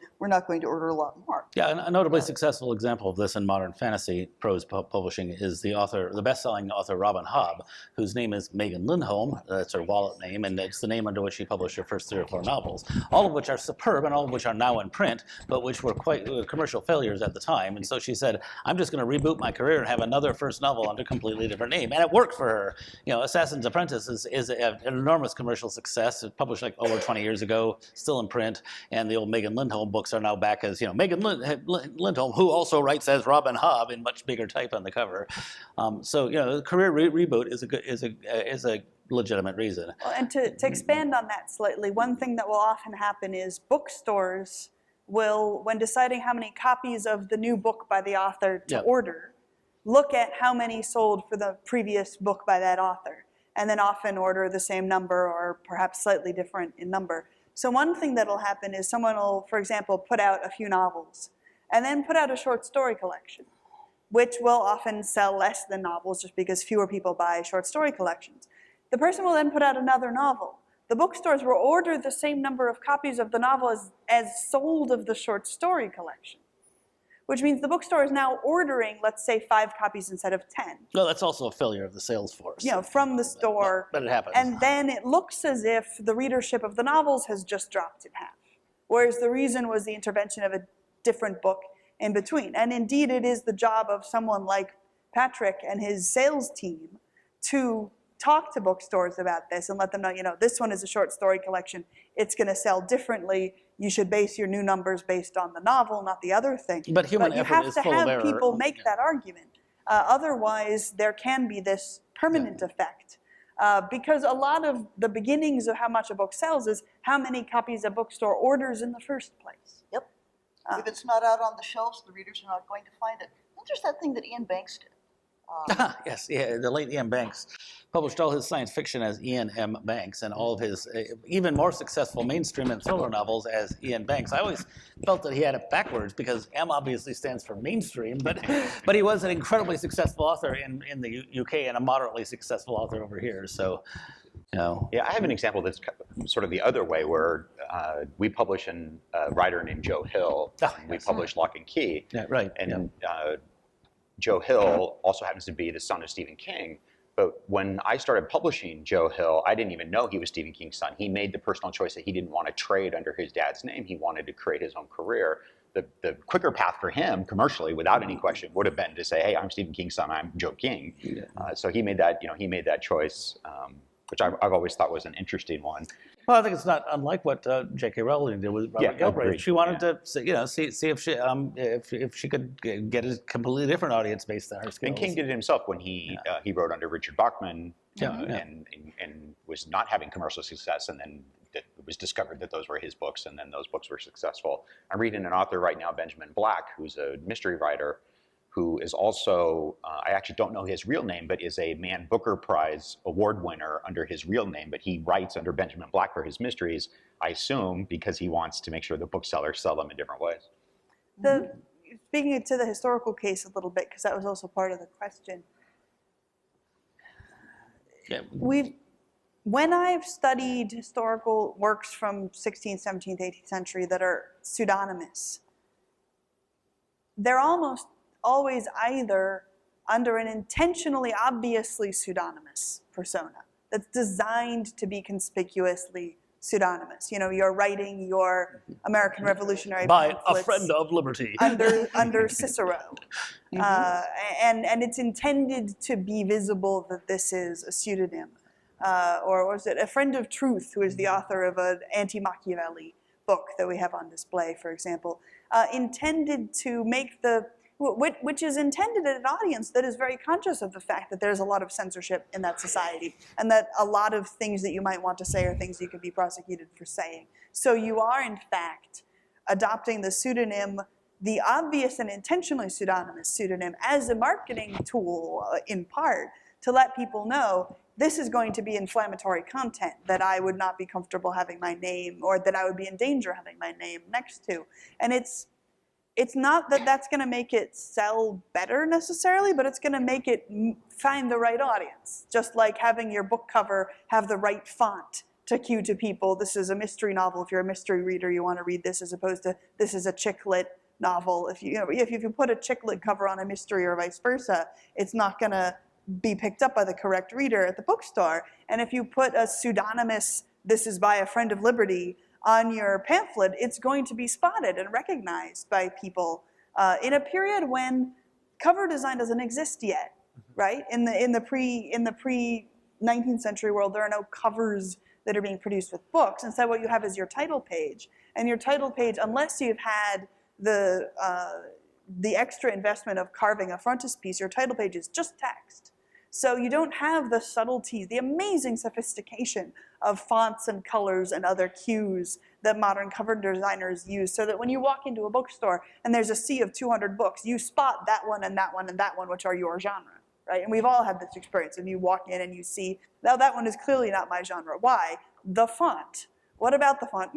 order a lot more. Yeah, a notably successful example of this in modern fantasy prose publishing is the best-selling author Robin Hobb, whose name is Megan Lindholm. That's her wallet name, and it's the name under which she published her first 3 or 4 novels, all of which are superb and all of which are now in print, but which were quite commercial failures at the time. And so she said, I'm just going to reboot my career and have another first novel under a completely different name. And it worked for her. You know, Assassin's Apprentice is an enormous commercial success. It published like over 20 years ago, still in print, and the old Megan Lindholm books are now back as, you know, Megan Lindholm, who also writes as Robin Hobb in much bigger type on the cover. So, you know, the career reboot is a legitimate reason. Well, and to expand on that slightly, one thing that will often happen is bookstores will, when deciding how many copies of the new book by the author to order, look at how many sold for the previous book by that author, and then often order the same number or perhaps slightly different in number. So one thing that'll happen is someone will, for example, put out a few novels and then put out a short story collection, which will often sell less than novels just because fewer people buy short story collections. The person will then put out another novel. The bookstores will order the same number of copies of the novel as sold of the short story collection, which means the bookstore is now ordering, let's say, 5 copies instead of 10. Well, that's also a failure of the sales force. You know, from the store. But it happens. And then it looks as if the readership of the novels has just dropped in half, whereas the reason was the intervention of a different book in between. And indeed, it is the job of someone like Patrick and his sales team to talk to bookstores about this and let them know, you know, this one is a short story collection. It's going to sell differently. You should base your new numbers based on the novel, not the other thing. But human effort is full of error. You have to have people make that argument. Otherwise, there can be this permanent effect. Because a lot of the beginnings of how much a book sells is how many copies a bookstore orders in the first place. Yep. If it's not out on the shelves, the readers are not going to find it. And there's that thing that Ian Banks did. Yes, yeah, the late Ian Banks published all his science fiction as Ian M. Banks and all of his even more successful mainstream and thriller novels as Ian Banks. I always felt that he had it backwards because M obviously stands for mainstream, but he was an incredibly successful author in the UK and a moderately successful author over here. So, you know. Yeah, I have an example that's sort of the other way where we publish a writer named Joe Hill. We publish Lock and Key. Yeah, right. And Joe Hill also happens to be the son of Stephen King. But when I started publishing Joe Hill, I didn't even know he was Stephen King's son. He made the personal choice that he didn't want to trade under his dad's name. He wanted to create his own career. The quicker path for him, commercially, without any question, would have been to say, "Hey, I'm Stephen King's son. I'm Joe King." So he made that, he made that choice, which I've always thought was an interesting one. Well, I think it's not unlike what J.K. Rowling did with Robert Galbraith. Agreed. She wanted to, see if she could get a completely different audience based on her skills. And King did it himself when he wrote under Richard Bachman and was not having commercial success, and then it was discovered that those were his books, and then those books were successful. I'm reading an author right now, Benjamin Black, who's a mystery writer, who is also, I actually don't know his real name, but is a Man Booker Prize award winner under his real name, but he writes under Benjamin Black for his mysteries, I assume, because he wants to make sure the booksellers sell them in different ways. Speaking to the historical case a little bit, because that was also part of the question. Yeah. When I've studied historical works from 16th, 17th, 18th century that are pseudonymous, they're almost always either under an intentionally, obviously pseudonymous persona that's designed to be conspicuously pseudonymous. You know, you're writing your American Revolutionary by pamphlets a friend of liberty under Cicero, and it's intended to be visible that this is a pseudonym, or was it a friend of truth who is the author of an anti-Machiavelli book that we have on display, for example, intended to make which is intended at an audience that is very conscious of the fact that there's a lot of censorship in that society, and that a lot of things that you might want to say are things you could be prosecuted for saying. So you are, in fact, adopting the pseudonym, the obvious and intentionally pseudonymous pseudonym, as a marketing tool, in part, to let people know this is going to be inflammatory content that I would not be comfortable having my name, or that I would be in danger having my name next to. And it's it's not that that's going to make it sell better necessarily, but it's going to make it find the right audience. Just like having your book cover have the right font to cue to people, this is a mystery novel. If you're a mystery reader, you want to read this, as opposed to this is a chick lit novel. If you put a chick lit cover on a mystery or vice versa, it's not going to be picked up by the correct reader at the bookstore. And if you put a pseudonymous, this is by a friend of liberty, on your pamphlet, it's going to be spotted and recognized by people in a period when cover design doesn't exist yet, right? In the pre 19th century world, there are no covers that are being produced with books. Instead, what you have is your title page, and your title page, unless you've had the extra investment of carving a frontispiece, your title page is just text. So you don't have the subtleties, the amazing sophistication of fonts and colors and other cues that modern cover designers use, so that when you walk into a bookstore and there's a sea of 200 books, you spot that one and that one and that one, which are your genre, right? And we've all had this experience. If you walk in and you see, now that one is clearly not my genre. Why? The font. What about the font?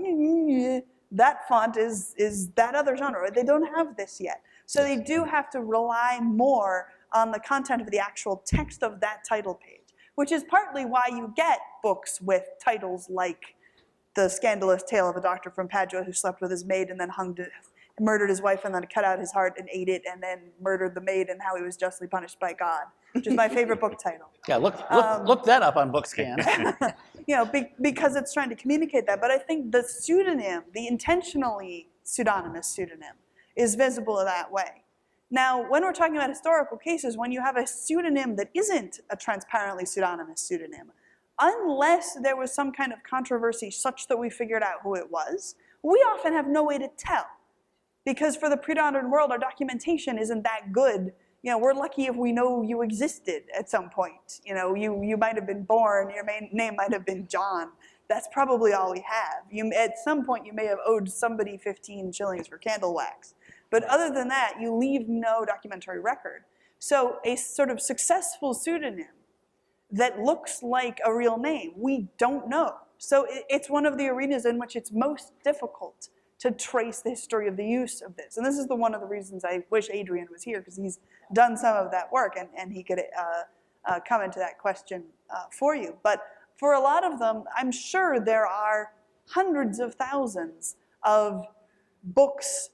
That font is that other genre. They don't have this yet. So they do have to rely more on the content of the actual text of that title page, which is partly why you get books with titles like The Scandalous Tale of a Doctor from Padua Who Slept with His Maid and then murdered his wife and then cut out his heart and ate it and then murdered the maid and how he was justly punished by God, which is my favorite book title. Yeah, look that up on Bookscan. Because it's trying to communicate that. But I think the pseudonym, the intentionally pseudonymous pseudonym, is visible that way. Now, when we're talking about historical cases, when you have a pseudonym that isn't a transparently pseudonymous pseudonym, unless there was some kind of controversy such that we figured out who it was, we often have no way to tell. Because for the pre-modern world, our documentation isn't that good. We're lucky if we know you existed at some point. You might have been born, your name might have been John. That's probably all we have. At some point, you may have owed somebody 15 shillings for candle wax. But other than that, you leave no documentary record. So a sort of successful pseudonym that looks like a real name, we don't know. So it's one of the arenas in which it's most difficult to trace the history of the use of this. And this is one of the reasons I wish Adrian was here, because he's done some of that work and he could come into that question for you. But for a lot of them, I'm sure there are hundreds of thousands of books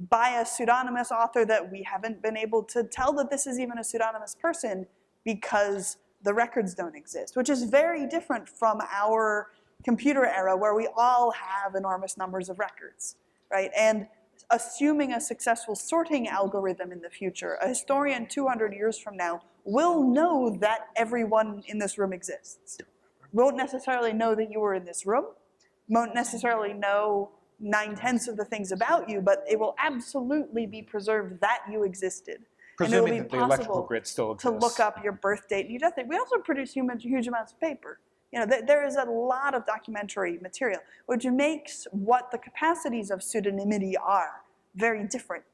by a pseudonymous author that we haven't been able to tell that this is even a pseudonymous person because the records don't exist, which is very different from our computer era where we all have enormous numbers of records, right? And assuming a successful sorting algorithm in the future, a historian 200 years from now will know that everyone in this room exists. Won't necessarily know that you were in this room, won't necessarily know 9/10 of the things about you, but it will absolutely be preserved that you existed. Presuming and that it the will be electrical possible grid still to exists. look up your birth date and your death date. We also produce huge amounts of paper. There is a lot of documentary material, which makes what the capacities of pseudonymity are very different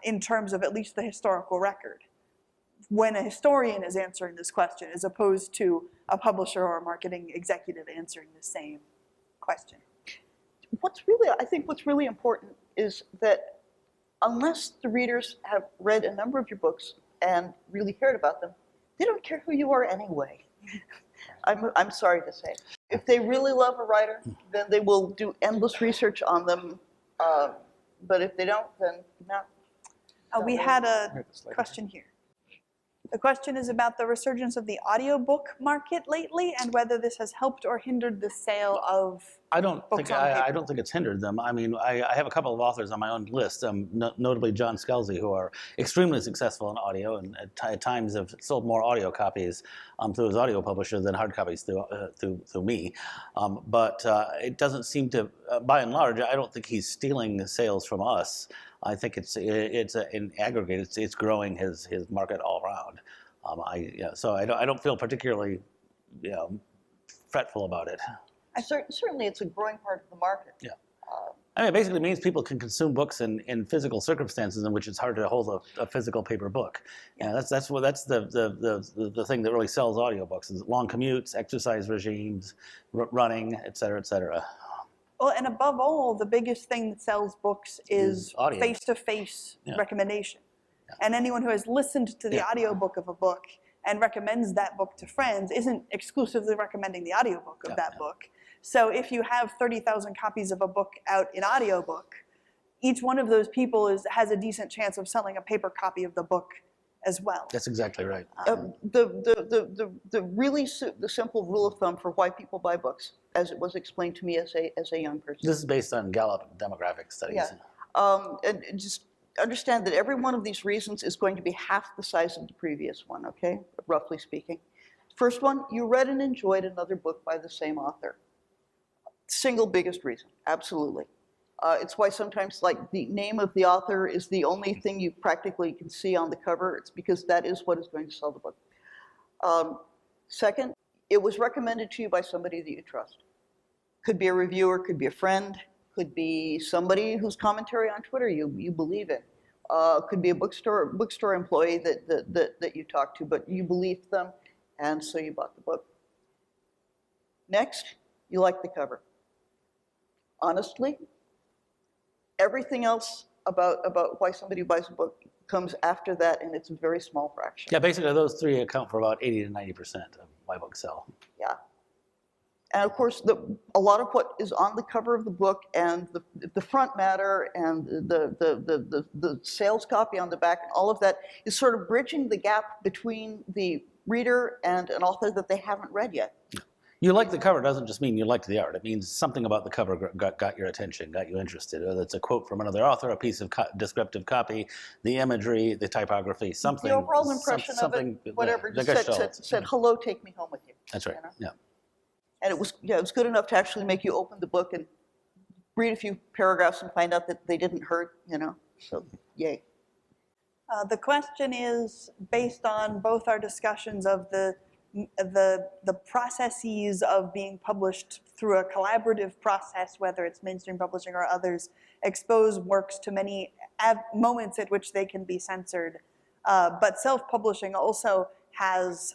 in terms of at least the historical record, when a historian is answering this question, as opposed to a publisher or a marketing executive answering the same question. I think what's really important is that unless the readers have read a number of your books and really cared about them, they don't care who you are anyway. I'm sorry to say. If they really love a writer, then they will do endless research on them. But if they don't, then not. We had a question here. The question is about the resurgence of the audiobook market lately and whether this has helped or hindered the sale of I don't books on paper. I don't think it's hindered them. I mean, I have a couple of authors on my own list, notably John Scalzi, who are extremely successful in audio and at times have sold more audio copies through his audio publisher than hard copies through me. But it doesn't seem to, by and large, I don't think he's stealing sales from us. I think it's in aggregate, it's growing his market all around. So I don't feel particularly fretful about it. Certainly, it's a growing part of the market. Yeah. I mean, it basically means people can consume books in physical circumstances in which it's hard to hold a physical paper book. Yeah, that's the thing that really sells audiobooks is long commutes, exercise regimes, running, et cetera, et cetera. Well, and above all, the biggest thing that sells books is audience. face-to-face Yeah. recommendation. And anyone who has listened to the audiobook of a book and recommends that book to friends isn't exclusively recommending the audiobook of that book. So if you have 30,000 copies of a book out in audiobook, each one of those people has a decent chance of selling a paper copy of the book as well. That's exactly right. The simple rule of thumb for why people buy books, as it was explained to me as a young person. This is based on Gallup demographic studies. Yeah. And just understand that every one of these reasons is going to be half the size of the previous one, okay? Roughly speaking. First one, you read and enjoyed another book by the same author. Single biggest reason, absolutely. It's why sometimes, like, the name of the author is the only thing you practically can see on the cover. It's because that is what is going to sell the book. Second, it was recommended to you by somebody that you trust. Could be a reviewer, could be a friend, could be somebody whose commentary on Twitter you believe in. Could be a bookstore employee that you talked to, but you believed them, and so you bought the book. Next, you like the cover. Honestly, everything else about why somebody buys a book comes after that, and it's a very small fraction. Yeah, basically those three account for about 80 to 90% of why books sell. Yeah. And of course, a lot of what is on the cover of the book and the front matter and the sales copy on the back, and all of that is sort of bridging the gap between the reader and an author that they haven't read yet. Yeah. You like the cover doesn't just mean you liked the art. It means something about the cover got your attention, got you interested. Whether it's a quote from another author, a piece of descriptive copy, the imagery, the typography, something. The overall impression of it, whatever, just said, hello, take me home with you. That's right, you know? Yeah. And it was good enough to actually make you open the book and read a few paragraphs and find out that they didn't hurt, you know, so yay. The question is based on both our discussions of the processes of being published through a collaborative process, whether it's mainstream publishing or others, expose works to many moments at which they can be censored. But self-publishing also has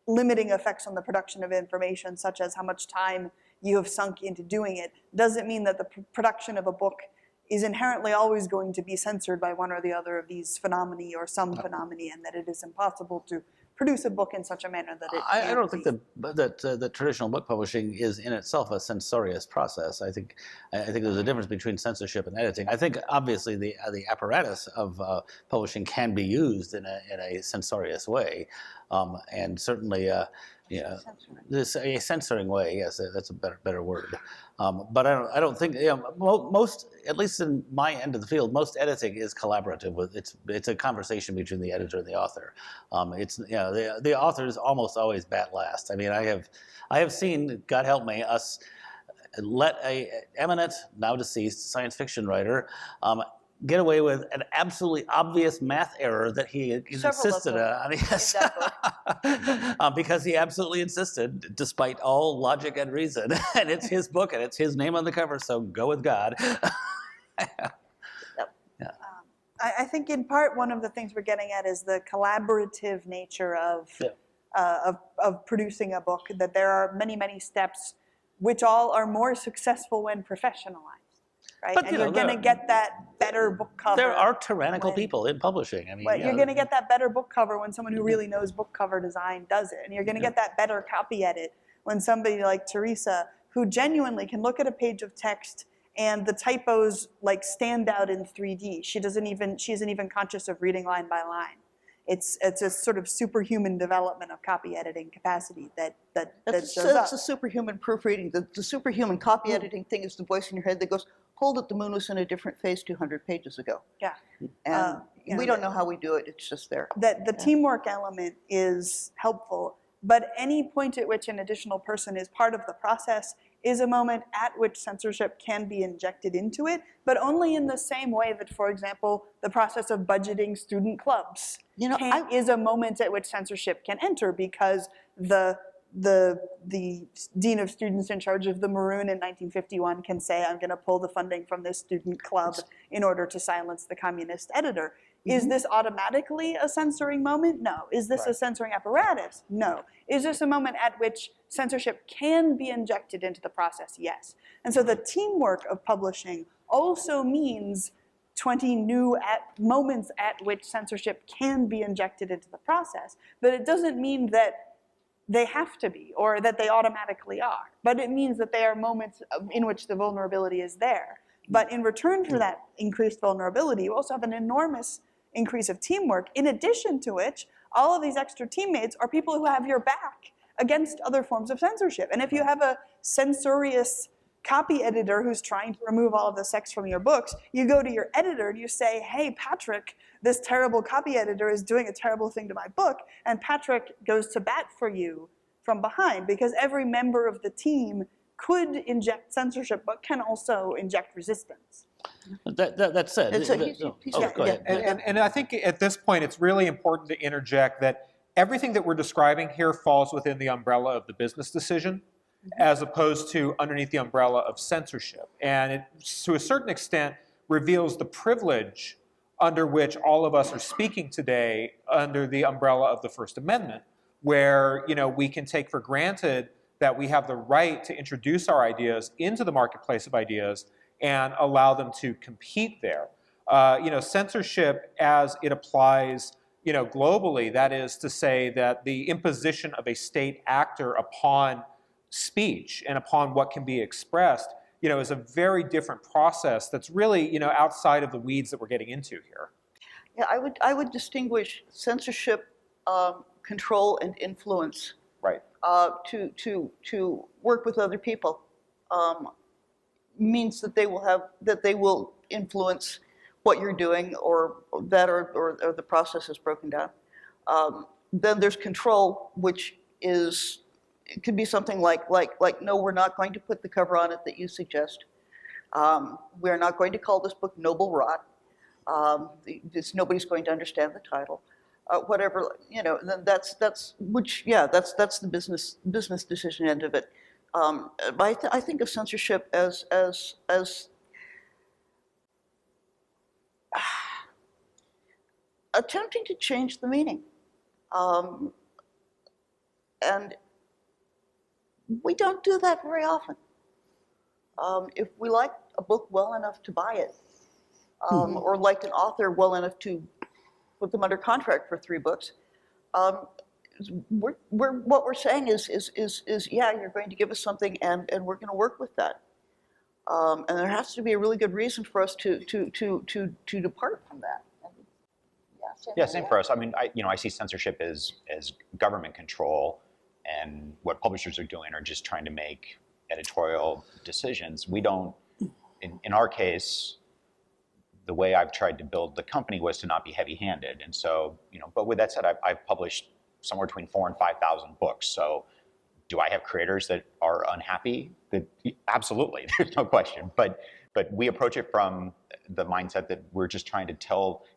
limiting effects on the production of information, such as how much time you have sunk into doing it. Doesn't mean that the production of a book is inherently always going to be censored by one or the other of these phenomena or some phenomena, and that it is impossible to produce a book in such a manner that it I don't think that traditional book publishing is in itself a censorious process. I think there's a difference between censorship and editing. I think obviously the apparatus of publishing can be used in a censorious way, and certainly a censoring way. Yes, that's a better word. But I don't think most, at least in my end of the field, most editing is collaborative. It's a conversation between the editor and the author. The author is almost always bat last. I mean, I have seen, God help me, us let a eminent, now deceased science fiction writer get away with an absolutely obvious math error that he insisted on. Yes. Because he absolutely insisted, despite all logic and reason. And it's his book, and it's his name on the cover, so go with God. Yeah. I think in part one of the things we're getting at is the collaborative nature of producing a book, that there are many, many steps which all are more successful when professionalized. Right? But, and you're going to get that better book cover. There are tyrannical people in publishing. I mean, you're going to get that better book cover when someone who really knows book cover design does it. And you're going to get that better copy edit when somebody like Teresa, who genuinely can look at a page of text and the typos like stand out in 3D. She isn't even conscious of reading line by line. It's a sort of superhuman development of copy editing capacity that shows up. That's a superhuman proofreading. The superhuman copy editing thing is the voice in your head that goes, hold it, the moon was in a different phase 200 pages ago. Yeah. And we don't know how we do it, it's just there. The teamwork element is helpful, but any point at which an additional person is part of the process is a moment at which censorship can be injected into it, but only in the same way that, for example, the process of budgeting student clubs is a moment at which censorship can enter, because the dean of students in charge of the Maroon in 1951 can say, I'm going to pull the funding from this student club in order to silence the communist editor. Is this automatically a censoring moment? No. Is this a censoring apparatus? No. Is this a moment at which censorship can be injected into the process? Yes. And so the teamwork of publishing also means 20 new moments at which censorship can be injected into the process, but it doesn't mean that they have to be or that they automatically are, but it means that they are moments in which the vulnerability is there. But in return for that increased vulnerability, you also have an enormous increase of teamwork, in addition to which all of these extra teammates are people who have your back against other forms of censorship. And if you have a censorious copy editor who's trying to remove all of the sex from your books, you go to your editor and you say, hey, Patrick, this terrible copy editor is doing a terrible thing to my book, and Patrick goes to bat for you from behind, because every member of the team could inject censorship, but can also inject resistance. That said, go ahead. And I think at this point it's really important to interject that everything that we're describing here falls within the umbrella of the business decision, as opposed to underneath the umbrella of censorship. And it, to a certain extent, reveals the privilege under which all of us are speaking today under the umbrella of the First Amendment, where we can take for granted that we have the right to introduce our ideas into the marketplace of ideas and allow them to compete there. Censorship as it applies globally, that is to say that the imposition of a state actor upon speech and upon what can be expressed, is a very different process that's really, outside of the weeds that we're getting into here. Yeah, I would distinguish censorship, control, and influence. Right. To work with other people means that they will influence what you're doing, or the process is broken down. Then there's control, which it could be something like, no, we're not going to put the cover on it that you suggest. We're not going to call this book Noble Rot. Nobody's going to understand the title. Whatever, then that's the business decision end of it. But I think of censorship as attempting to change the meaning, and we don't do that very often. If we like a book well enough to buy it, or liked an author well enough to put them under contract for 3 books, what we're saying is yeah, you're going to give us something, and we're going to work with that. And there has to be a really good reason for us to depart from that. Yeah, same for us. I mean, I see censorship as government control, and what publishers are doing are just trying to make editorial decisions. We don't, in our case, the way I've tried to build the company was to not be heavy-handed. And so, but with that said, I've published somewhere between 4,000 and 5,000 books. So do I have creators that are unhappy? Absolutely, there's no question. But we approach it from the mindset that we're just trying to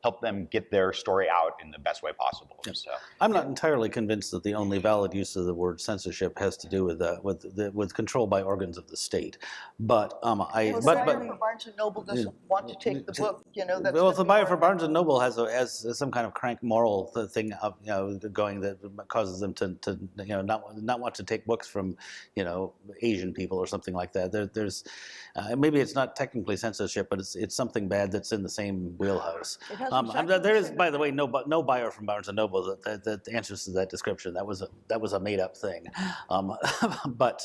help them get their story out in the best way possible. Yep. So I'm not entirely convinced that the only valid use of the word censorship has to do with control by organs of the state. But the buyer for Barnes and Noble doesn't want to take the book. Well, if the buyer for Barnes and Noble has some kind of crank moral thing going that causes them to not want to take books from Asian people or something like that. There's maybe it's not technically censorship, but it's something bad that's in the same wheelhouse. There is, by the way, no buyer from Barnes and Noble that answers to that description. That was a made up thing, but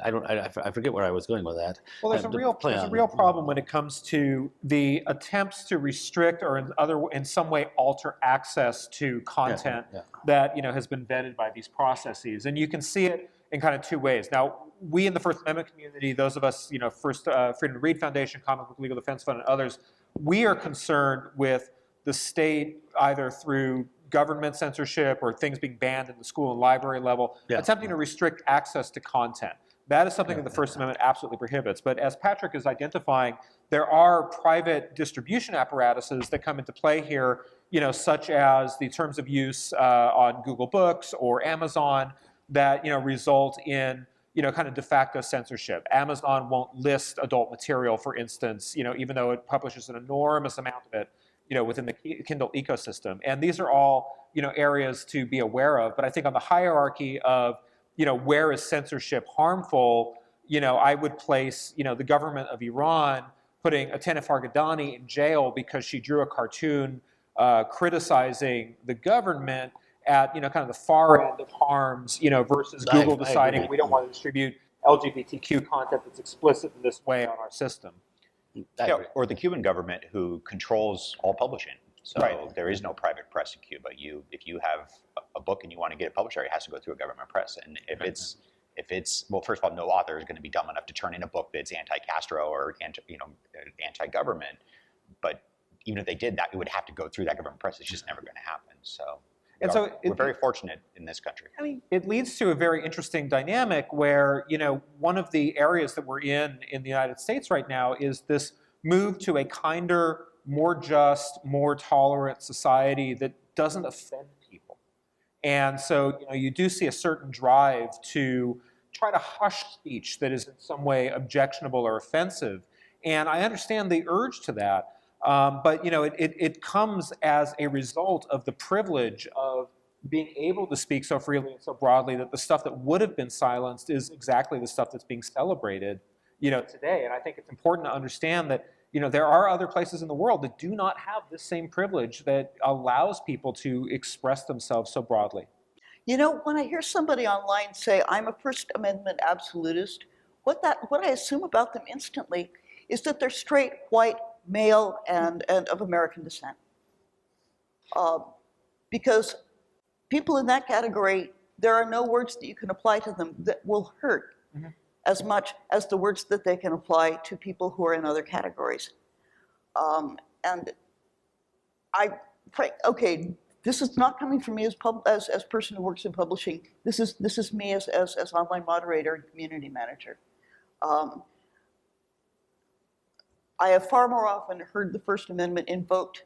I forget where I was going with that. Well, there's a real problem when it comes to the attempts to restrict or in some way alter access to content that has been vetted by these processes, and you can see it in kind of 2 ways. Now, we in the First Amendment community, those of us, First Freedom to Read Foundation, Comic Book Legal Defense Fund, and others, we are concerned with the state either through government censorship or things being banned in the school and library level, attempting to restrict access to content. That is something that the First Amendment absolutely prohibits. But as Patrick is identifying, there are private distribution apparatuses that come into play here, such as the terms of use on Google Books or Amazon that result in kind of de facto censorship. Amazon won't list adult material, for instance, even though it publishes an enormous amount of it, within the Kindle ecosystem. And these are all, areas to be aware of. But I think on the hierarchy of, where is censorship harmful, I would place, the government of Iran putting Atena Farghadani in jail because she drew a cartoon criticizing the government at kind of the far end of harms, versus Google deciding we don't want to distribute LGBTQ content that's explicit in this way on our system. Yeah, or the Cuban government who controls all publishing. So Right. there is no private press in Cuba. If you have a book and you want to get it published, it has to go through a government press. And if it's well, first of all, no author is going to be dumb enough to turn in a book that's anti-Castro or anti-government. But even if they did that, it would have to go through that government press. It's just never going to happen. So. And so we're very fortunate in this country. I mean, It leads to a very interesting dynamic where, one of the areas that we're in the United States right now is this move to a kinder, more just, more tolerant society that doesn't offend people. And so, you do see a certain drive to try to hush speech that is in some way objectionable or offensive. And I understand the urge to that. But it comes as a result of the privilege of being able to speak so freely and so broadly that the stuff that would have been silenced is exactly the stuff that's being celebrated, today. And I think it's important to understand that, there are other places in the world that do not have this same privilege that allows people to express themselves so broadly. When I hear somebody online say, I'm a First Amendment absolutist, what I assume about them instantly is that they're straight, white, male, and of American descent. Because people in that category, there are no words that you can apply to them that will hurt as much as the words that they can apply to people who are in other categories. And this is not coming from me as person who works in publishing. This is me as online moderator and community manager. I have far more often heard the First Amendment invoked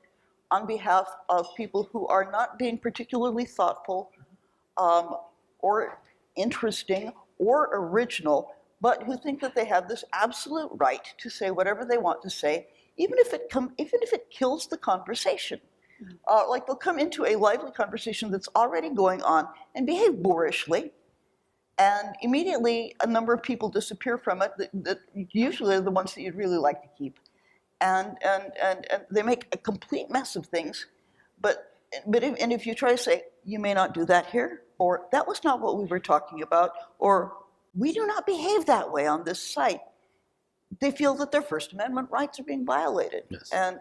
on behalf of people who are not being particularly thoughtful or interesting or original, but who think that they have this absolute right to say whatever they want to say, even if it kills the conversation. Like they'll come into a lively conversation that's already going on and behave boorishly, and immediately a number of people disappear from it that usually are the ones that you'd really like to keep. And they make a complete mess of things, but if you try to say, you may not do that here, or that was not what we were talking about, or we do not behave that way on this site, they feel that their First Amendment rights are being violated. Yes. And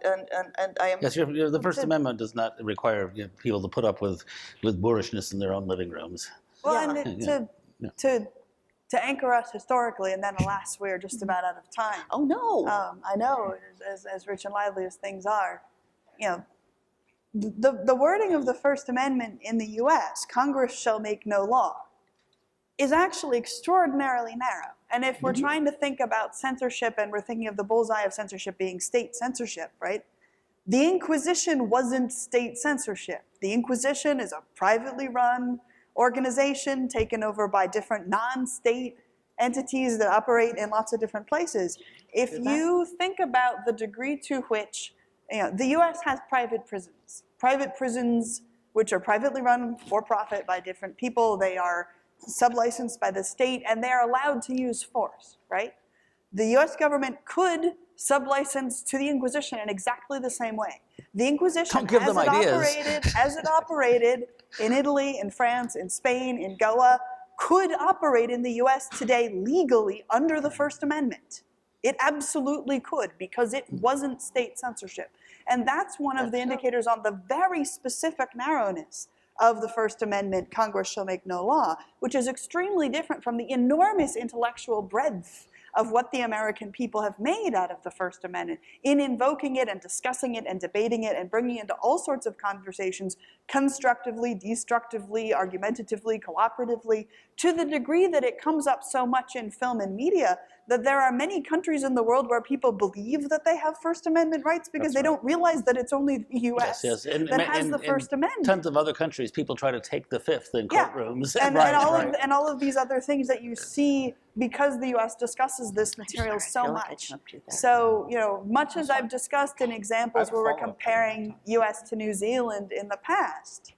I am... Yes, the First Amendment does not require people to put up with boorishness in their own living rooms. well, Yeah. and to anchor us historically, and then alas, we're just about out of time. Oh, no. I know, as rich and lively as things are, the wording of the First Amendment in the U.S., Congress shall make no law, is actually extraordinarily narrow. And if we're trying to think about censorship, and we're thinking of the bullseye of censorship being state censorship, right? The Inquisition wasn't state censorship. The Inquisition is a privately run organization taken over by different non-state entities that operate in lots of different places. If you think about the degree to which, the US has private prisons which are privately run for profit by different people. They are sublicensed by the state, and they're allowed to use force, right? The US government could sublicense to the Inquisition in exactly the same way. The Inquisition, Don't give them ideas. as it operated in Italy, in France, in Spain, in Goa, could operate in the US today legally under the First Amendment. It absolutely could, because it wasn't state censorship. And that's one of the indicators on the very specific narrowness of the First Amendment, Congress shall make no law, which is extremely different from the enormous intellectual breadth of what the American people have made out of the First Amendment in invoking it and discussing it and debating it and bringing it into all sorts of conversations constructively, destructively, argumentatively, cooperatively to the degree that it comes up so much in film and media, that there are many countries in the world where people believe that they have First Amendment rights because they don't realize that it's only the US that has the First Amendment. Tons of other countries, people try to take the Fifth in courtrooms. And all of these other things that you see because the US discusses this material so much. So, you know, much as I've discussed in examples where we're comparing US to New Zealand in the past,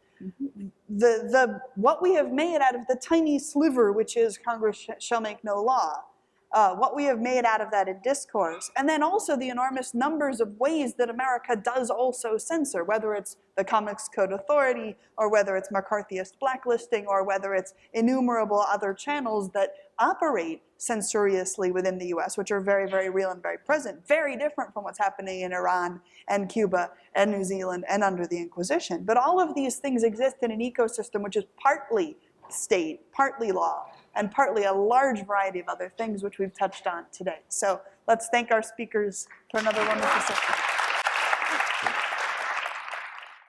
what we have made out of the tiny sliver, which is Congress shall make no law, what we have made out of that in discourse, and then also the enormous numbers of ways that America does also censor, whether it's the Comics Code Authority, or whether it's McCarthyist blacklisting, or whether it's innumerable other channels that operate censoriously within the US, which are very, very real and very present, very different from what's happening in Iran and Cuba and New Zealand and under the Inquisition. But all of these things exist in an ecosystem which is partly state, partly law, and partly a large variety of other things which we've touched on today. So let's thank our speakers for another wonderful session.